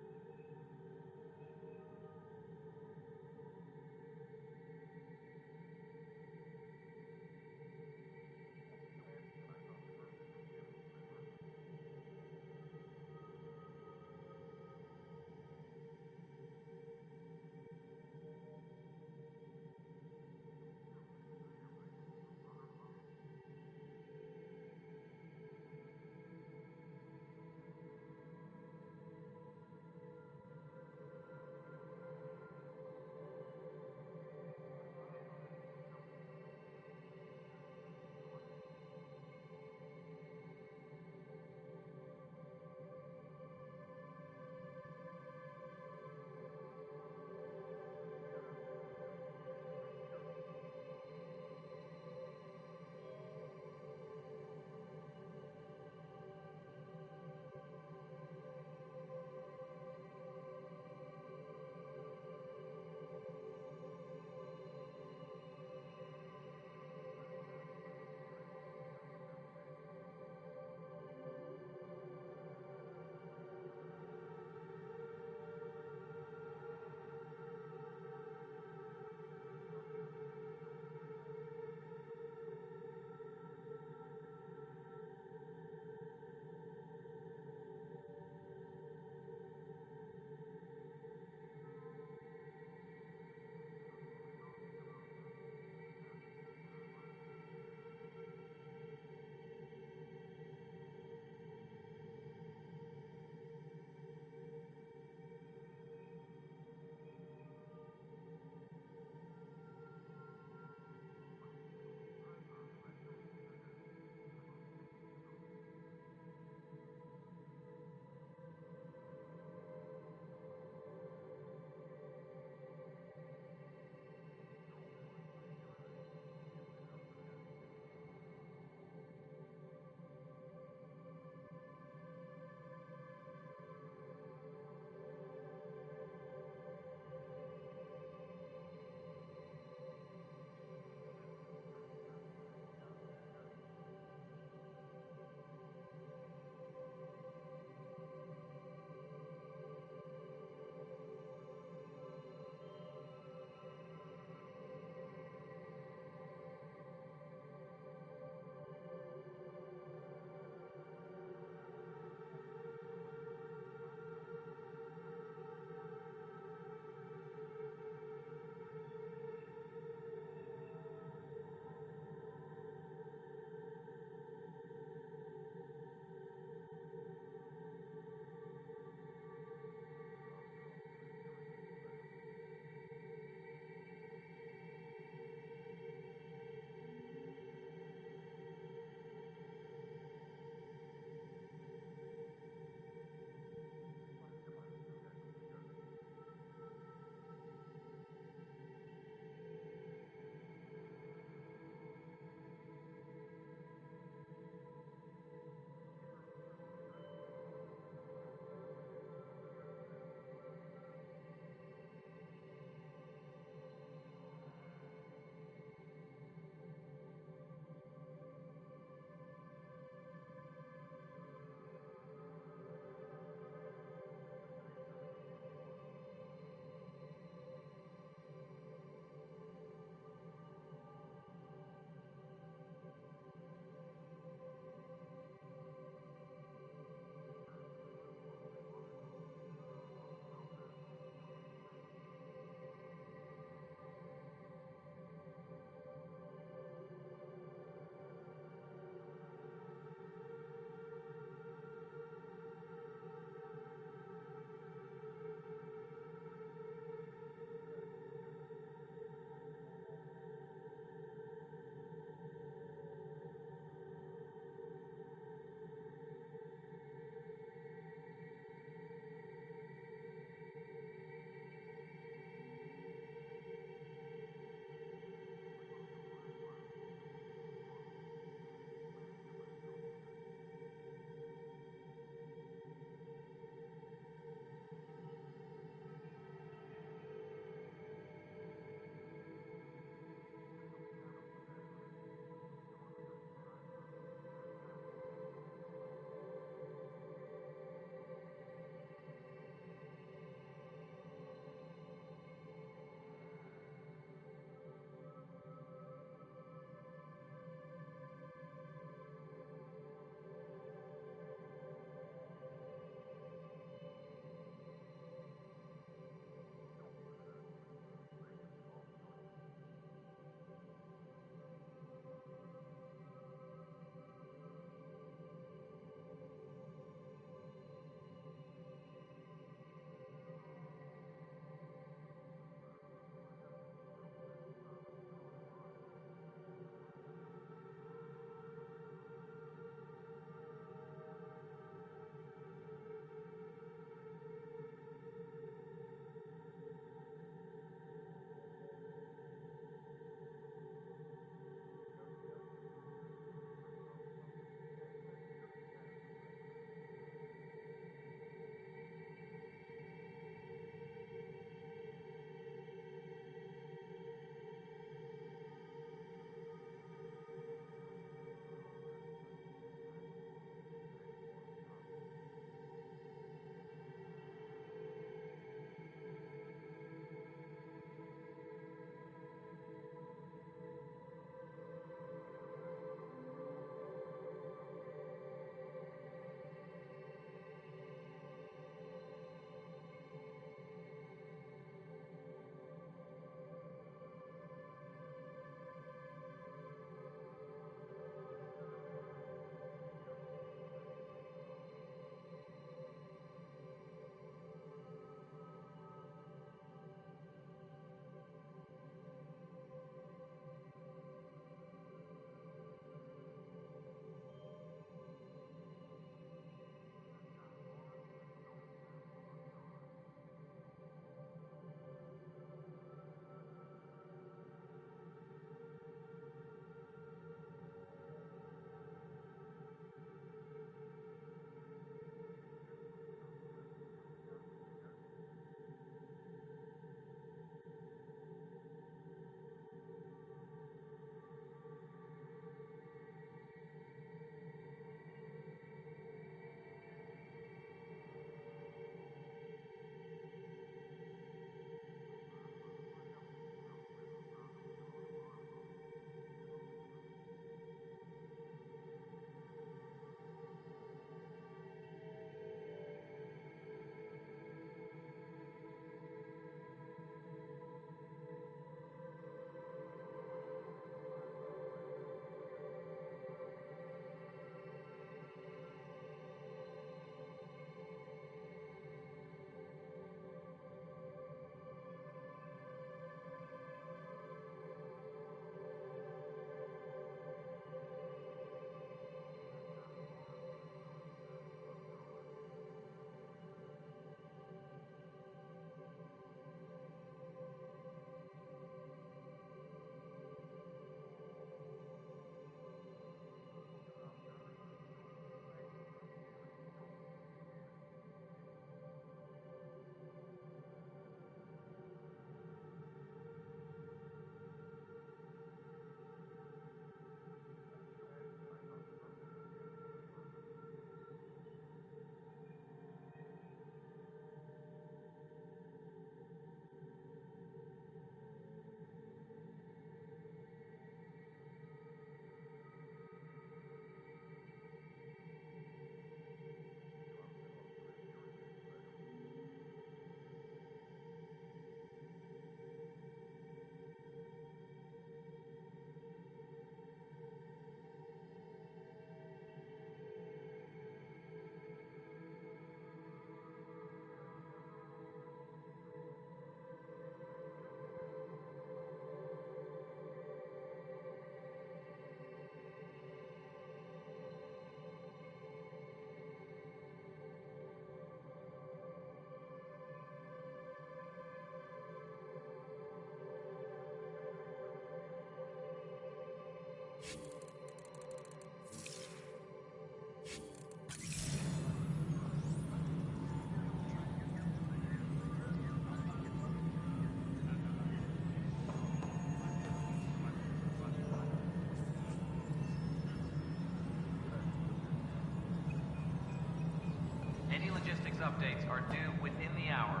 updates are due within the hour.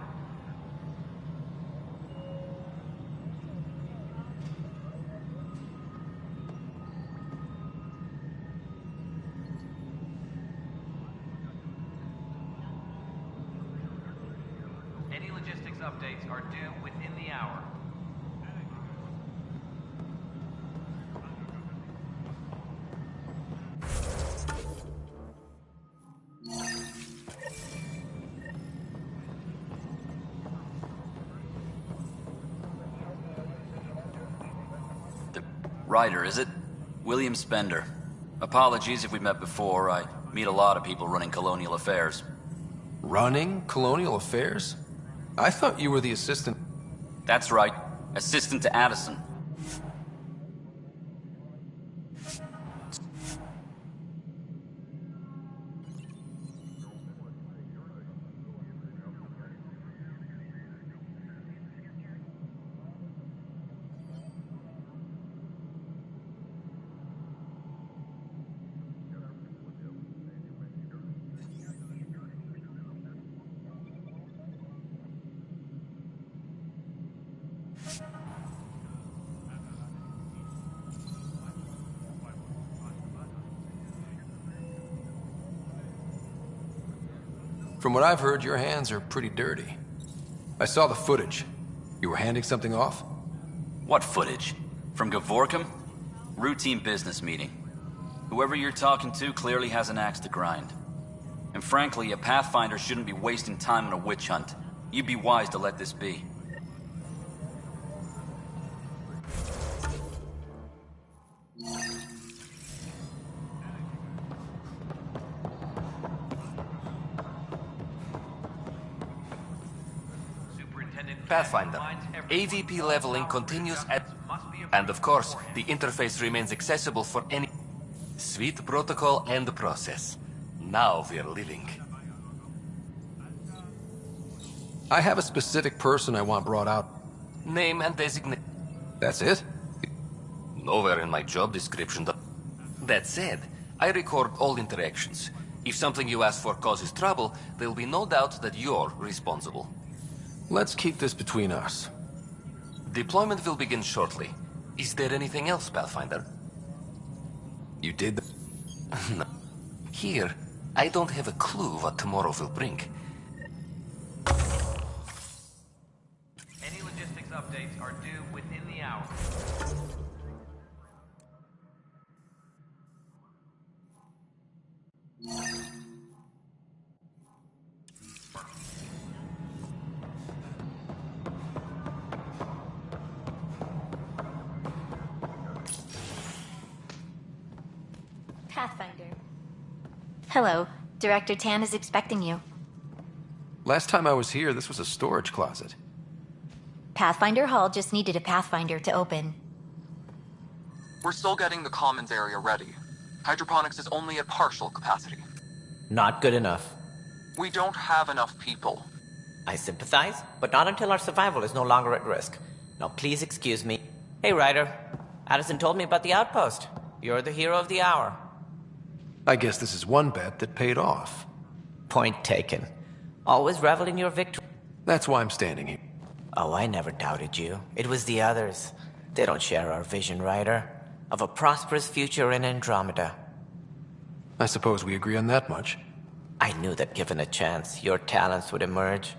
Any logistics updates are due within the hour. Ryder, is it? William Spender. Apologies if we met before. I meet a lot of people running colonial affairs. Running colonial affairs? I thought you were the assistant. That's right. Assistant to Addison. From what I've heard, your hands are pretty dirty. I saw the footage. You were handing something off? What footage? From Gavorkum? Routine business meeting. Whoever you're talking to clearly has an axe to grind. And frankly, a Pathfinder shouldn't be wasting time on a witch hunt. You'd be wise to let this be. Pathfinder, AVP leveling continues at... And of course, the interface remains accessible for any... Sweet protocol and process. Now we're living. I have a specific person I want brought out. Name and designation. That's it? Nowhere in my job description. That said, I record all interactions. If something you ask for causes trouble, there'll be no doubt that you're responsible. Let's keep this between us. Deployment will begin shortly. Is there anything else, Pathfinder? You did No. Here, I don't have a clue what tomorrow will bring. Any logistics updates are due within the hour. Pathfinder. Hello. Director Tan is expecting you. Last time I was here, this was a storage closet. Pathfinder Hall just needed a Pathfinder to open. We're still getting the commons area ready. Hydroponics is only at partial capacity. Not good enough. We don't have enough people. I sympathize, but not until our survival is no longer at risk. Now please excuse me. Hey, Ryder. Addison told me about the outpost. You're the hero of the hour. I guess this is one bet that paid off. Point taken. Always revel in your victory. That's why I'm standing here. Oh, I never doubted you. It was the others. They don't share our vision, Ryder. Of a prosperous future in Andromeda. I suppose we agree on that much. I knew that given a chance, your talents would emerge.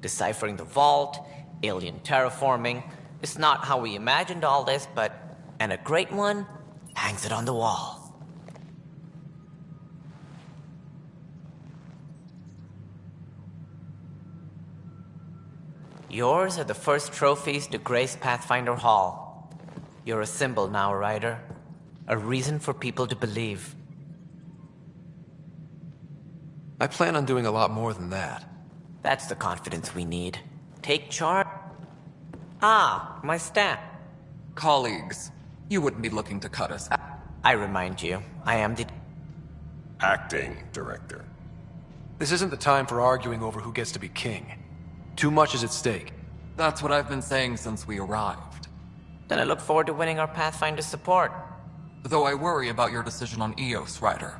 Deciphering the vault, alien terraforming. It's not how we imagined all this, but... And a great one hangs it on the wall. Yours are the first trophies to grace Pathfinder Hall. You're a symbol now, Ryder. A reason for people to believe. I plan on doing a lot more than that. That's the confidence we need. Take charge. Ah, my staff. Colleagues, you wouldn't be looking to cut us. I remind you, I am the... Acting director. This isn't the time for arguing over who gets to be king. Too much is at stake. That's what I've been saying since we arrived. Then I look forward to winning our Pathfinder support. Though I worry about your decision on Eos, Ryder.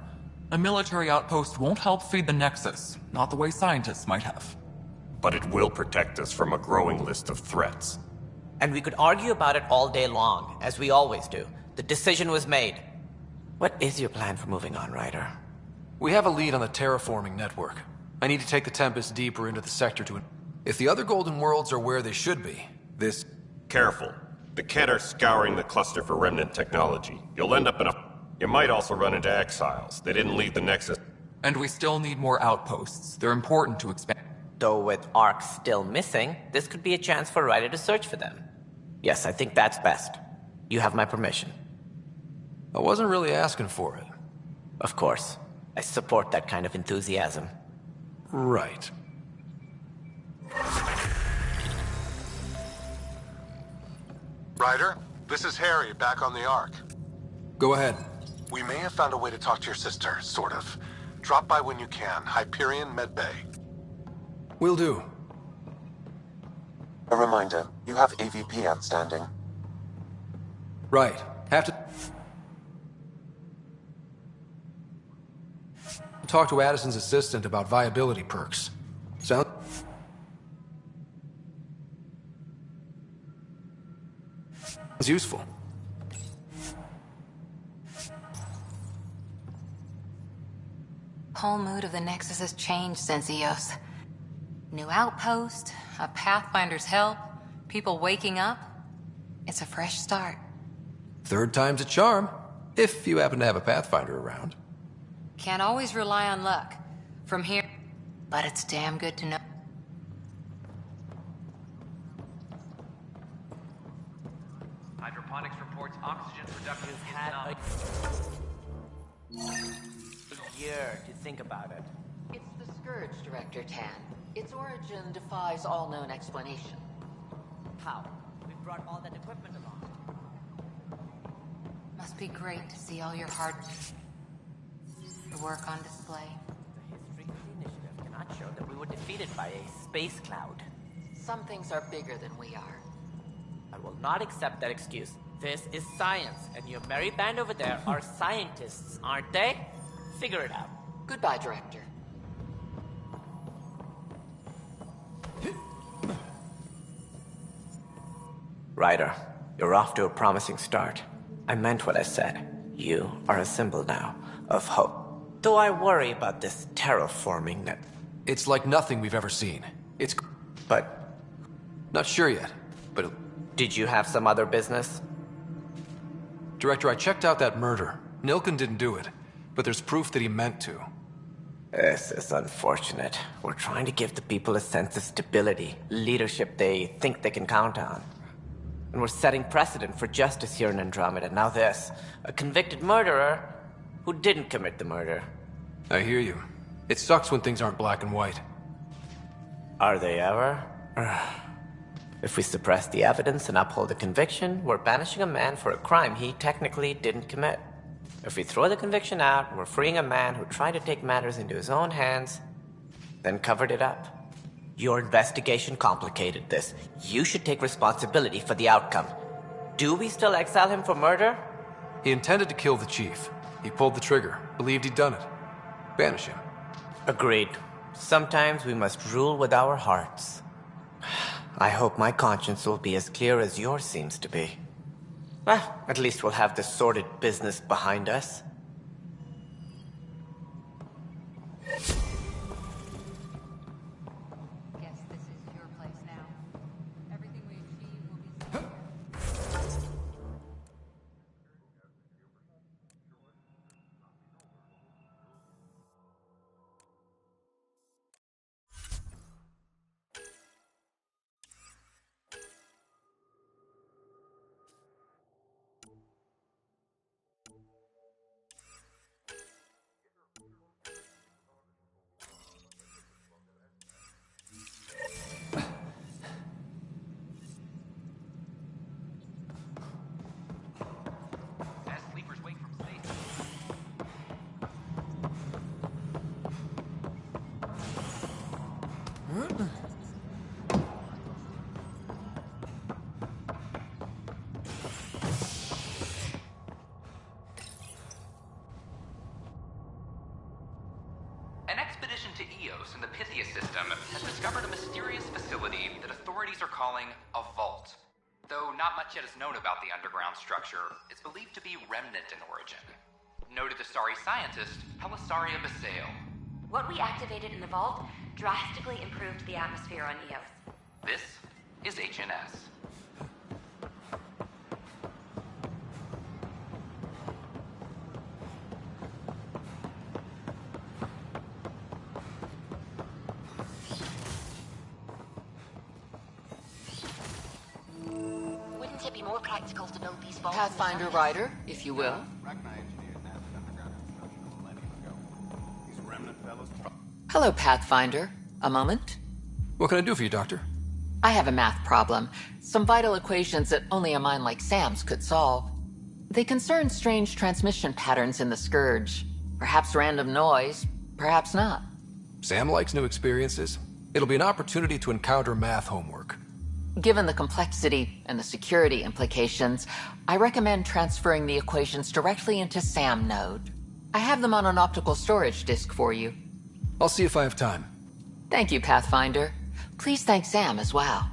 A military outpost won't help feed the Nexus, not the way scientists might have. But it will protect us from a growing list of threats. And we could argue about it all day long, as we always do. The decision was made. What is your plan for moving on, Ryder? We have a lead on the terraforming network. I need to take the Tempest deeper into the sector to... If the other Golden Worlds are where they should be, this... Careful. The Kett are scouring the cluster for remnant technology. You'll end up in a... You might also run into exiles. They didn't leave the Nexus. And we still need more outposts. They're important to expand. Though with Ark still missing, this could be a chance for Ryder to search for them. Yes, I think that's best. You have my permission. I wasn't really asking for it. Of course. I support that kind of enthusiasm. Right. Ryder, this is Harry, back on the Ark. Go ahead. We may have found a way to talk to your sister, sort of. Drop by when you can. Hyperion Medbay. Will do. A reminder, you have AVP outstanding. Right. Have to... Talk to Addison's assistant about viability perks. Sound... It's useful. Whole mood of the Nexus has changed since EOS. New outpost, a Pathfinder's help, people waking up. It's a fresh start. Third time's a charm, if you happen to have a Pathfinder around. Can't always rely on luck. From here, but it's damn good to know. Hydroponics reports oxygen production is not... A year to think about it. It's the Scourge, Director Tan. Its origin defies all known explanation. How? We brought all that equipment along. Must be great to see all your hard work on display. The history of the initiative cannot show that we were defeated by a space cloud. Some things are bigger than we are. I will not accept that excuse. This is science, and your merry band over there are scientists, aren't they? Figure it out. Goodbye, Director. Ryder, you're off to a promising start. I meant what I said. You are a symbol now of hope. Though I worry about this terraforming net. It's like nothing we've ever seen. It's... But... Not sure yet, but... Did you have some other business? Director, I checked out that murder. Nilken didn't do it, but there's proof that he meant to. This is unfortunate. We're trying to give the people a sense of stability, leadership they think they can count on. And we're setting precedent for justice here in Andromeda. Now this, a convicted murderer who didn't commit the murder. I hear you. It sucks when things aren't black and white. Are they ever? If we suppress the evidence and uphold the conviction, we're banishing a man for a crime he technically didn't commit. If we throw the conviction out, we're freeing a man who tried to take matters into his own hands, then covered it up. Your investigation complicated this. You should take responsibility for the outcome. Do we still exile him for murder? He intended to kill the chief. He pulled the trigger, believed he'd done it. Banish him. Agreed. Sometimes we must rule with our hearts. I hope my conscience will be as clear as yours seems to be. Well, at least we'll have this sordid business behind us. Guess this is your place now. Everything we achieve will be... Origin has discovered a mysterious facility that authorities are calling a vault. Though not much yet is known about the underground structure, it's believed to be remnant in origin. Noted Asari scientist Pelisaria Basale. What we activated in the vault drastically improved the atmosphere on Eos. This is HNS. Wouldn't it be more practical to build these vaults? Pathfinder Rider, if you will. Hello, Pathfinder. A moment? What can I do for you, Doctor? I have a math problem. Some vital equations that only a mind like Sam's could solve. They concern strange transmission patterns in the Scourge. Perhaps random noise, perhaps not. Sam likes new experiences. It'll be an opportunity to encounter math homework. Given the complexity and the security implications, I recommend transferring the equations directly into SAM node. I have them on an optical storage disk for you. I'll see if I have time. Thank you, Pathfinder. Please thank Sam as well.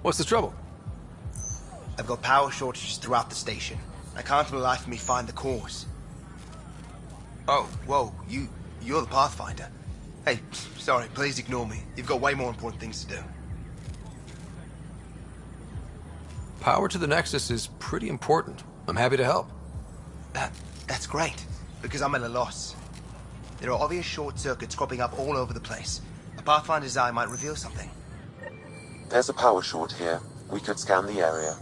What's the trouble? I've got power shortages throughout the station. I can't for the life of me find the cause. Oh, whoa, you're the Pathfinder. Hey, sorry, please ignore me. You've got way more important things to do. Power to the Nexus is pretty important. I'm happy to help. That's great, because I'm at a loss. There are obvious short circuits cropping up all over the place. A Pathfinder's eye might reveal something. There's a power short here. We could scan the area.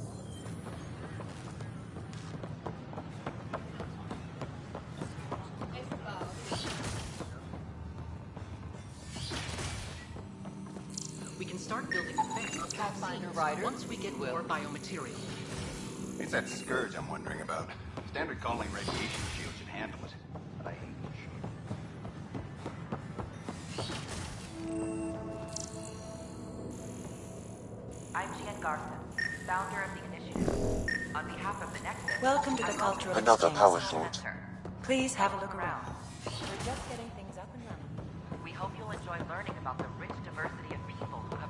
We can start building defense Pathfinder Rider once we get more biomaterial. It's that scourge I'm wondering about. Standard calling radiation shield should handle it. But I hate I'm Jen Garson, founder of the initiative. On behalf of the Nexus, Welcome to the Cultural Another Exchange power Center. short. Please have a look around. We're just getting things up and running. We hope you'll enjoy learning about the rich diversity of people who have...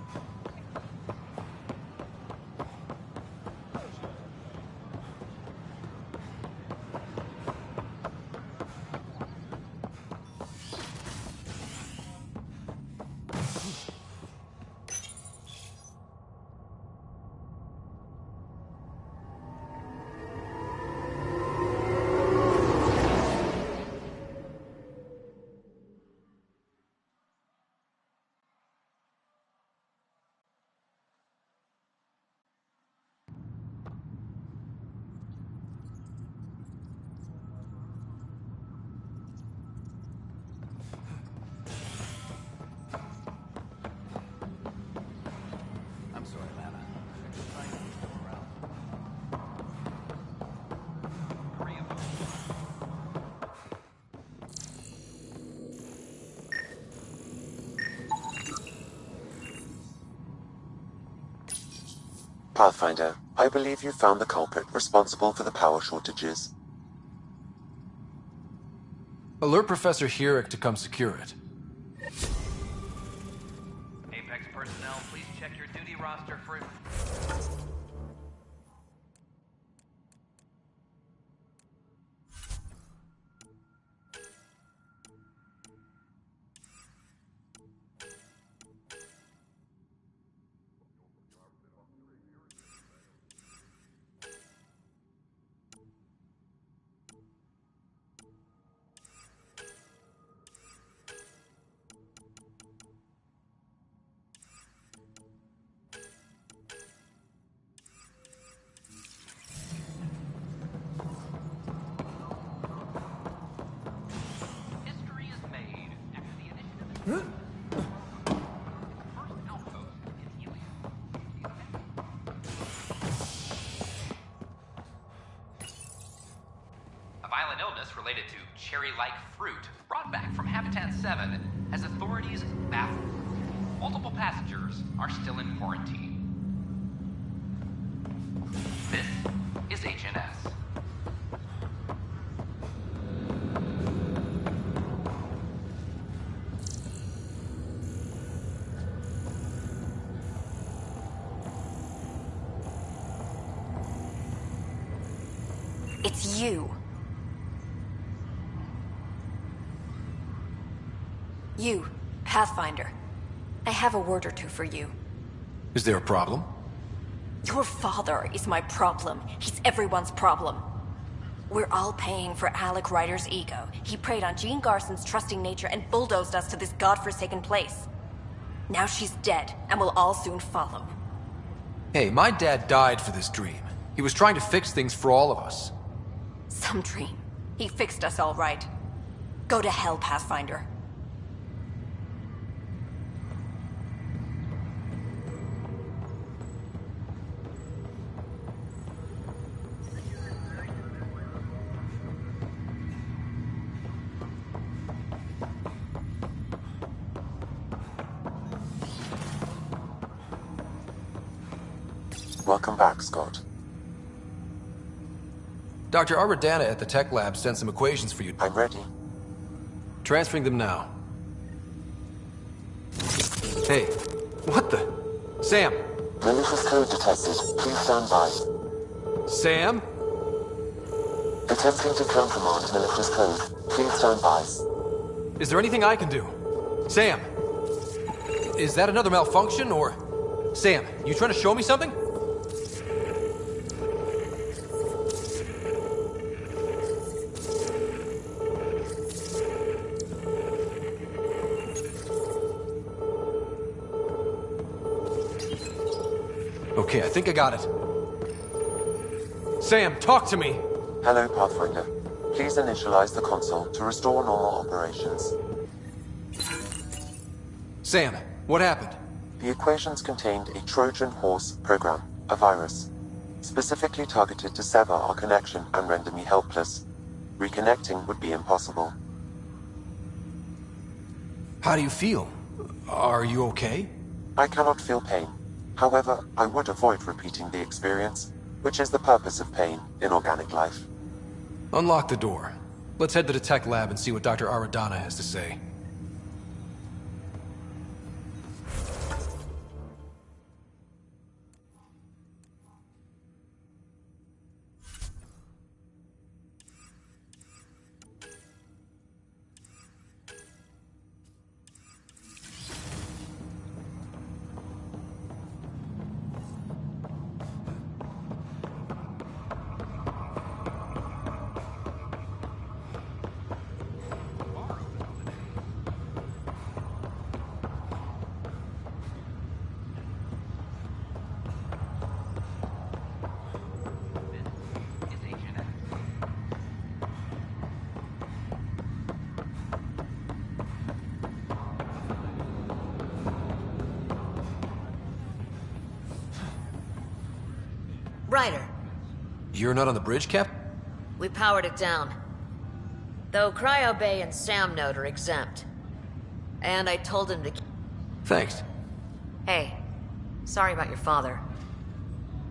I'm sorry, Lana. I'm just trying to keep them around. Pathfinder, I believe you found the culprit responsible for the power shortages. Alert Professor Hurek to come secure it. Apex personnel, please check your duty roster for... illness related to cherry-like fruit brought back from Habitat 7 has authorities baffled. Multiple passengers are still in quarantine. This is HNS. It's you. You, Pathfinder. I have a word or two for you. Is there a problem? Your father is my problem. He's everyone's problem. We're all paying for Alec Ryder's ego. He preyed on Jean Garson's trusting nature and bulldozed us to this godforsaken place. Now she's dead, and we'll all soon follow. Hey, my dad died for this dream. He was trying to fix things for all of us. Some dream. He fixed us all right. Go to hell, Pathfinder. Welcome back, Scott. Dr. Aradana at the tech lab sent some equations for you. I'm ready. Transferring them now. Hey, what the? Sam! Malicious code detected. Please stand by. Sam? Attempting to countermand malicious code. Please stand by. Is there anything I can do? Sam! Is that another malfunction, or... Sam, you trying to show me something? Okay, I think I got it. Sam, talk to me! Hello, Pathfinder. Please initialize the console to restore normal operations. Sam, what happened? The equations contained a Trojan horse program, a virus, specifically targeted to sever our connection and render me helpless. Reconnecting would be impossible. How do you feel? Are you okay? I cannot feel pain. However, I would avoid repeating the experience, which is the purpose of pain in organic life. Unlock the door. Let's head to the tech lab and see what Dr. Aradana has to say. Ryder. You're not on the bridge, Cap? We powered it down. Though Cryo Bay and Sam Node are exempt. And I told him to... Thanks. Hey, sorry about your father.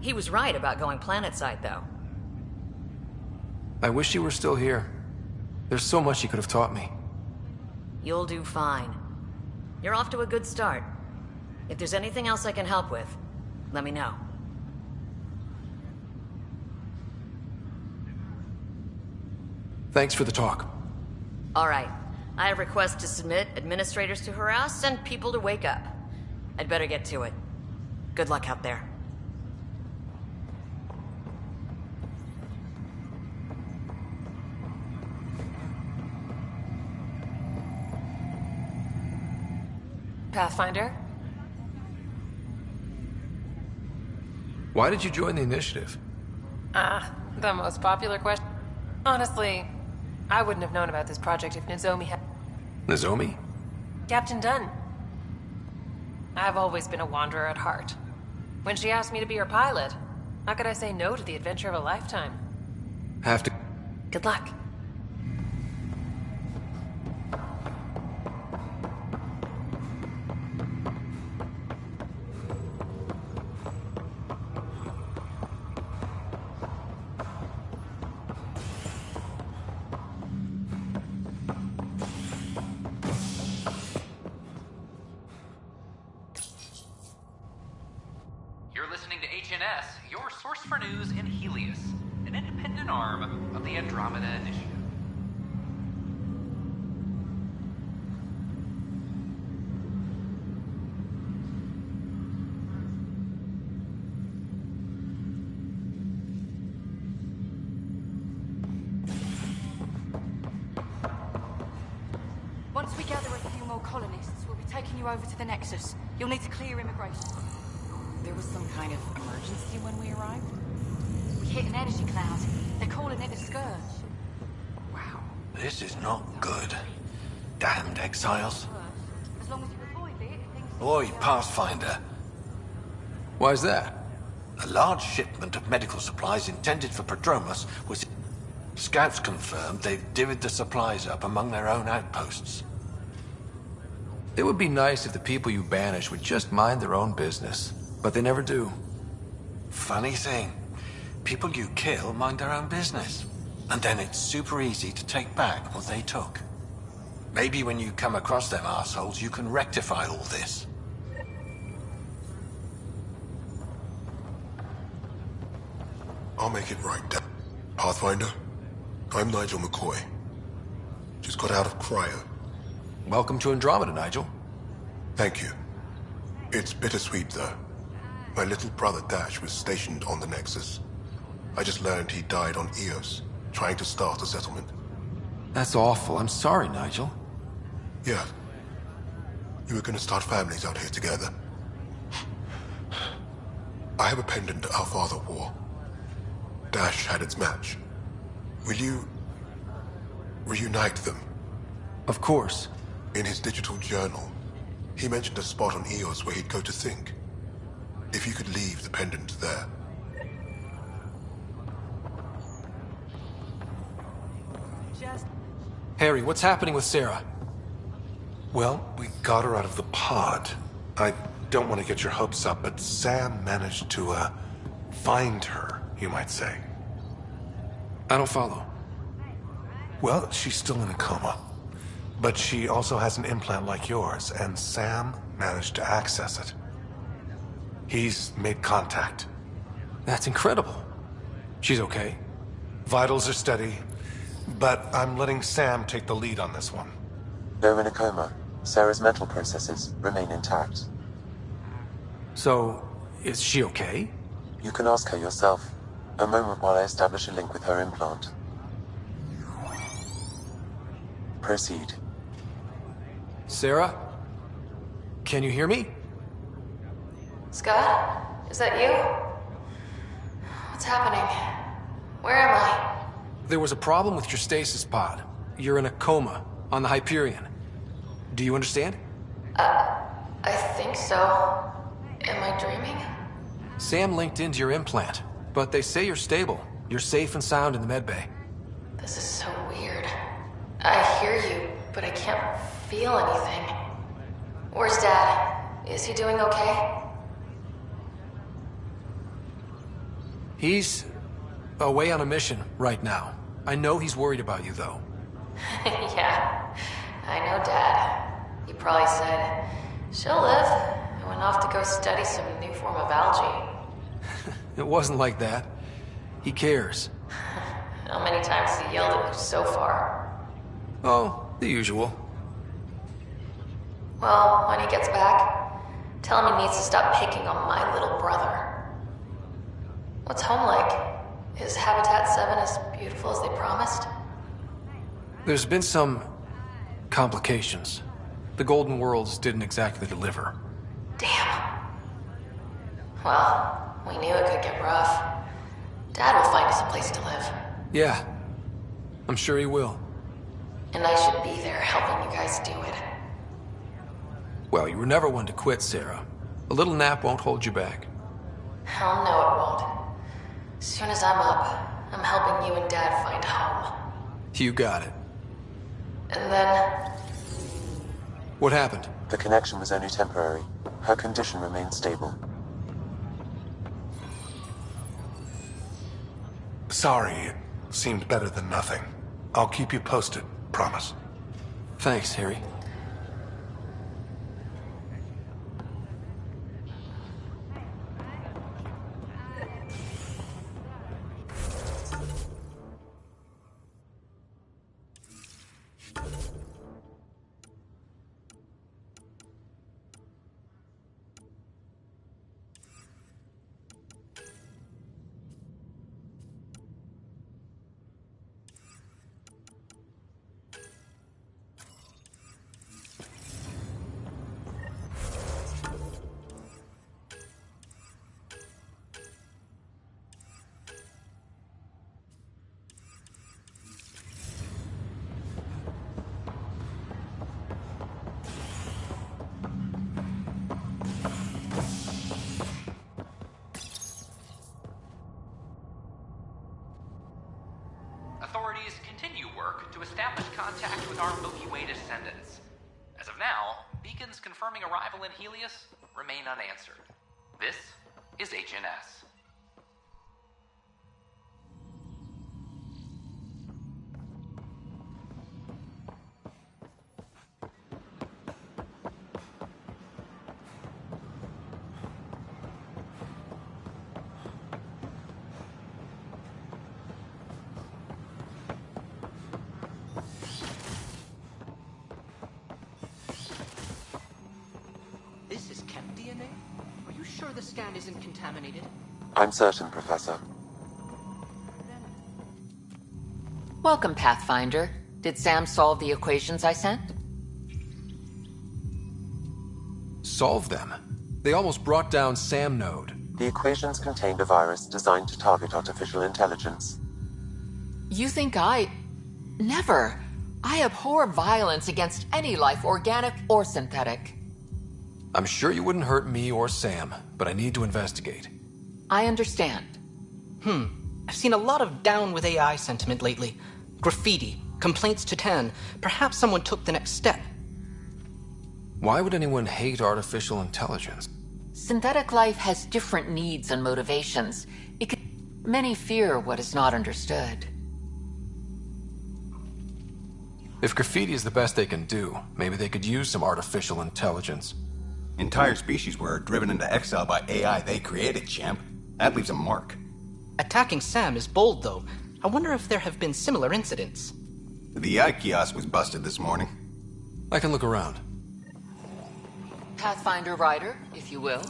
He was right about going planetside, though. I wish you were still here. There's so much he could have taught me. You'll do fine. You're off to a good start. If there's anything else I can help with, let me know. Thanks for the talk. All right. I have requests to submit, administrators to harass, and people to wake up. I'd better get to it. Good luck out there. Pathfinder? Why did you join the initiative? The most popular question. Honestly, I wouldn't have known about this project if Nozomi had... Nozomi? Captain Dunn. I've always been a wanderer at heart. When she asked me to be her pilot, how could I say no to the adventure of a lifetime? Have to... Good luck. You're listening to HNS, your source for news in Helios, an independent arm of the Andromeda Initiative. Once we gather a few more colonists, we'll be taking you over to the Nexus. You'll need to clear immigration. There was some kind of emergency when we arrived? We hit an energy cloud. They're calling it a scourge. This is not good. Damned exiles. As long as you avoid it, things... Oi, Pathfinder. Why's that? A large shipment of medical supplies intended for Prodromos was... Scouts confirmed they've divvied the supplies up among their own outposts. It would be nice if the people you banish would just mind their own business, but they never do. Funny thing. People you kill mind their own business. And then it's super easy to take back what they took. Maybe when you come across them assholes, you can rectify all this. I'll make it right, Pathfinder. I'm Nigel McCoy. Just got out of cryo. Welcome to Andromeda, Nigel. Thank you. It's bittersweet, though. My little brother Dash was stationed on the Nexus. I just learned he died on Eos, trying to start a settlement. That's awful. I'm sorry, Nigel. Yeah. You were gonna start families out here together. I have a pendant our father wore. Dash had its match. Will you... reunite them? Of course. In his digital journal, he mentioned a spot on Eos where he'd go to think. If you could leave the pendant there. Harry, what's happening with Sarah? Well, we got her out of the pod. I don't want to get your hopes up, but Sam managed to, find her, you might say. I don't follow. Well, she's still in a coma. But she also has an implant like yours, and Sam managed to access it. He's made contact. That's incredible. She's okay? Vitals are steady, but I'm letting Sam take the lead on this one. Though in a coma, Sarah's mental processes remain intact. So, is she okay? You can ask her yourself. A moment while I establish a link with her implant. Proceed. Sarah? Can you hear me? Scott? Is that you? What's happening? Where am I? There was a problem with your stasis pod. You're in a coma on the Hyperion. Do you understand? I think so. Am I dreaming? Sam linked into your implant, but they say you're stable. You're safe and sound in the medbay. This is so weird. I hear you, but I can't feel anything. Where's Dad? Is he doing okay? He's away on a mission right now. I know he's worried about you, though. Yeah, I know Dad. He probably said, she'll live, and went off to go study some new form of algae. It wasn't like that. He cares. How many times has he yelled at you so far? Oh, the usual. Well, when he gets back, tell him he needs to stop picking on my little brother. What's home like? Is Habitat 7 as beautiful as they promised? There's been some complications. The Golden Worlds didn't exactly deliver. Damn. Well, we knew it could get rough. Dad will find us a place to live. Yeah, I'm sure he will. And I should be there helping you guys do it. Well, you were never one to quit, Sarah. A little nap won't hold you back. Hell no, it won't. As soon as I'm up, I'm helping you and Dad find home. You got it. And then... What happened? The connection was only temporary. Her condition remained stable. Sorry, it seemed better than nothing. I'll keep you posted, promise. Thanks, Harry. establish contact with our Milky Way descendants. As of now, beacons confirming arrival in Helios remain unanswered. This is HNS. This is Chem DNA? Are you sure the scan isn't contaminated? I'm certain, Professor. Welcome, Pathfinder. Did Sam solve the equations I sent? Solve them? They almost brought down Sam Node. The equations contained a virus designed to target artificial intelligence. You think I... Never. I abhor violence against any life, organic or synthetic. I'm sure you wouldn't hurt me or Sam, but I need to investigate. I understand. I've seen a lot of down with AI sentiment lately. Graffiti, complaints to 10. Perhaps someone took the next step. Why would anyone hate artificial intelligence? Synthetic life has different needs and motivations. Many fear what is not understood. If graffiti is the best they can do, maybe they could use some artificial intelligence. Entire species were driven into exile by AI they created, champ. That leaves a mark. Attacking Sam is bold, though. I wonder if there have been similar incidents. The AI kiosk was busted this morning. I can look around. Pathfinder Rider, if you will.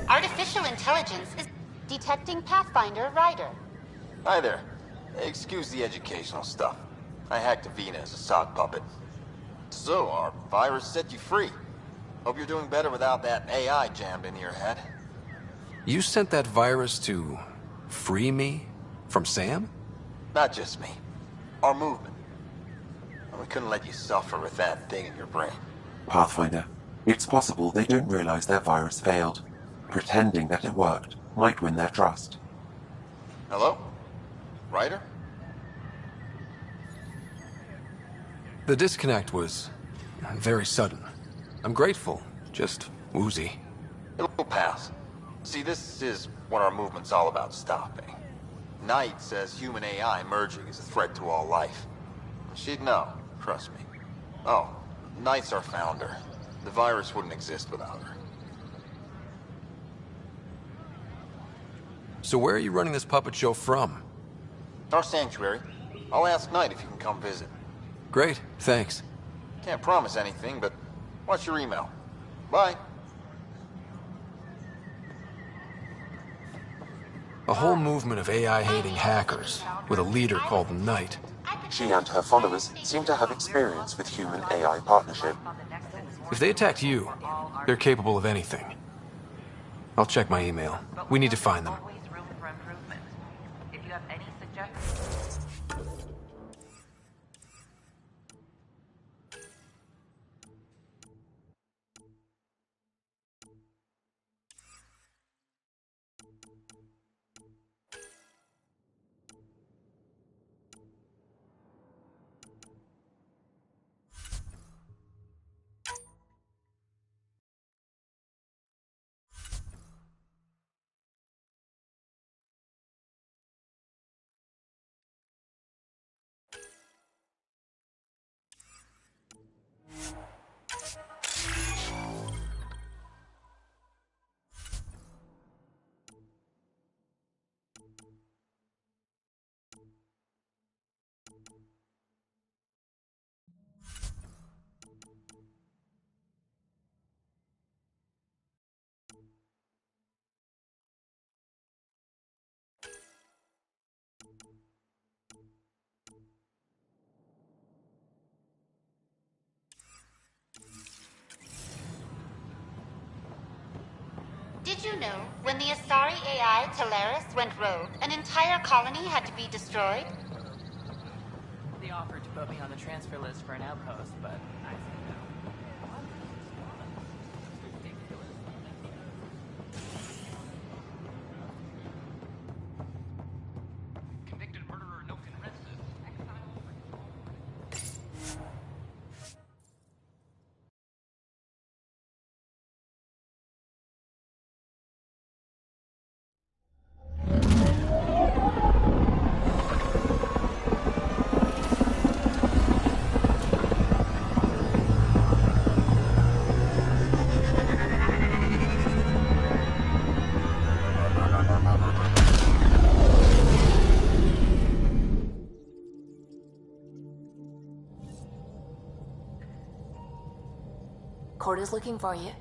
Artificial intelligence is detecting Pathfinder Rider. Hi there. Excuse the educational stuff. I hacked Avena as a sock puppet. So, our virus set you free. Hope you're doing better without that AI jammed into your head. You sent that virus to free me from Sam? Not just me. Our movement. We couldn't let you suffer with that thing in your brain. Pathfinder, it's possible they don't realize their virus failed. Pretending that it worked might win their trust. Hello? Ryder? The disconnect was very sudden. I'm grateful, just woozy. It'll pass. See, this is what our movement's all about stopping. Knight says human AI merging is a threat to all life. She'd know, trust me. Oh, Knight's our founder. The virus wouldn't exist without her. So where are you running this puppet show from? Our sanctuary. I'll ask Knight if you can come visit. Great, thanks. Can't promise anything, but what's your email? Bye. A whole movement of AI-hating hackers, with a leader called the Knight. She and her followers seem to have experience with human-AI partnership. If they attacked you, they're capable of anything. I'll check my email. We need to find them. If you have any suggestions... you know, when the Asari AI Teleris went rogue, an entire colony had to be destroyed? They offered to put me on the transfer list for an outpost, but I said no. Convicted murderer no convinced. Corda's looking for you.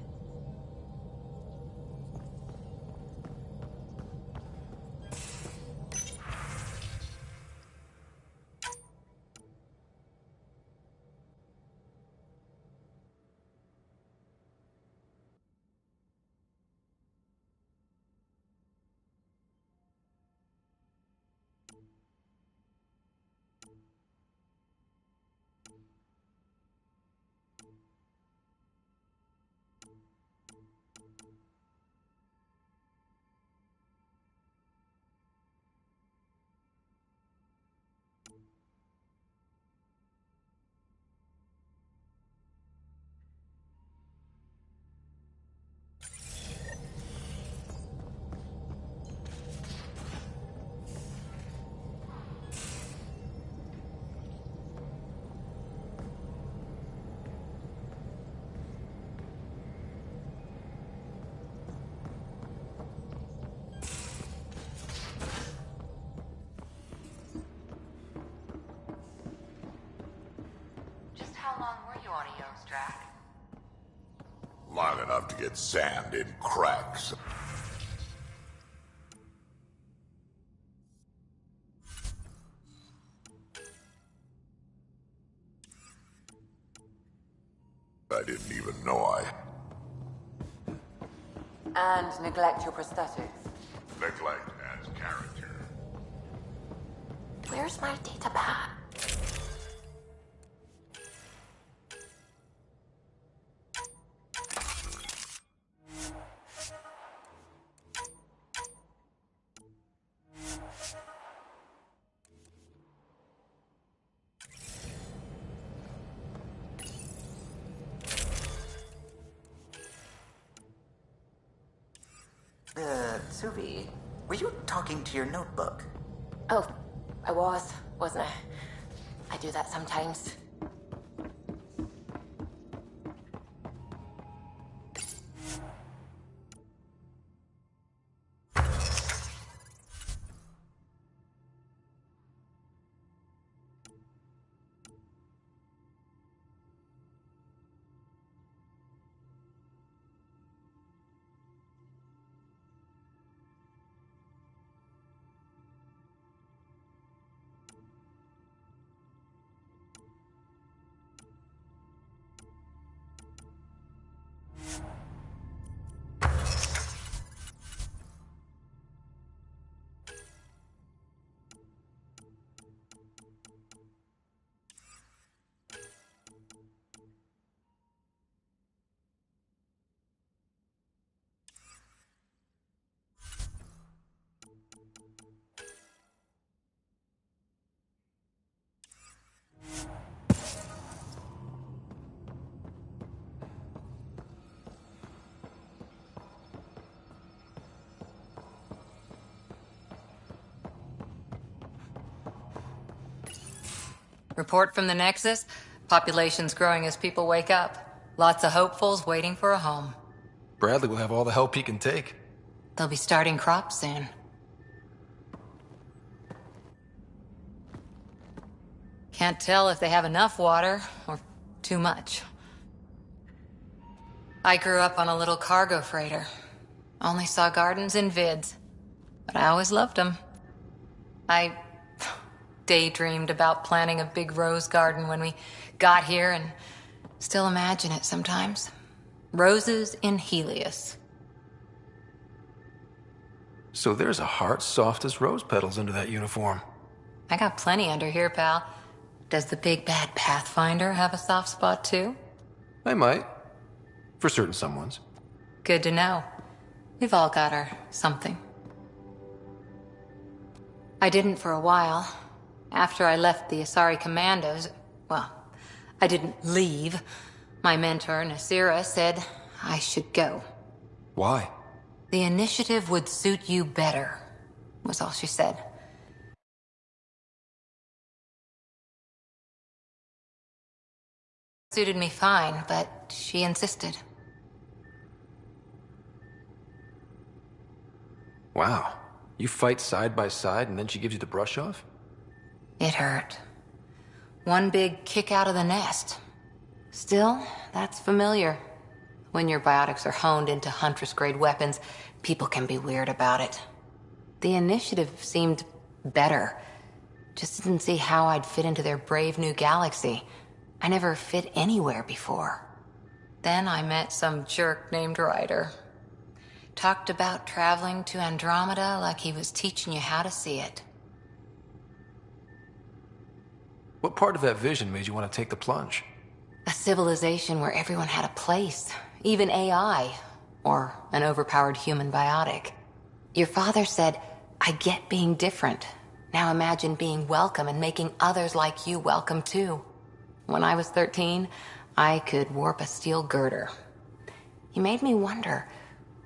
How long were you on Eos, Drac? Long enough to get sand in cracks. I didn't even know I... And neglect your prosthetics. Neglect adds character. Where's my data pad? Suvi, were you talking to your notebook? Oh, I wasn't I? I do that sometimes. Report from the Nexus. Population's growing as people wake up. Lots of hopefuls waiting for a home. Bradley will have all the help he can take. They'll be starting crops soon. Can't tell if they have enough water or too much. I grew up on a little cargo freighter. Only saw gardens in vids, but I always loved them. I daydreamed about planting a big rose garden when we got here and still imagine it sometimes. Roses in Helios. So there's a heart soft as rose petals under that uniform. I got plenty under here, pal. Does the big bad Pathfinder have a soft spot too? I might. For certain someones. Good to know. We've all got our something. I didn't for a while. After I left the Asari Commandos, well, I didn't leave. My mentor, Nasira, said I should go. Why? The initiative would suit you better, was all she said. Suited me fine, but she insisted. Wow. You fight side by side and then she gives you the brush off? It hurt. One big kick out of the nest. Still, that's familiar. When your biotics are honed into Huntress-grade weapons, people can be weird about it. The initiative seemed better. Just didn't see how I'd fit into their brave new galaxy. I never fit anywhere before. Then I met some jerk named Ryder. Talked about traveling to Andromeda like he was teaching you how to see it. What part of that vision made you want to take the plunge? A civilization where everyone had a place, even AI, or an overpowered human biotic. Your father said, I get being different. Now imagine being welcome and making others like you welcome too. When I was 13, I could warp a steel girder. He made me wonder,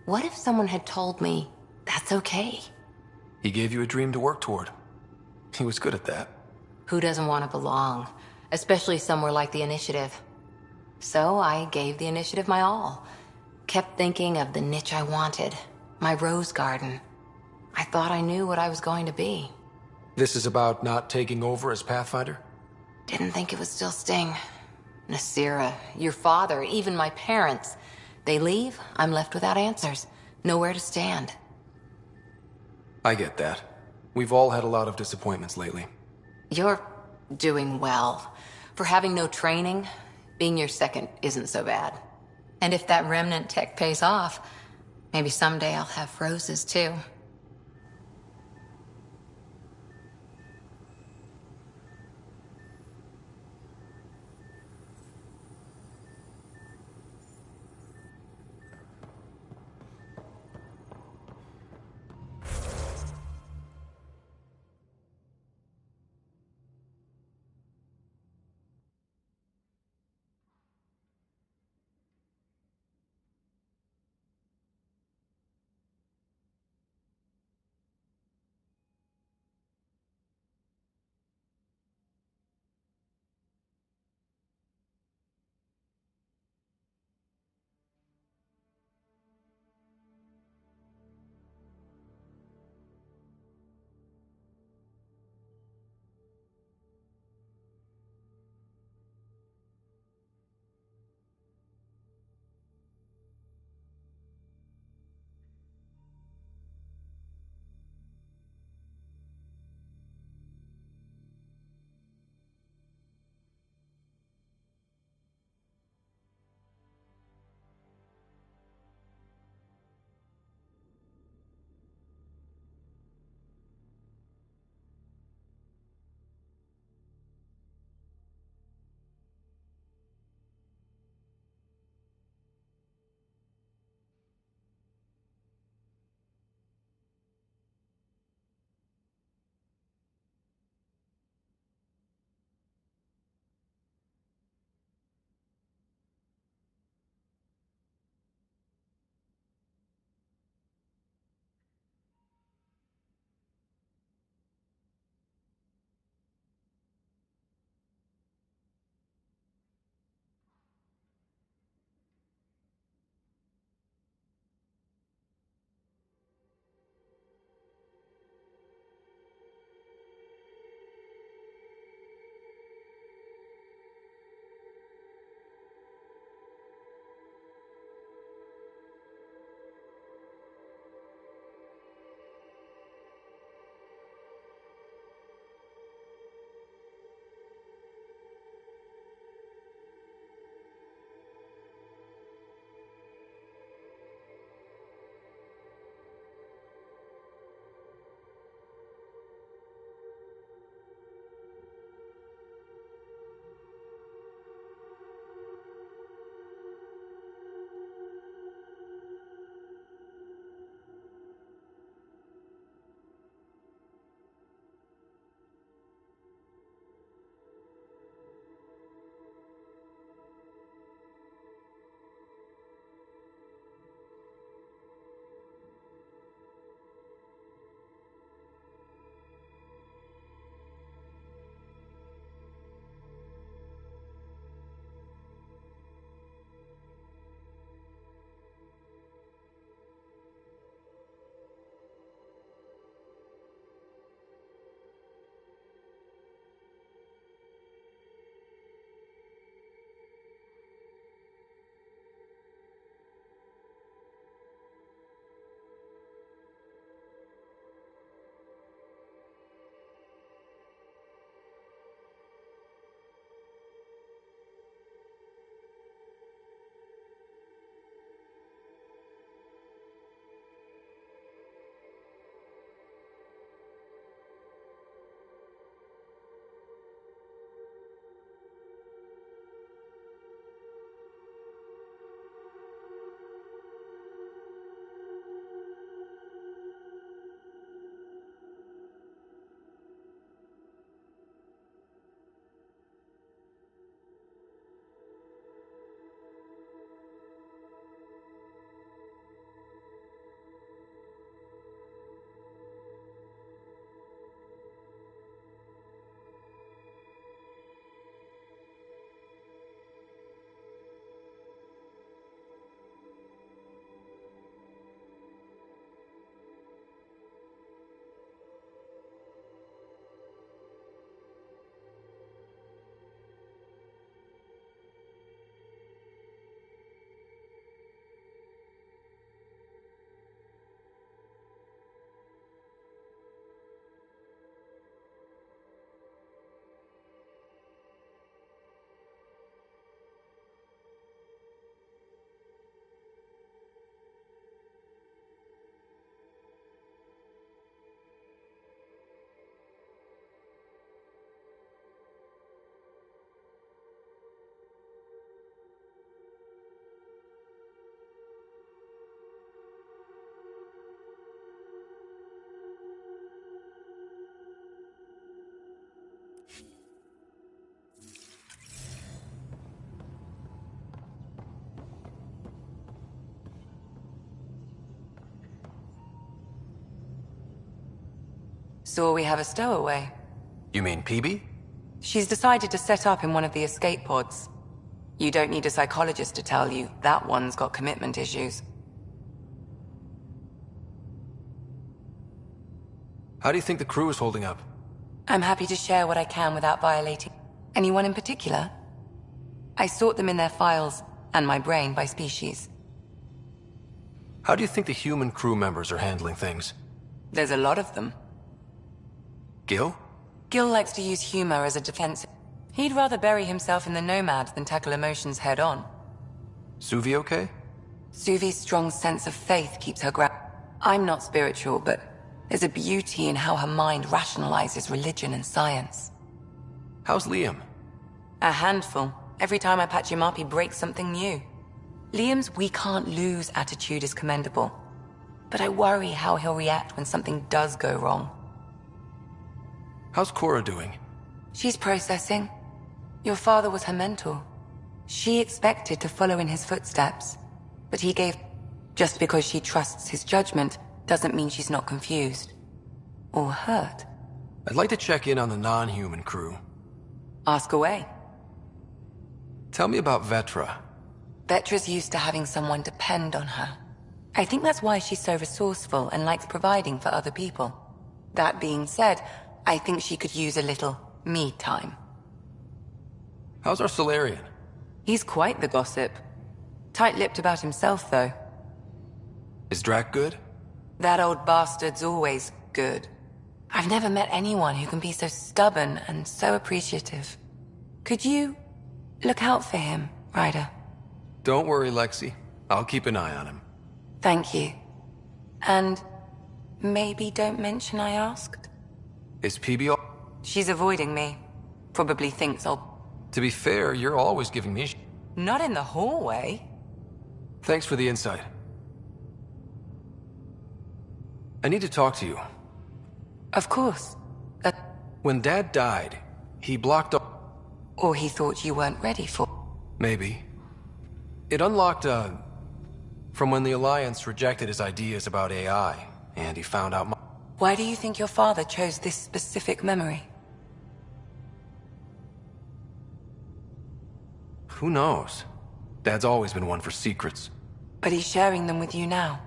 what if someone had told me that's okay? He gave you a dream to work toward. He was good at that. Who doesn't want to belong? Especially somewhere like the Initiative. So I gave the Initiative my all. Kept thinking of the niche I wanted. My rose garden. I thought I knew what I was going to be. This is about not taking over as Pathfinder? Didn't think it would still sting. Nasira, your father, even my parents. They leave, I'm left without answers. Nowhere to stand. I get that. We've all had a lot of disappointments lately. You're doing well. For having no training, being your second isn't so bad. And if that remnant tech pays off, maybe someday I'll have roses too. So we have a stowaway. You mean PB? She's decided to set up in one of the escape pods. You don't need a psychologist to tell you that one's got commitment issues. How do you think the crew is holding up? I'm happy to share what I can without violating anyone in particular. I sort them in their files and my brain by species. How do you think the human crew members are handling things? There's a lot of them. Gil? Gil likes to use humor as a defense. He'd rather bury himself in the Nomad than tackle emotions head-on. Suvi okay? Suvi's strong sense of faith keeps her I'm not spiritual, but there's a beauty in how her mind rationalizes religion and science. How's Liam? A handful. Every time I patch him up, he breaks something new. Liam's we can't lose attitude is commendable. But I worry how he'll react when something does go wrong. How's Cora doing? She's processing. Your father was her mentor. She expected to follow in his footsteps, but he gave... Just because she trusts his judgment doesn't mean she's not confused. Or hurt. I'd like to check in on the non-human crew. Ask away. Tell me about Vetra. Vetra's used to having someone depend on her. I think that's why she's so resourceful and likes providing for other people. That being said, I think she could use a little me time. How's our Solarian? He's quite the gossip. Tight-lipped about himself, though. Is Drac good? That old bastard's always good. I've never met anyone who can be so stubborn and so appreciative. Could you look out for him, Ryder? Don't worry, Lexi. I'll keep an eye on him. Thank you. And maybe don't mention I asked? Is PB all... She's avoiding me. Probably thinks I'll... To be fair, you're always giving me Not in the hallway. Thanks for the insight. I need to talk to you. Of course. When Dad died, he blocked off... Or he thought you weren't ready for... Maybe. It unlocked from when the Alliance rejected his ideas about AI, and he found out Why do you think your father chose this specific memory? Who knows? Dad's always been one for secrets. But he's sharing them with you now.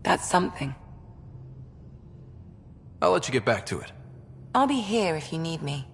That's something. I'll let you get back to it. I'll be here if you need me.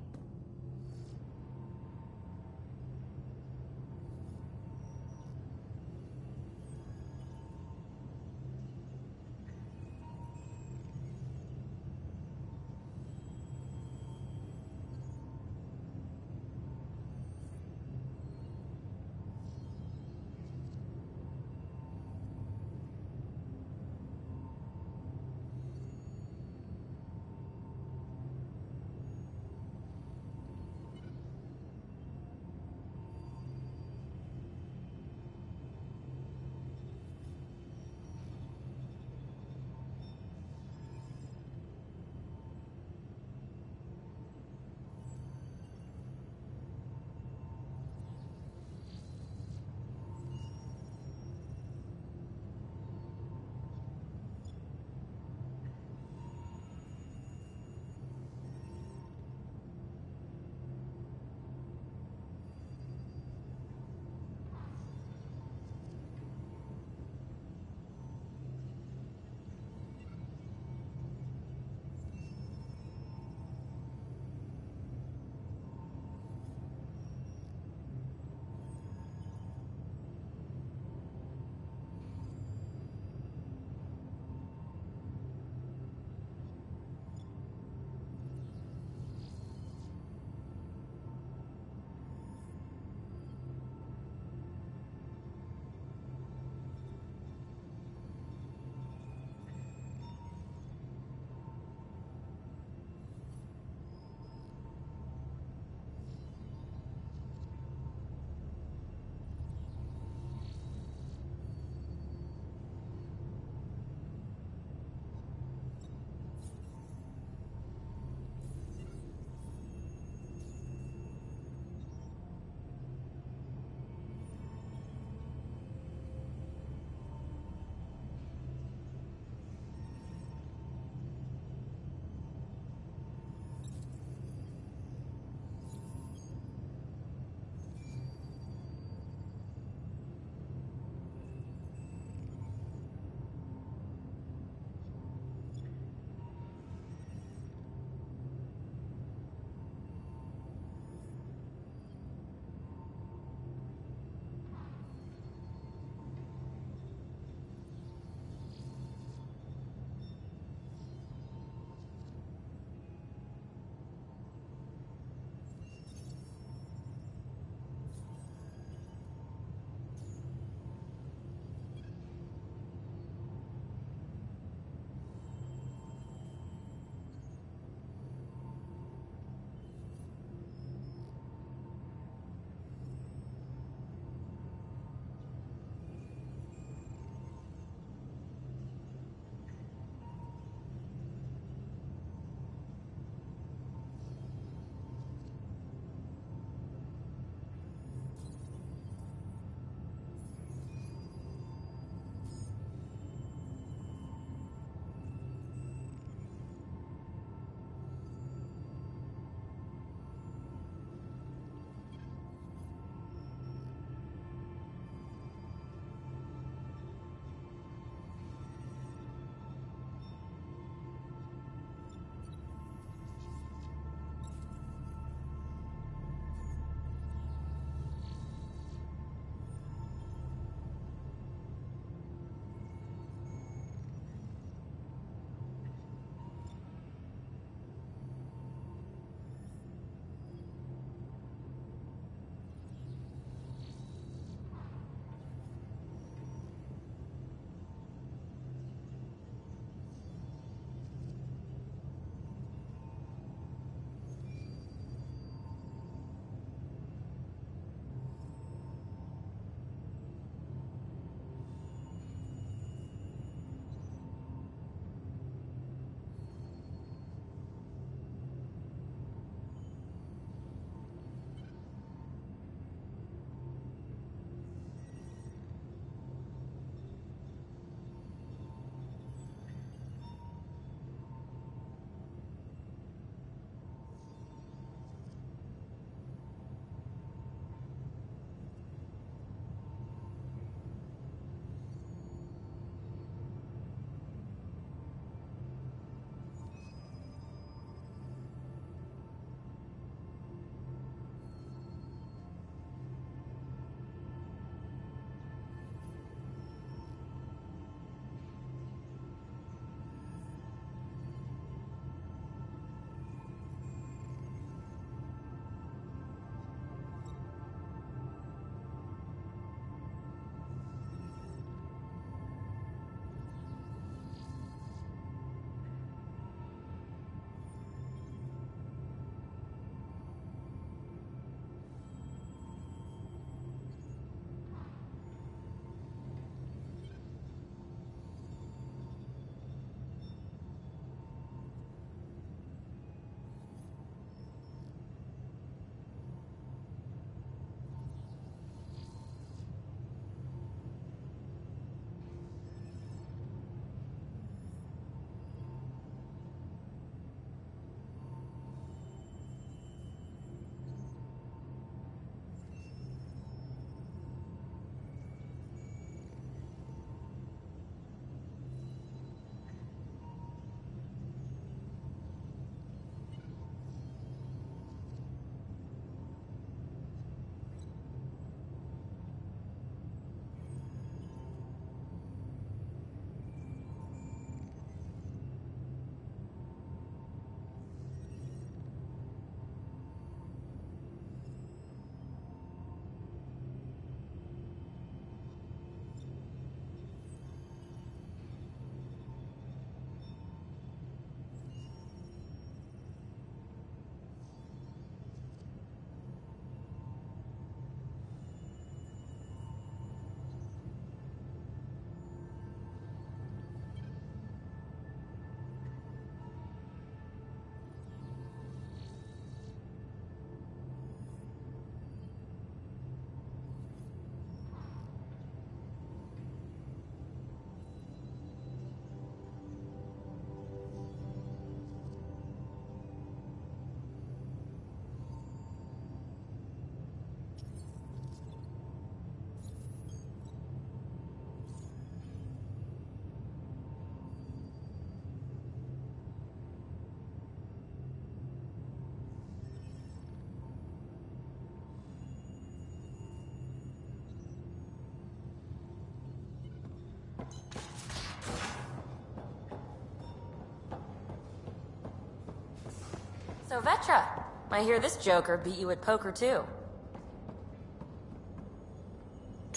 So Vetra, I hear this joker beat you at poker too.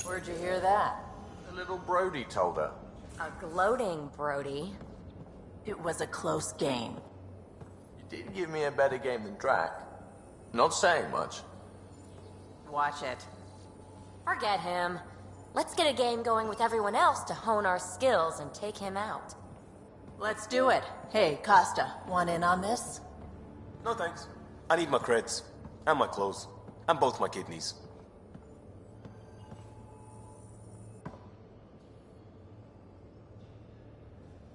Where'd you hear that? The little Brody told her. A gloating Brody. It was a close game. You did give me a better game than Drac. Not saying much. Watch it. Forget him. Let's get a game going with everyone else to hone our skills and take him out. Let's do it. Hey, Costa, want in on this? No thanks. I need my creds. And my clothes. And both my kidneys.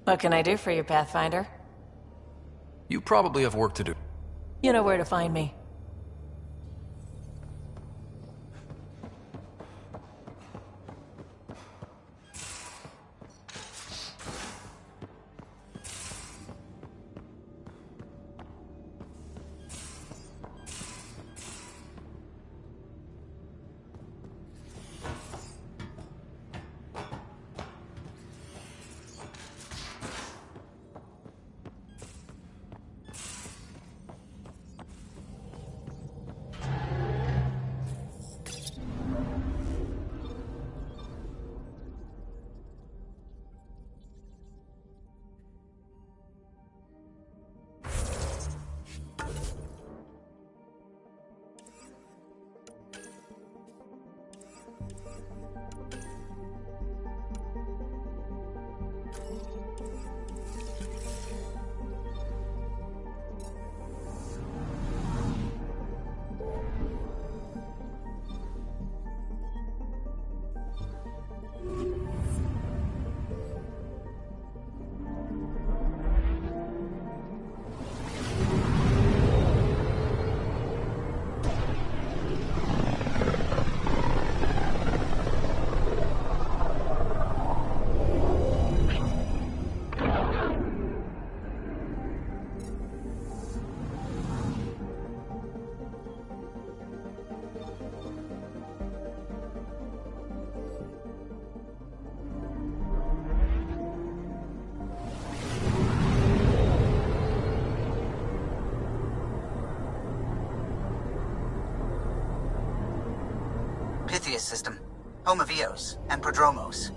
What can I do for you, Pathfinder? You probably have work to do. You know where to find me. Pythias system, home of Eos and Prodromos.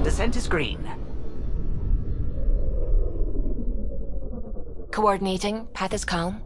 Descent is green. Coordinating. Path is calm.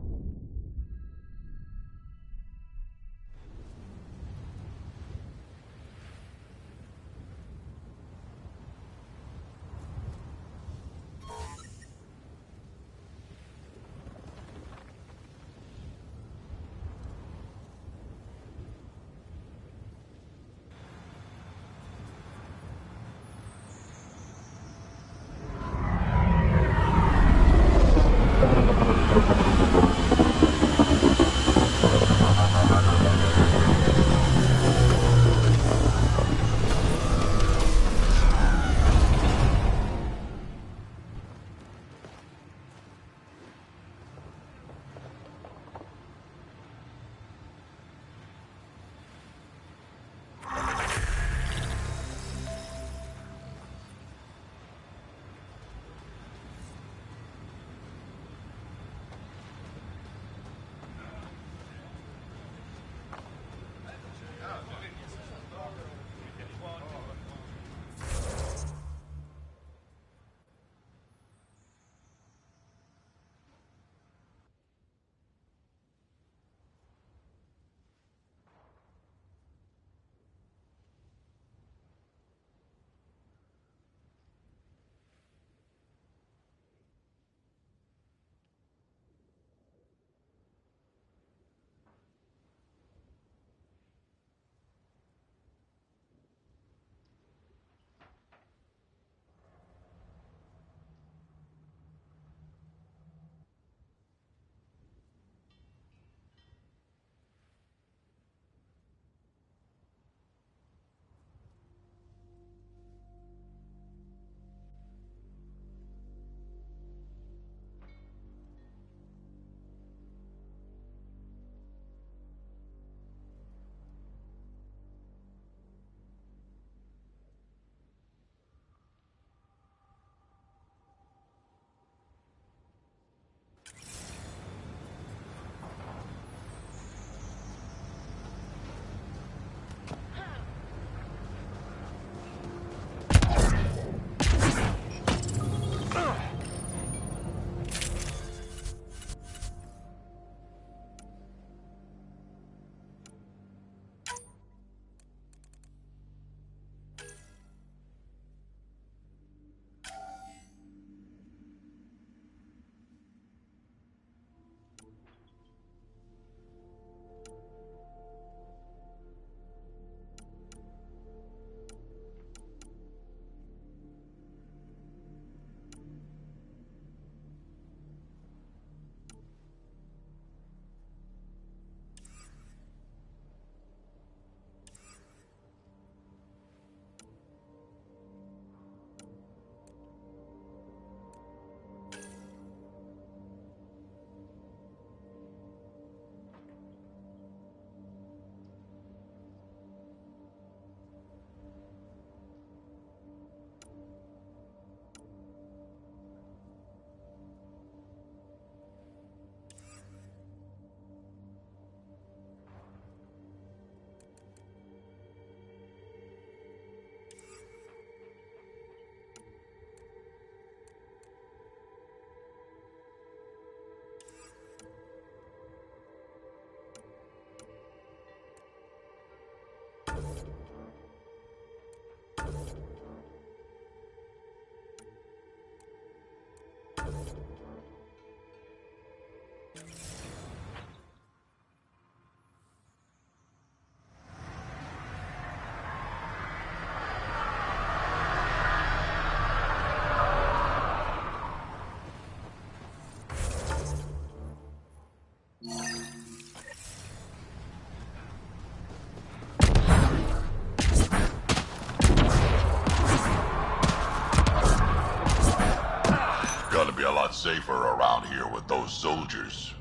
with those soldiers.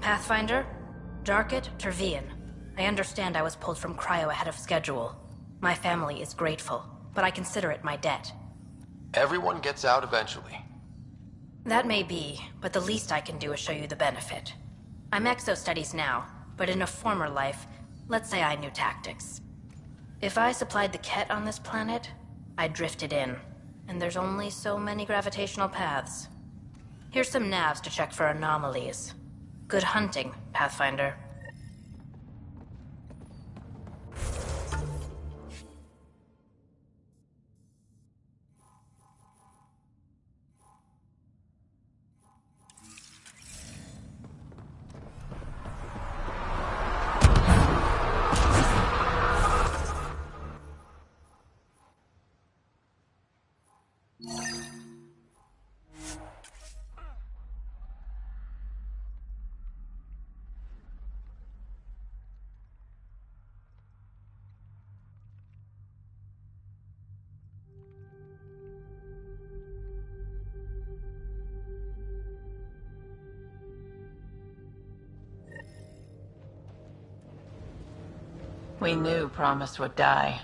Pathfinder? Darket Tervian. I understand I was pulled from Cryo ahead of schedule. My family is grateful, but I consider it my debt. Everyone gets out eventually. That may be, but the least I can do is show you the benefit. I'm exo-studies now, but in a former life, let's say I knew tactics. If I supplied the Ket on this planet, I drifted in, and there's only so many gravitational paths. Here's some navs to check for anomalies. Good hunting, Pathfinder. We knew Promise would die.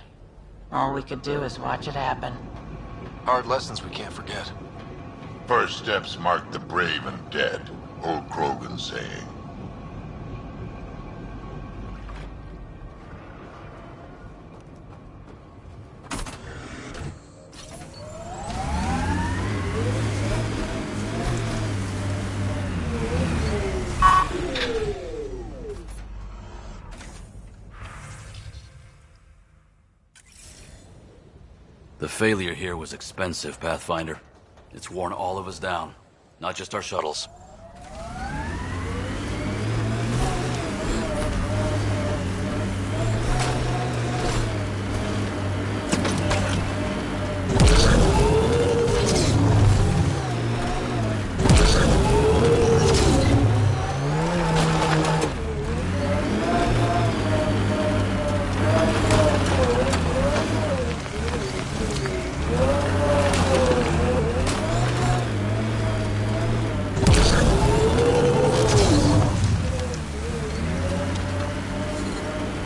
All we could do is watch it happen. Hard lessons we can't forget. First steps mark the brave and dead, old Krogan saying. The failure here was expensive, Pathfinder. It's worn all of us down, not just our shuttles.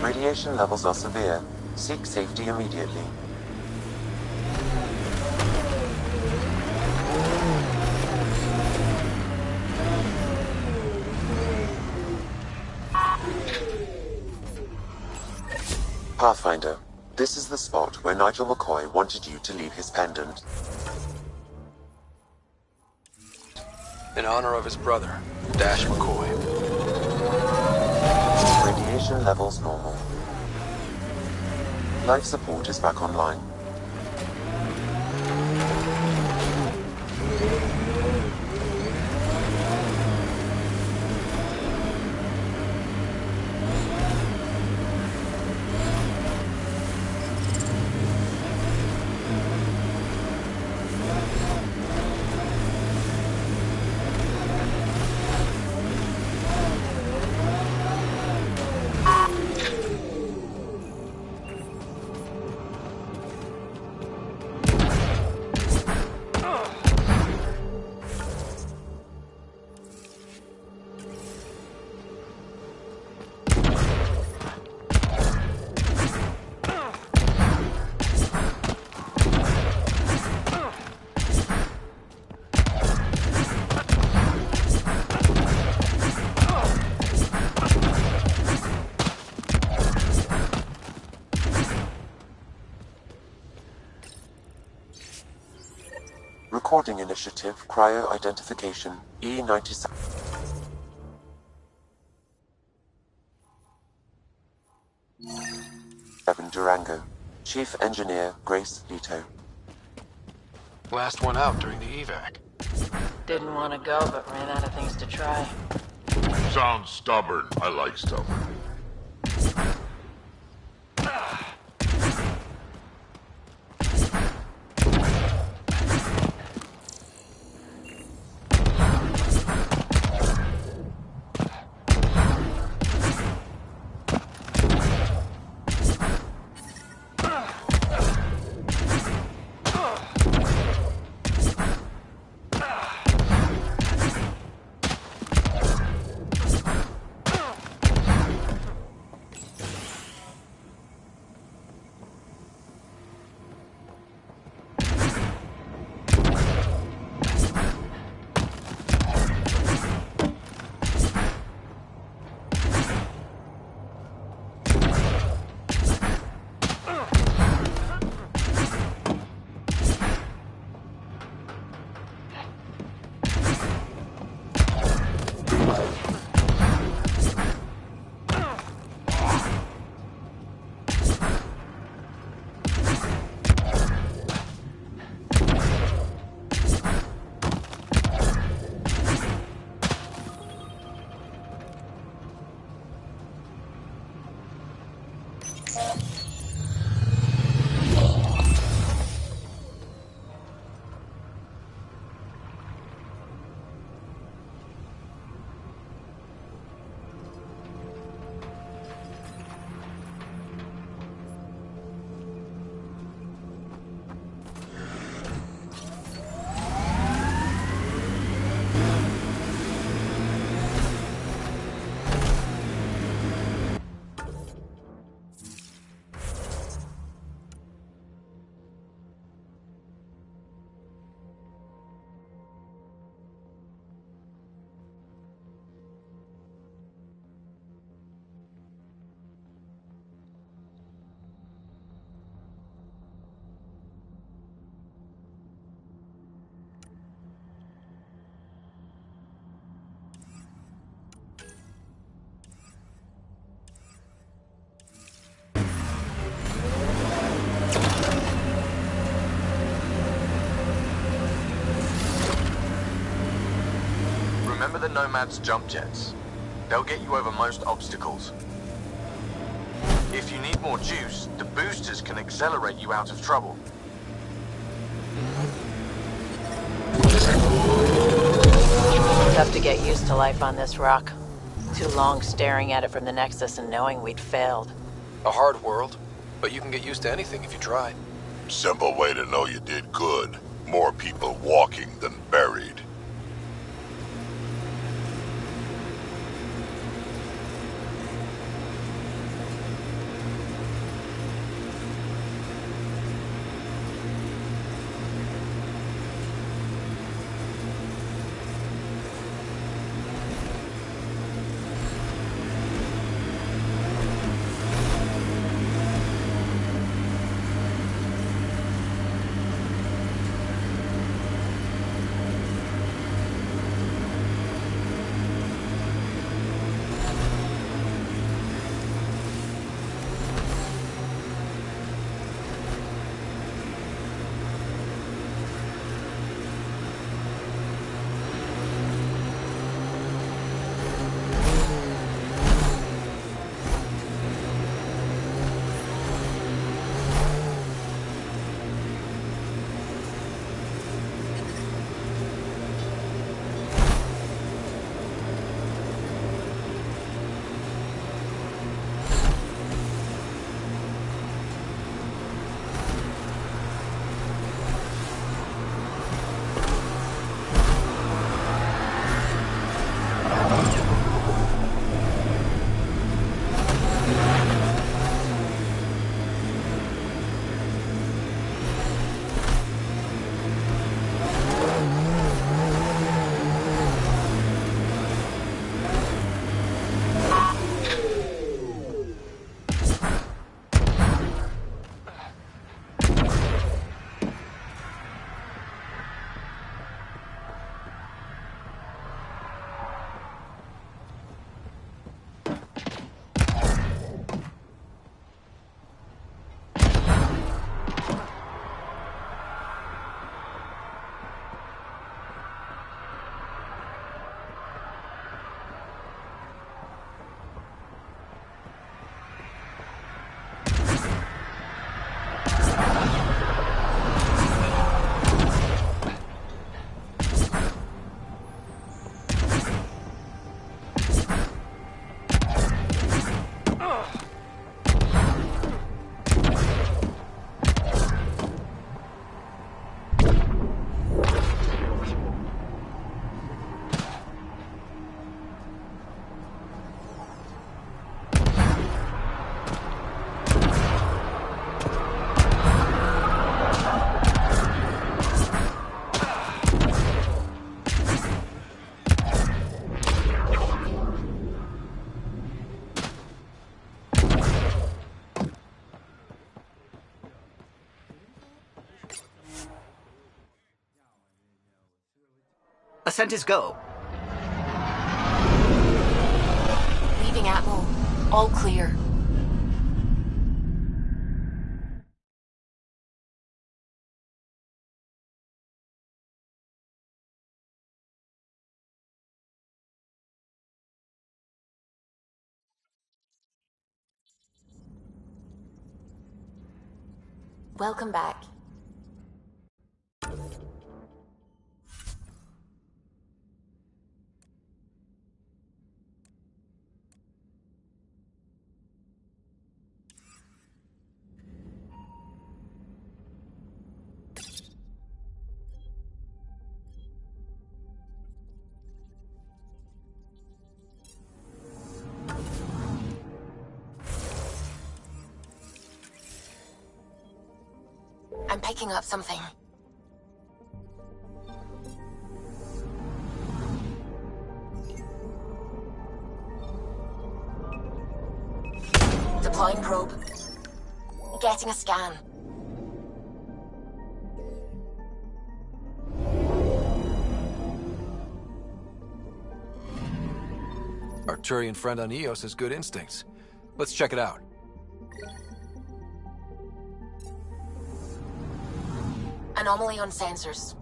Radiation levels are severe. Seek safety immediately. Pathfinder, this is the spot where Nigel McCoy wanted you to leave his pendant. In honor of his brother, Dash McCoy. Radiation levels normal. Life support is back online. Recording initiative, cryo identification, E97. Durango. Chief Engineer, Grace Leto. Last one out during the evac. Didn't want to go, but ran out of things to try. Sounds stubborn. I like stubborn. Remember the Nomad's jump jets? They'll get you over most obstacles. If you need more juice, the boosters can accelerate you out of trouble. Tough to get used to life on this rock. Too long staring at it from the Nexus and knowing we'd failed. A hard world, but you can get used to anything if you try. Simple way to know you did good. More people walking than buried. Ascent is go. Leaving Atmo. All clear. Welcome back. I'm picking up something. Deploying probe. Getting a scan. Our Turian friend on Eos has good instincts. Let's check it out. Anomaly on sensors.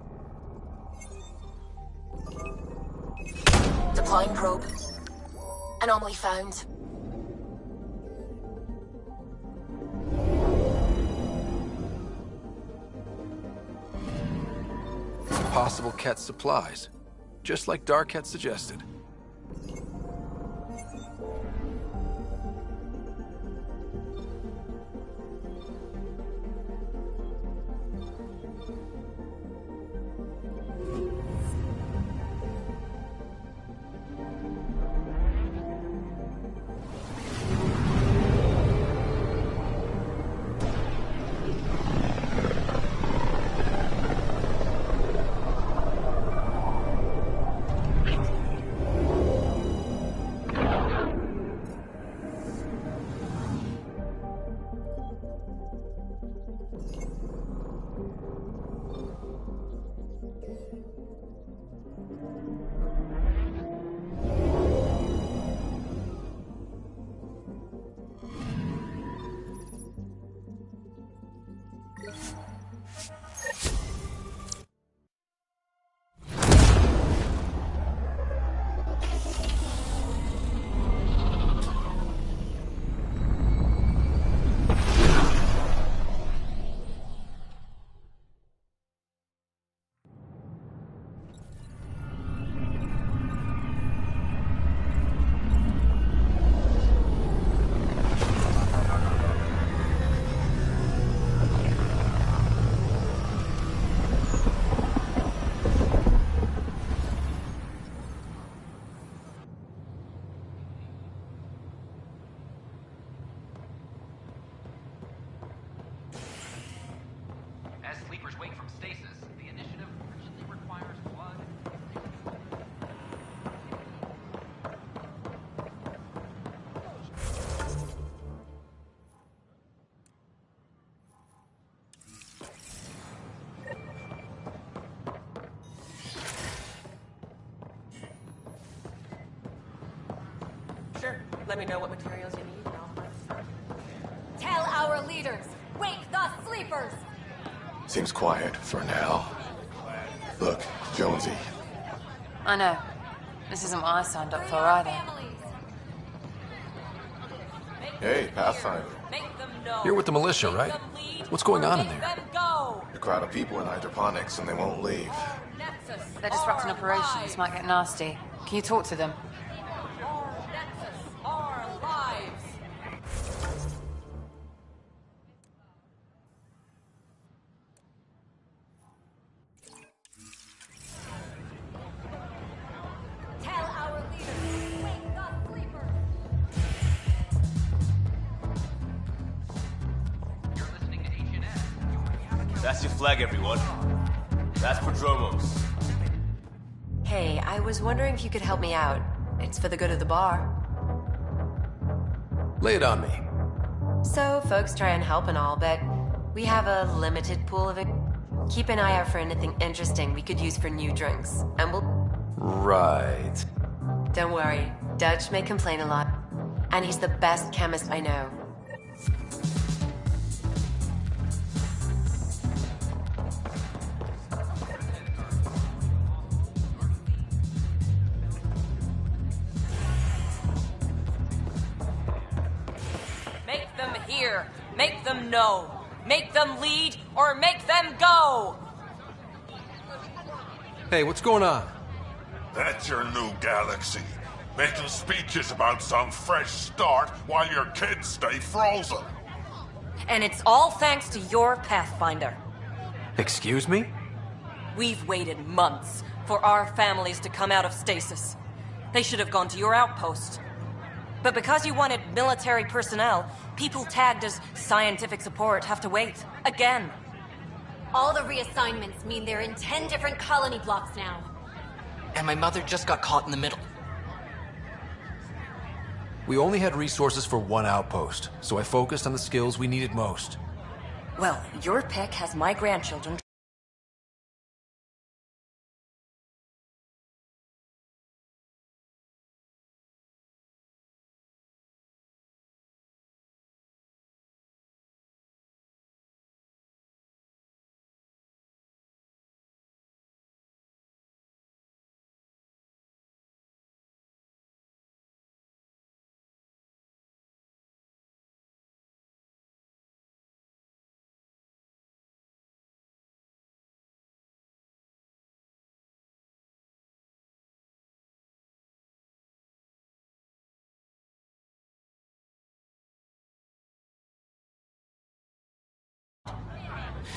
Deploying probe. Anomaly found. Possible Ket supplies. Just like Dark had suggested. As sleepers wake from stasis, the initiative urgently requires blood. Sure. Let me know what materials you need and I'll find some. Tell our leaders! Wake the sleepers! Seems quiet for now. Look, Jonesy. I know. This isn't what I signed up for either. Hey, Pathfinder. You're with the militia, right? What's going on in there? A crowd of people in hydroponics and they won't leave. They're disrupting operations. Might get nasty. Can you talk to them? That's your flag, everyone. That's Prodromos. Hey, I was wondering if you could help me out. It's for the good of the bar. Lay it on me. So, folks try and help and all, but we have a limited pool of it. Keep an eye out for anything interesting we could use for new drinks, and we'll... Right. Don't worry, Dutch may complain a lot, and he's the best chemist I know. Make them hear. Make them know. Make them lead or make them go! Hey, what's going on? That's your new galaxy. Making speeches about some fresh start while your kids stay frozen. And it's all thanks to your Pathfinder. Excuse me? We've waited months for our families to come out of stasis. They should have gone to your outpost. But because you wanted military personnel, people tagged as scientific support have to wait. Again. All the reassignments mean they're in 10 different colony blocks now. And my mother just got caught in the middle. We only had resources for one outpost, so I focused on the skills we needed most. Well, your pick has my grandchildren.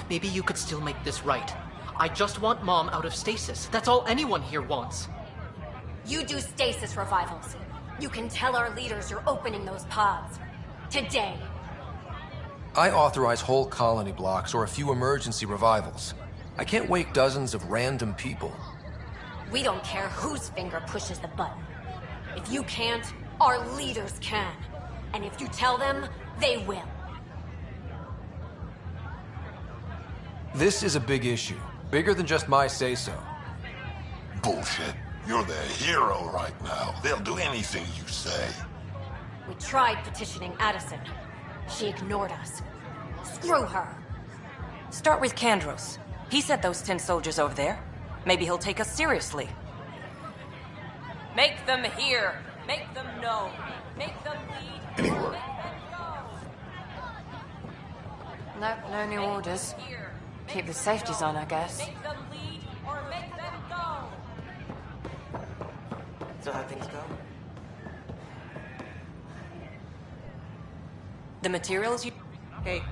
Maybe you could still make this right. I just want Mom out of stasis. That's all anyone here wants. You do stasis revivals. You can tell our leaders you're opening those pods. Today. I authorize whole colony blocks or a few emergency revivals. I can't wake dozens of random people. We don't care whose finger pushes the button. If you can't, our leaders can. And if you tell them, they will. This is a big issue. Bigger than just my say-so. Bullshit. You're the hero right now. They'll do anything you say. We tried petitioning Addison. She ignored us. Screw her. Start with Kandros. He sent those 10 soldiers over there. Maybe he'll take us seriously. Make them hear. Make them know. Make them lead. Anywhere. No new orders. Keep the safeties on, I guess. Make them lead or make them go. So how things go? The materials you... Hey,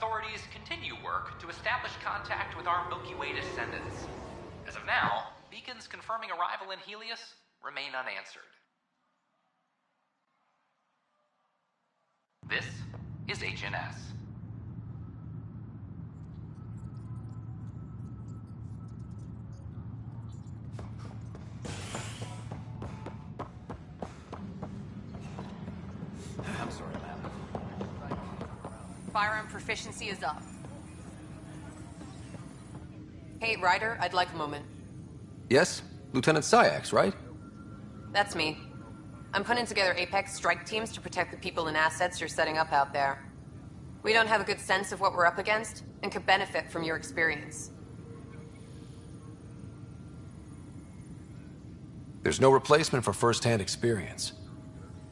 authorities continue work to establish contact with our Milky Way descendants. As of now, beacons confirming arrival in Helios remain unanswered. This is HNS. I'm sorry, ma'am. Firearm proficiency is up. Hey, Ryder, I'd like a moment. Yes? Lieutenant Syax, right? That's me. I'm putting together Apex strike teams to protect the people and assets you're setting up out there. We don't have a good sense of what we're up against, and could benefit from your experience. There's no replacement for first-hand experience.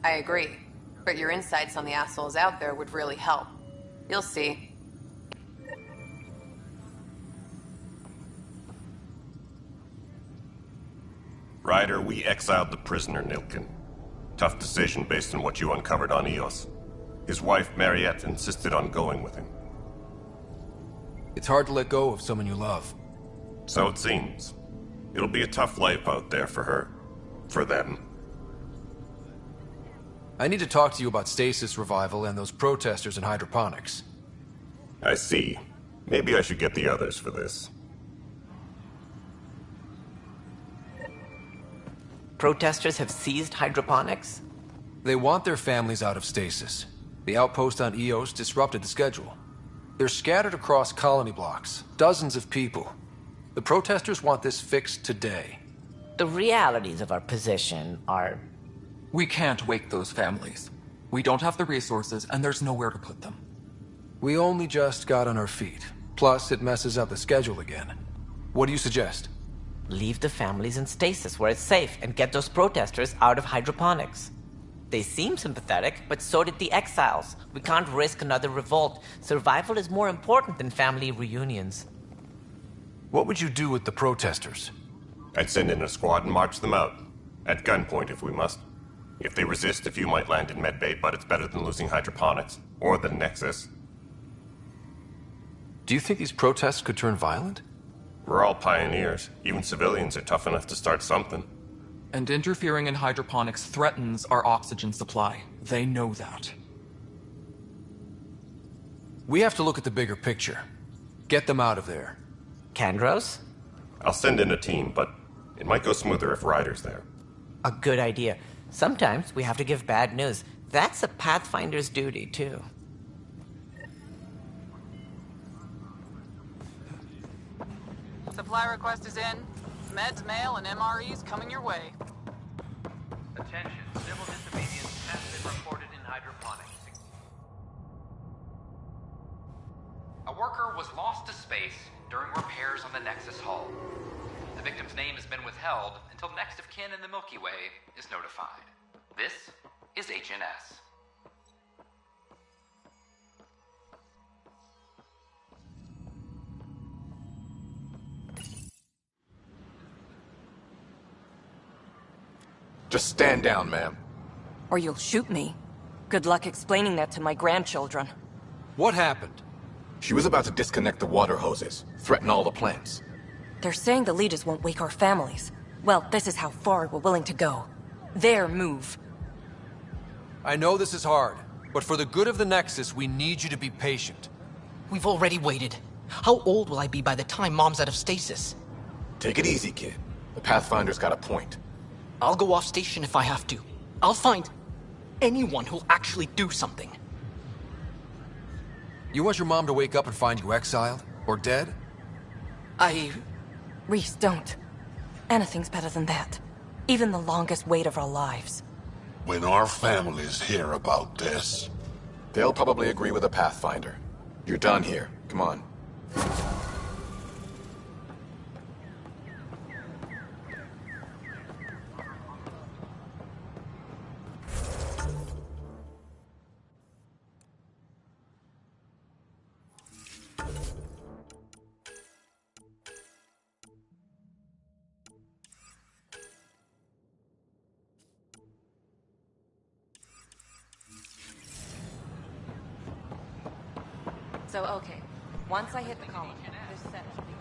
I agree, but your insights on the assholes out there would really help. You'll see. Ryder, we exiled the prisoner, Nilkin. Tough decision based on what you uncovered on Eos. His wife, Mariette, insisted on going with him. It's hard to let go of someone you love. So it seems. It'll be a tough life out there for her. For them. I need to talk to you about stasis revival and those protesters in hydroponics. I see. Maybe I should get the others for this. Protesters have seized hydroponics? They want their families out of stasis. The outpost on Eos disrupted the schedule. They're scattered across colony blocks, dozens of people. The protesters want this fixed today. The realities of our position are... We can't wake those families. We don't have the resources, and there's nowhere to put them. We only just got on our feet. Plus, it messes up the schedule again. What do you suggest? Leave the families in stasis where it's safe and get those protesters out of hydroponics. They seem sympathetic, but so did the exiles. We can't risk another revolt. Survival is more important than family reunions. What would you do with the protesters? I'd send in a squad and march them out. At gunpoint if we must. If they resist, a few might land in medbay, but it's better than losing hydroponics. Or the Nexus. Do you think these protests could turn violent? We're all pioneers. Even civilians are tough enough to start something. And interfering in hydroponics threatens our oxygen supply. They know that. We have to look at the bigger picture. Get them out of there. Kandros? I'll send in a team, but it might go smoother if Ryder's there. A good idea. Sometimes we have to give bad news. That's a Pathfinder's duty, too. Supply request is in. Meds, mail, and MREs coming your way. Attention, civil disobedience has been reported in hydroponics. A worker was lost to space during repairs on the Nexus hull. The victim's name has been withheld until next of kin in the Milky Way is notified. This is HNS. Just stand down, ma'am. Or you'll shoot me. Good luck explaining that to my grandchildren. What happened? She was about to disconnect the water hoses, threaten all the plants. They're saying the leaders won't wake our families. Well, this is how far we're willing to go. Their move. I know this is hard, but for the good of the Nexus, we need you to be patient. We've already waited. How old will I be by the time Mom's out of stasis? Take it easy, kid. The Pathfinder's got a point. I'll go off station if I have to. I'll find anyone who'll actually do something. You want your mom to wake up and find you exiled? Or dead? Reese, don't. Anything's better than that. Even the longest wait of our lives. When our families hear about this... They'll probably agree with the Pathfinder. You're done here. Come on. So, okay. Once I hit the column, this set should be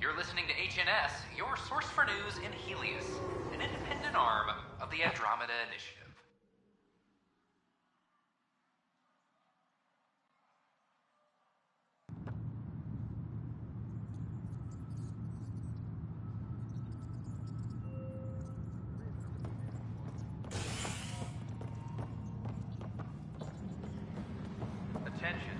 You're listening to HNS, your source for news in Helios, an independent arm of the Andromeda Initiative. Attention.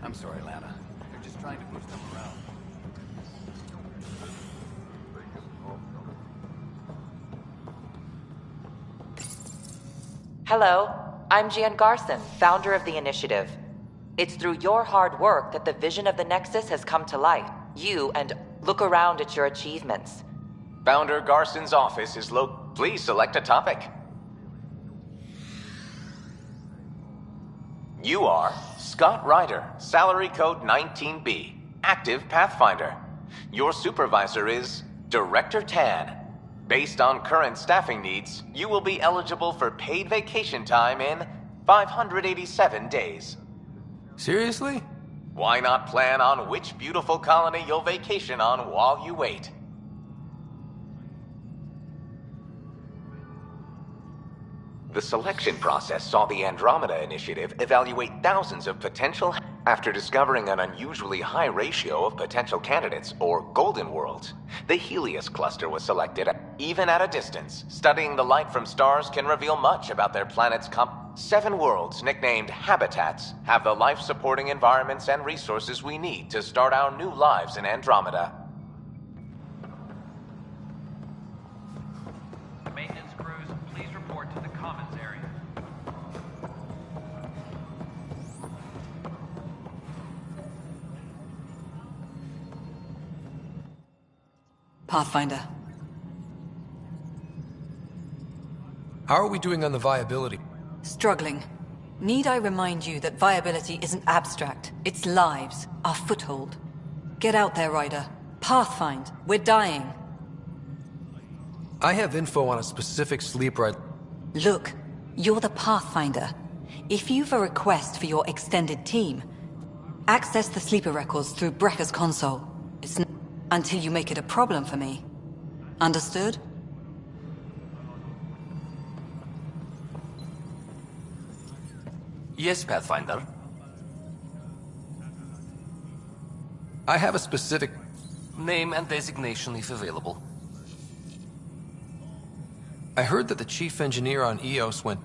I'm sorry, Lana. They're just trying to push them around. Hello, I'm Gian Garson, founder of the initiative. It's through your hard work that the vision of the Nexus has come to light. You and look around at your achievements. Founder Garson's office is Please select a topic. You are Scott Ryder, salary code 19B, active Pathfinder. Your supervisor is Director Tan. Based on current staffing needs, you will be eligible for paid vacation time in 587 days. Seriously? Why not plan on which beautiful colony you'll vacation on while you wait? The selection process saw the Andromeda Initiative evaluate thousands of potential. After discovering an unusually high ratio of potential candidates, or golden worlds, the Helios cluster was selected. Even at a distance, studying the light from stars can reveal much about their planet's 7 worlds, nicknamed habitats, have the life-supporting environments and resources we need to start our new lives in Andromeda. Maintenance crews, please report to the commons area. Pathfinder. How are we doing on the viability? Struggling. Need I remind you that viability isn't abstract? It's lives, our foothold. Get out there, Ryder. Pathfind. We're dying. I have info on a specific sleeper. Look, you're the Pathfinder. If you've a request for your extended team, access the sleeper records through Brekker's console. It's until you make it a problem for me. Understood? Yes, Pathfinder. I have a specific... Name and designation if available. I heard that the chief engineer on Eos went...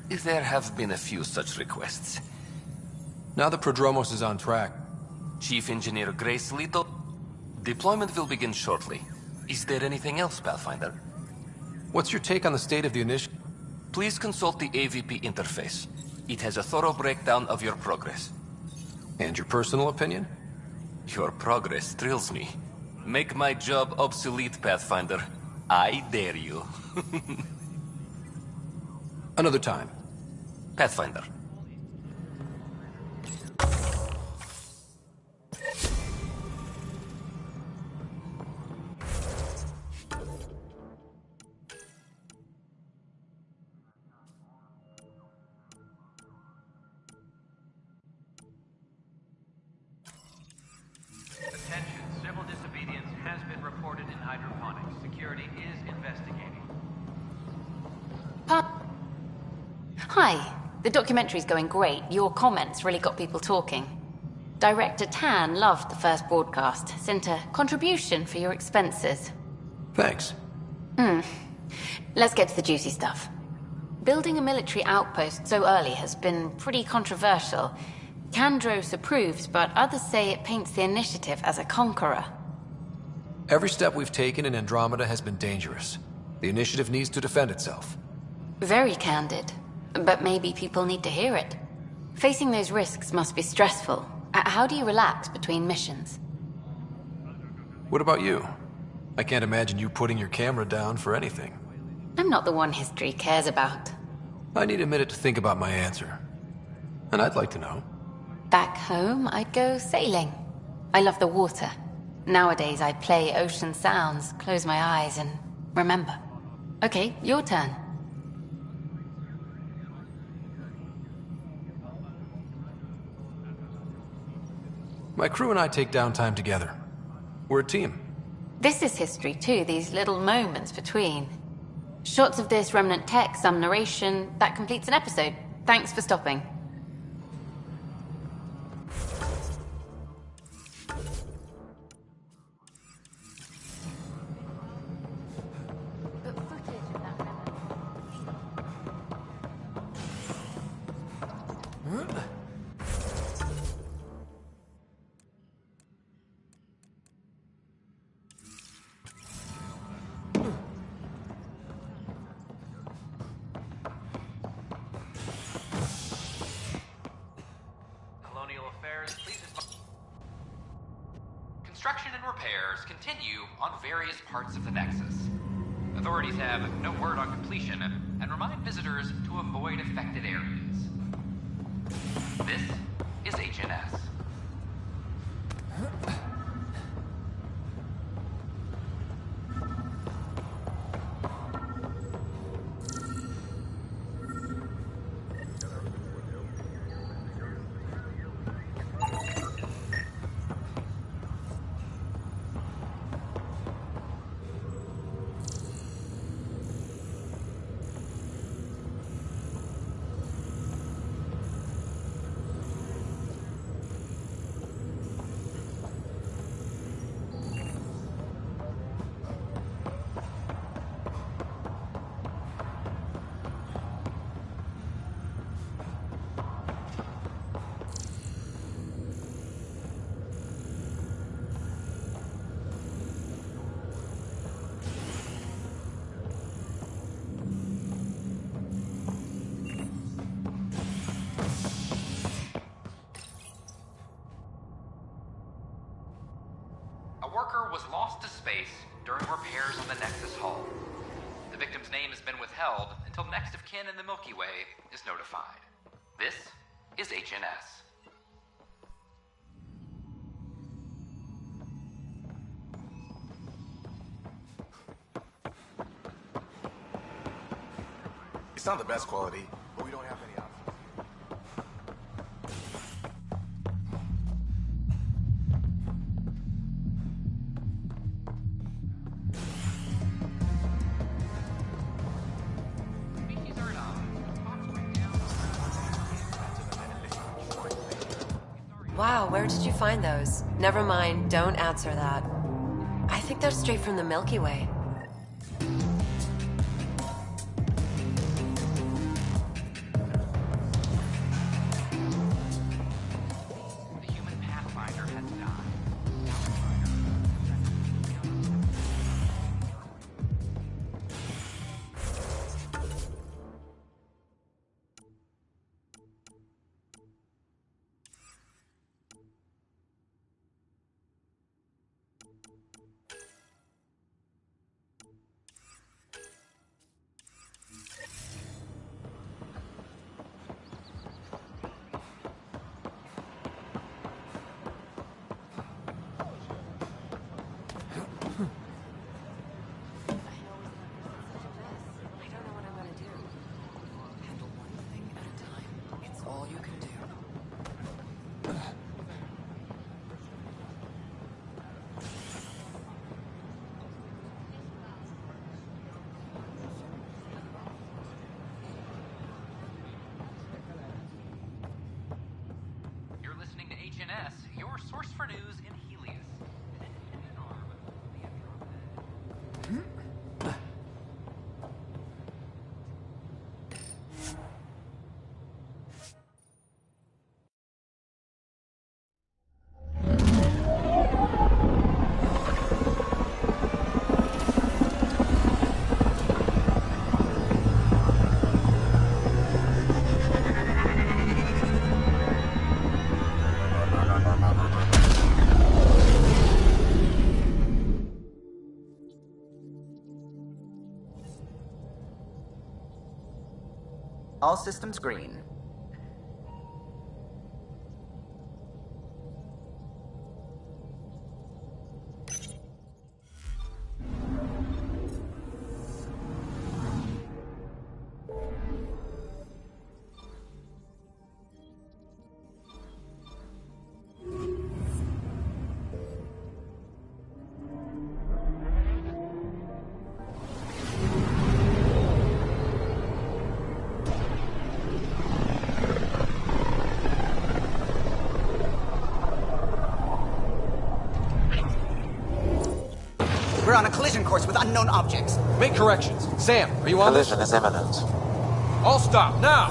There have been a few such requests. Now the Prodromos is on track. Chief Engineer Grace Little. Deployment will begin shortly. Is there anything else, Pathfinder? What's your take on the state of the initiative? Please consult the AVP interface. It has a thorough breakdown of your progress. And your personal opinion? Your progress thrills me. Make my job obsolete, Pathfinder. I dare you. Another time. Pathfinder. Attention, civil disobedience has been reported in hydroponics. Security is investigating. Hi. The documentary's going great. Your comments really got people talking. Director Tan loved the first broadcast. Sent a contribution for your expenses. Thanks. Let's get to the juicy stuff. Building a military outpost so early has been pretty controversial. Kandros approves, but others say it paints the initiative as a conqueror. Every step we've taken in Andromeda has been dangerous. The initiative needs to defend itself. Very candid. But maybe people need to hear it. Facing those risks must be stressful. How do you relax between missions? What about you? I can't imagine you putting your camera down for anything. I'm not the one history cares about. I need a minute to think about my answer. And I'd like to know. Back home, I'd go sailing. I love the water. Nowadays, I play ocean sounds, close my eyes, and remember. Okay, your turn. My crew and I take downtime together. We're a team. This is history too, these little moments between. Shots of this remnant tech, some narration, that completes an episode. Thanks for stopping. Construction and repairs continue on various parts of the Nexus. Authorities have no word on completion and remind visitors to avoid affected areas. This is HNS. A worker was lost to space during repairs on the Nexus hull. The victim's name has been withheld until next of kin in the Milky Way is notified. This is HNS. It's not the best quality, but we don't have any options. Wow, where did you find those? Never mind, don't answer that. I think they're straight from the Milky Way. The human Pathfinder has DNS, your source for news in Helios. All systems green. We're on a collision course with unknown objects. Make corrections. Sam, are you on this? Collision is imminent. All stop, now!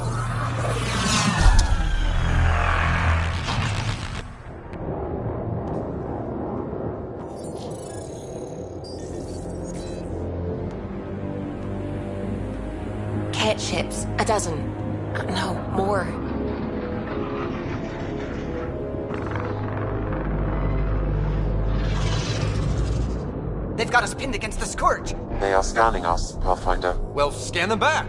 Cat ships. A dozen. No, more. They've got us pinned against the Scourge. They are scanning us, Pathfinder. Well, scan them back.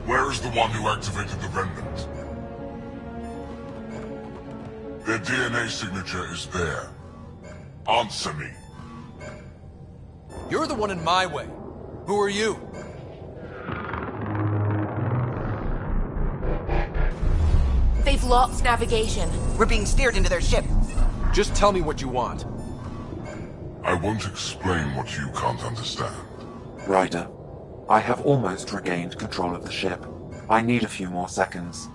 Where is the one who activated the remnant? Their DNA signature is there. Answer me. You're the one in my way. Who are you? They've lost navigation. We're being steered into their ship. Just tell me what you want. I won't explain what you can't understand. Ryder, I have almost regained control of the ship. I need a few more seconds.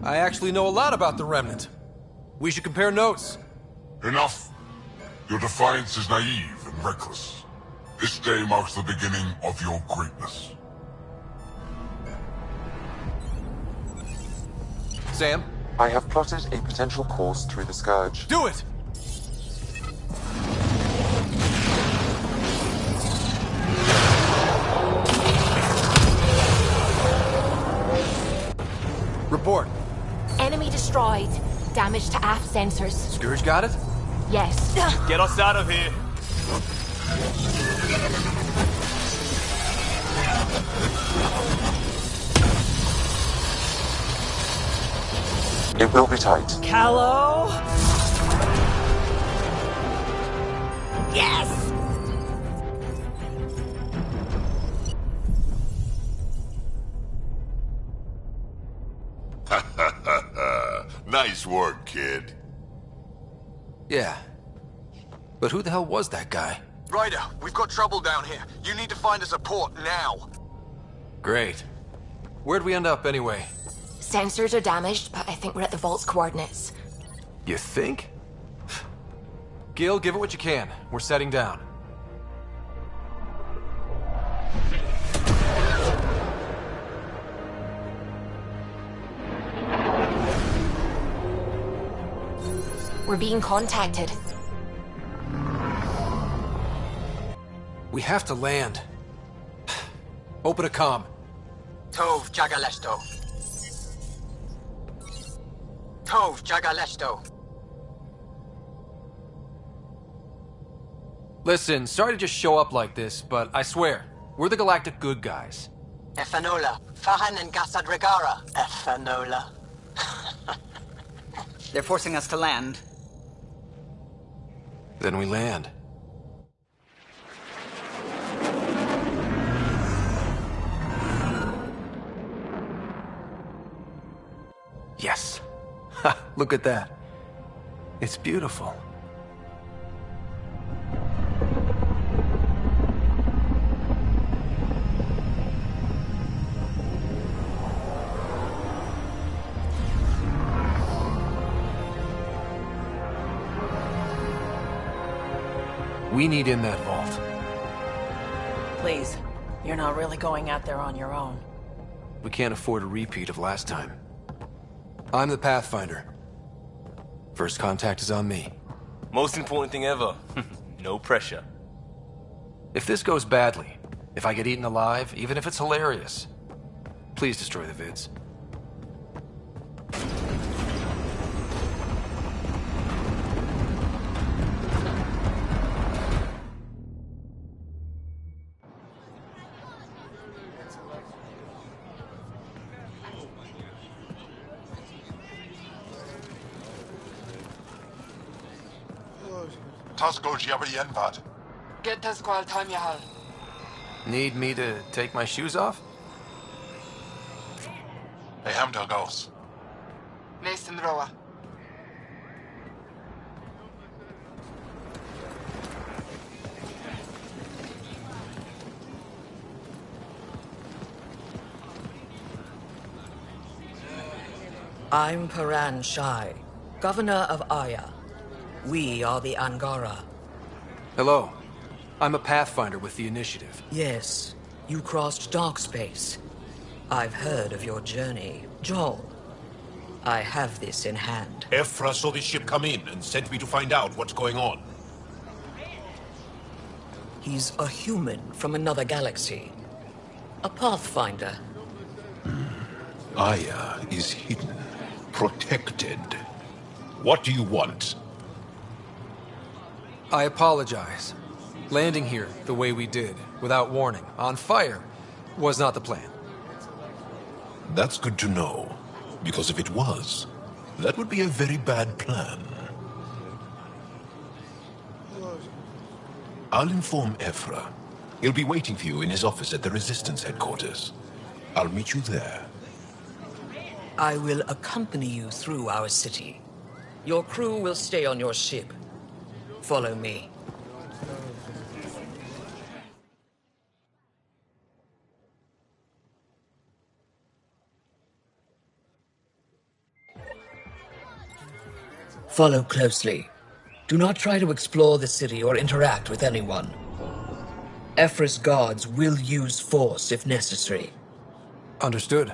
I actually know a lot about the Remnant. We should compare notes. Enough. Your defiance is naive and reckless. This day marks the beginning of your greatness. Sam? I have plotted a potential course through the Scourge. Do it! Report. Enemy destroyed. Damage to aft sensors. Scourge got it? Yes. Get us out of here. It will be tight. Callow? Yes! Nice work, kid. Yeah. But who the hell was that guy? Ryder, we've got trouble down here. You need to find us a port now. Great. Where'd we end up anyway? Sensors are damaged, but I think we're at the vault's coordinates. You think? Gil, give it what you can. We're setting down. We're being contacted. We have to land. Open a comm. Tov Jagalesto. Tov Jagalesto. Listen, sorry to just show up like this, but I swear, we're the galactic good guys. Ethanola. Fahan and Gasadregara. Ethanola. They're forcing us to land. Then we land. Yes. Ha, look at that. It's beautiful. We need in that vault. Please, you're not really going out there on your own. We can't afford a repeat of last time. I'm the Pathfinder. First contact is on me. Most important thing ever. No pressure. If this goes badly, if I get eaten alive, even if it's hilarious, please destroy the vids. Get the squad time you have. Need me to take my shoes off? Hey, Hamdal goes. Listen, Roa. I'm Paran Shai, Governor of Aya. We are the Angara. Hello. I'm a Pathfinder with the Initiative. Yes, you crossed dark space. I've heard of your journey, Joel. I have this in hand. Ephra saw this ship come in and sent me to find out what's going on. He's a human from another galaxy. A Pathfinder. Aya is hidden, protected. What do you want? I apologize. Landing here the way we did, without warning, on fire, was not the plan. That's good to know. Because if it was, that would be a very bad plan. I'll inform Ephra. He'll be waiting for you in his office at the Resistance headquarters. I'll meet you there. I will accompany you through our city. Your crew will stay on your ship. Follow me. Follow closely. Do not try to explore the city or interact with anyone. Ephra's guards will use force if necessary. Understood.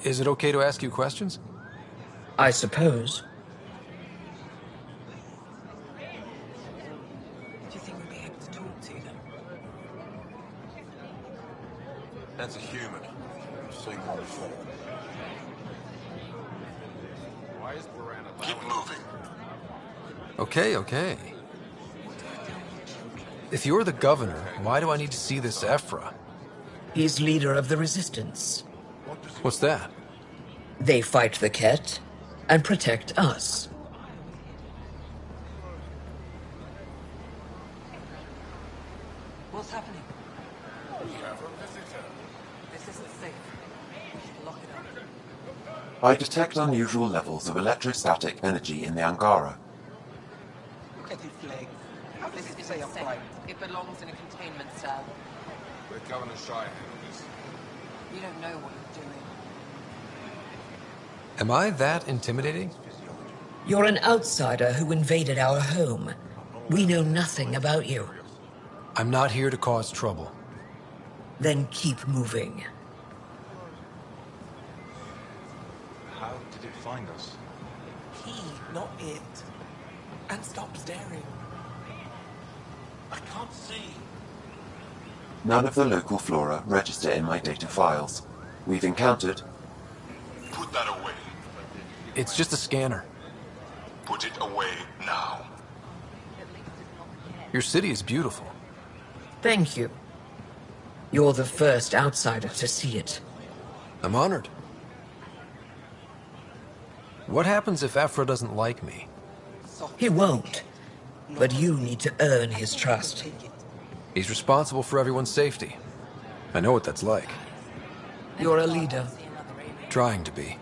Is it okay to ask you questions? I suppose. Do you think we'll be able to talk to them? That's a human. I've seen one before. Why is Paran allowing... Keep moving. Okay. If you're the governor, why do I need to see this Ephra? He's leader of the Resistance. What's that? They fight the Ket and protect us. What's happening? We have a visitor. This isn't safe. We should lock it up. I detect unusual levels of electrostatic energy in the Angara. Look at its legs. How does This it is stay insane. upright? It belongs in a containment cell. Let Governor Shai handle this. You don't know what you're doing. Am I that intimidating? You're an outsider who invaded our home. We know nothing about you. I'm not here to cause trouble. Then keep moving. How did it find us? He, not it. And stop staring. I can't see. None of the local flora register in my data files. We've encountered... Put that away. It's just a scanner. Put it away now. Your city is beautiful. Thank you. You're the first outsider to see it. I'm honored. What happens if Ephra doesn't like me? He won't. But you need to earn his trust. He's responsible for everyone's safety. I know what that's like. You're a leader. Trying to be.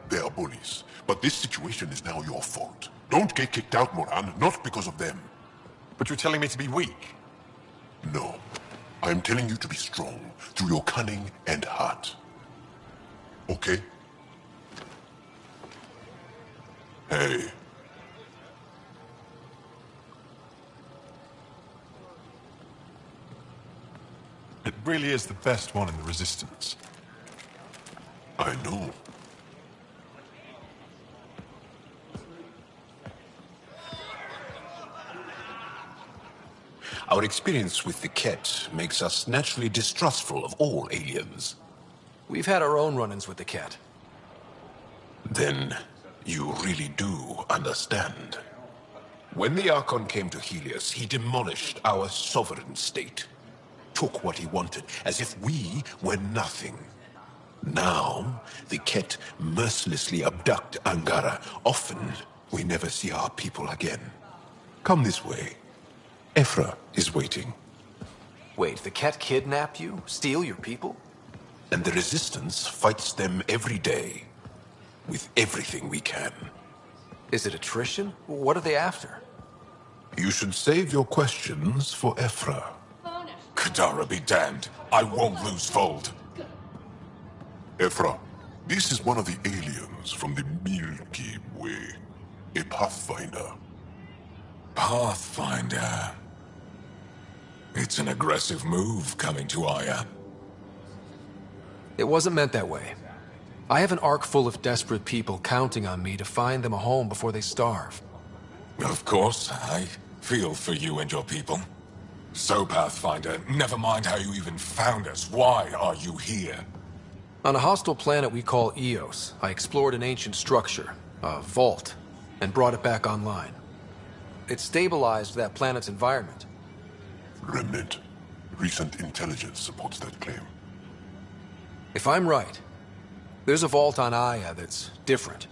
They are bullies, but this situation is now your fault. Don't get kicked out, Moran, not because of them. But you're telling me to be weak. No. I am telling you to be strong through your cunning and heart. Okay? Hey. It really is the best one in the Resistance. I know. Our experience with the Ket makes us naturally distrustful of all aliens. We've had our own run-ins with the Ket. Then you really do understand. When the Archon came to Helios, he demolished our sovereign state. Took what he wanted, as if we were nothing. Now, the Ket mercilessly abduct Angara. Often, we never see our people again. Come this way. Ephra is waiting. Wait, the Ket kidnap you? Steal your people? And the Resistance fights them every day. With everything we can. Is it attrition? What are they after? You should save your questions for Ephra. Kadara be damned. I won't lose Fold. Ephra, this is one of the aliens from the Milky Way. A Pathfinder. Pathfinder. It's an aggressive move coming to Aya. It wasn't meant that way. I have an ark full of desperate people counting on me to find them a home before they starve. Of course, I feel for you and your people. So, Pathfinder, never mind how you even found us. Why are you here? On a hostile planet we call Eos, I explored an ancient structure, a vault, and brought it back online. It stabilized that planet's environment. Remnant. Recent intelligence supports that claim. If I'm right, there's a vault on Aya that's different.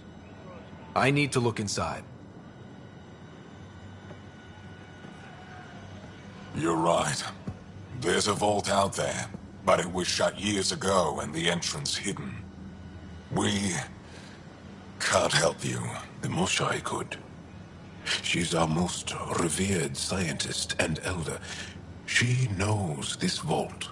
I need to look inside. You're right. There's a vault out there, but it was shut years ago and the entrance hidden. We can't help you. The Moshai could. She's our most revered scientist and elder. She knows this vault.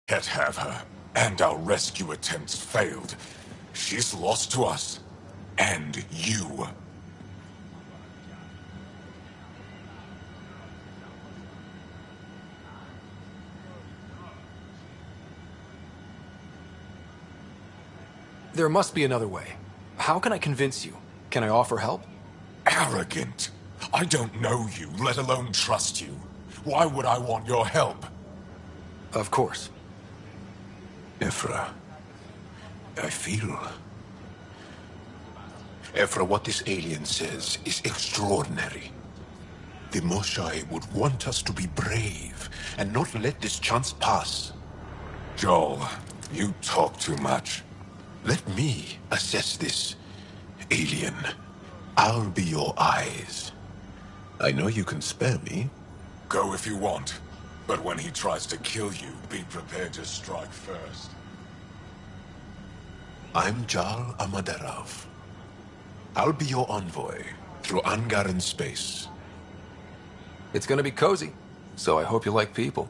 Can't have her, and our rescue attempts failed. She's lost to us, and you. There must be another way. How can I convince you? Can I offer help? Arrogant. I don't know you, let alone trust you. Why would I want your help? Of course. Ephra, I feel... Ephra, what this alien says is extraordinary. The Moshae would want us to be brave and not let this chance pass. Joel, you talk too much. Let me assess this, alien. I'll be your eyes. I know you can spare me. Go if you want. But when he tries to kill you, be prepared to strike first. I'm Jal Amaderov. I'll be your envoy through Angaran space. It's gonna be cozy, so I hope you like people.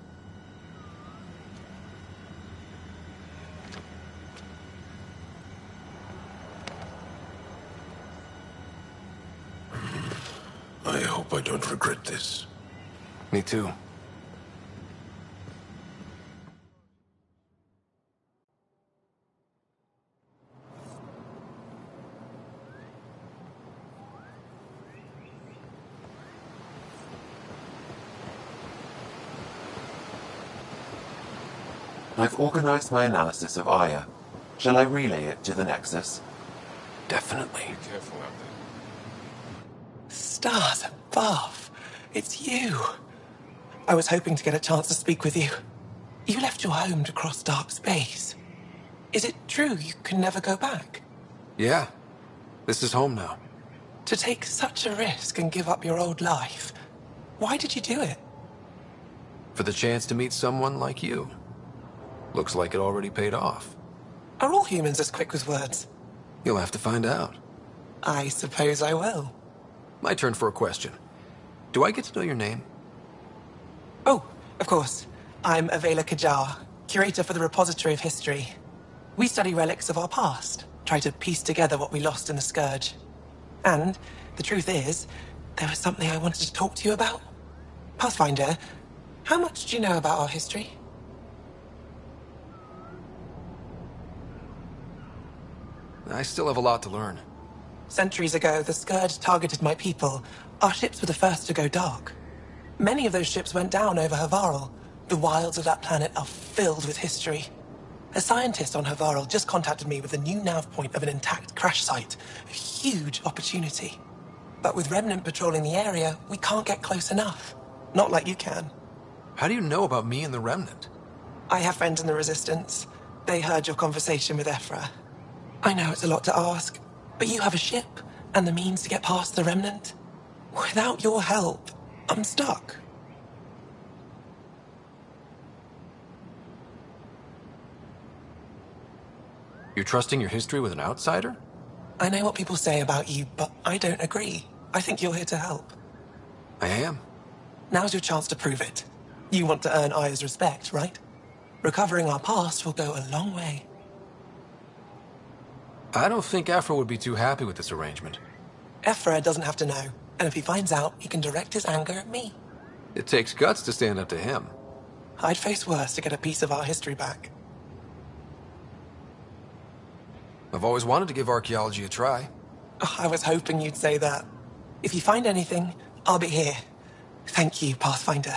I hope I don't regret this. Me too. I've organized my analysis of Aya. Shall I relay it to the Nexus? Definitely. Be careful out there. Stars above. It's you. I was hoping to get a chance to speak with you. You left your home to cross dark space. Is it true you can never go back? Yeah. This is home now. To take such a risk and give up your old life, why did you do it? For the chance to meet someone like you. Looks like it already paid off. Are all humans as quick with words? You'll have to find out. I suppose I will. My turn for a question. Do I get to know your name? Oh, of course. I'm Avela Kajar, curator for the Repository of History. We study relics of our past, try to piece together what we lost in the Scourge. And the truth is, there was something I wanted to talk to you about. Pathfinder, how much do you know about our history? I still have a lot to learn. Centuries ago, the Scourge targeted my people. Our ships were the first to go dark. Many of those ships went down over Havarl. The wilds of that planet are filled with history. A scientist on Havarl just contacted me with a new nav point of an intact crash site. A huge opportunity. But with Remnant patrolling the area, we can't get close enough. Not like you can. How do you know about me and the Remnant? I have friends in the Resistance. They heard your conversation with Ephra. I know it's a lot to ask, but you have a ship and the means to get past the Remnant. Without your help, I'm stuck. You're trusting your history with an outsider? I know what people say about you, but I don't agree. I think you're here to help. I am. Now's your chance to prove it. You want to earn Aya's respect, right? Recovering our past will go a long way. I don't think Ephra would be too happy with this arrangement. Ephra doesn't have to know, and if he finds out, he can direct his anger at me. It takes guts to stand up to him. I'd face worse to get a piece of our history back. I've always wanted to give archaeology a try. Oh, I was hoping you'd say that. If you find anything, I'll be here. Thank you, Pathfinder.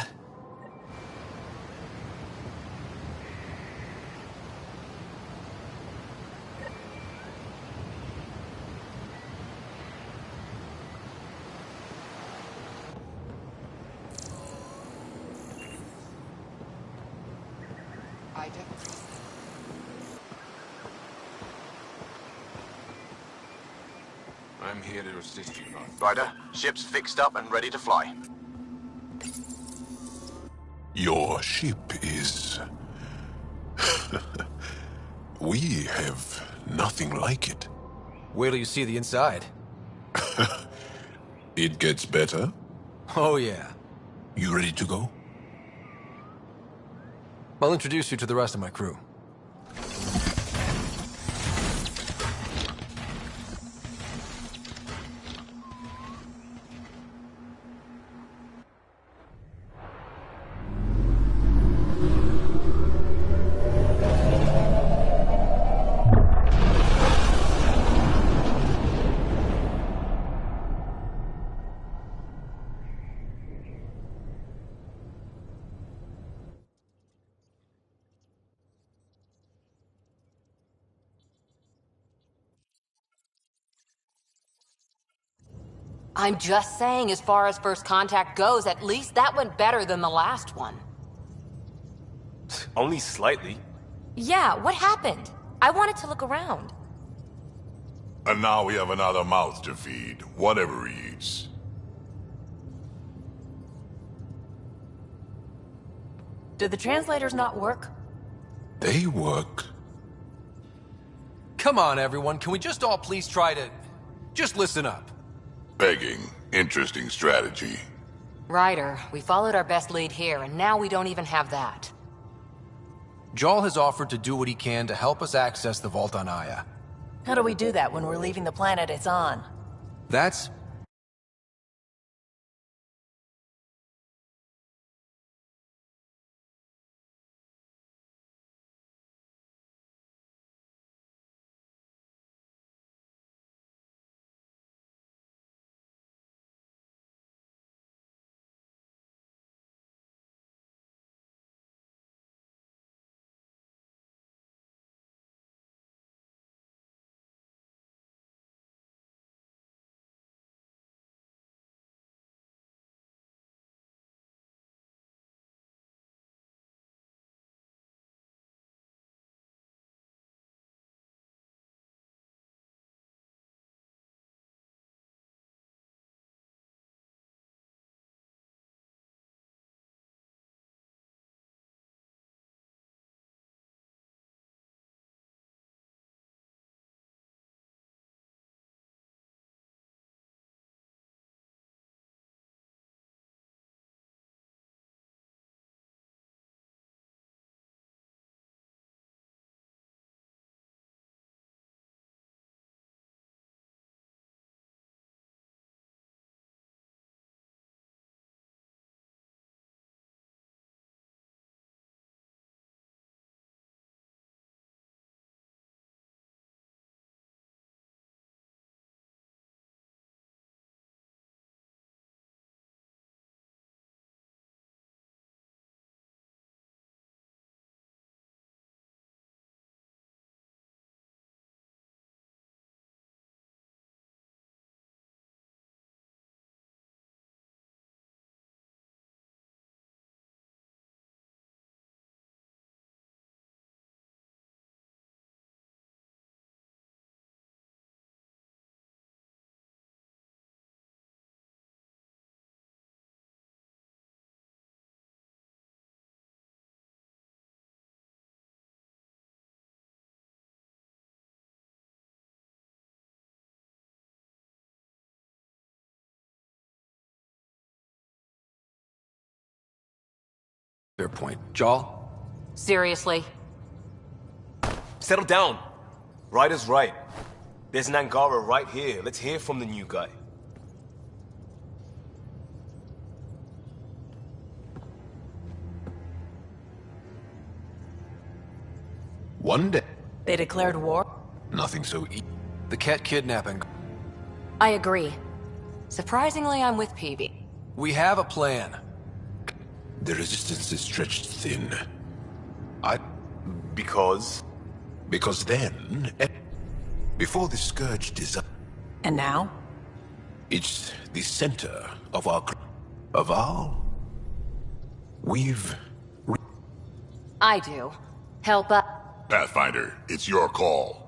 I'm here to assist you, Ryder, ship's fixed up and ready to fly. Your ship is... We have nothing like it. Wait till you see the inside. It gets better? Oh, yeah. You ready to go? I'll introduce you to the rest of my crew. I'm just saying, as far as first contact goes, at least that went better than the last one. Only slightly. Yeah, what happened? I wanted to look around. And now we have another mouth to feed, whatever he eats. Did the translators not work? They work. Come on, everyone. Can we just all please try to... just listen up? Begging. Interesting strategy. Ryder, we followed our best lead here, and now we don't even have that. Jarl has offered to do what he can to help us access the vault on Aya. How do we do that when we're leaving the planet it's on? That's... fair point. Jarl? Seriously? Settle down. Ryder's right. There's an Angara right here. Let's hear from the new guy. One day. They declared war? Nothing so easy. The cat kidnapping. I agree. Surprisingly, I'm with PB. We have a plan. The resistance is stretched thin. Because? Because then... before the Scourge design... And now? It's the center of our... of our... We've... I do. Help up. Pathfinder, it's your call.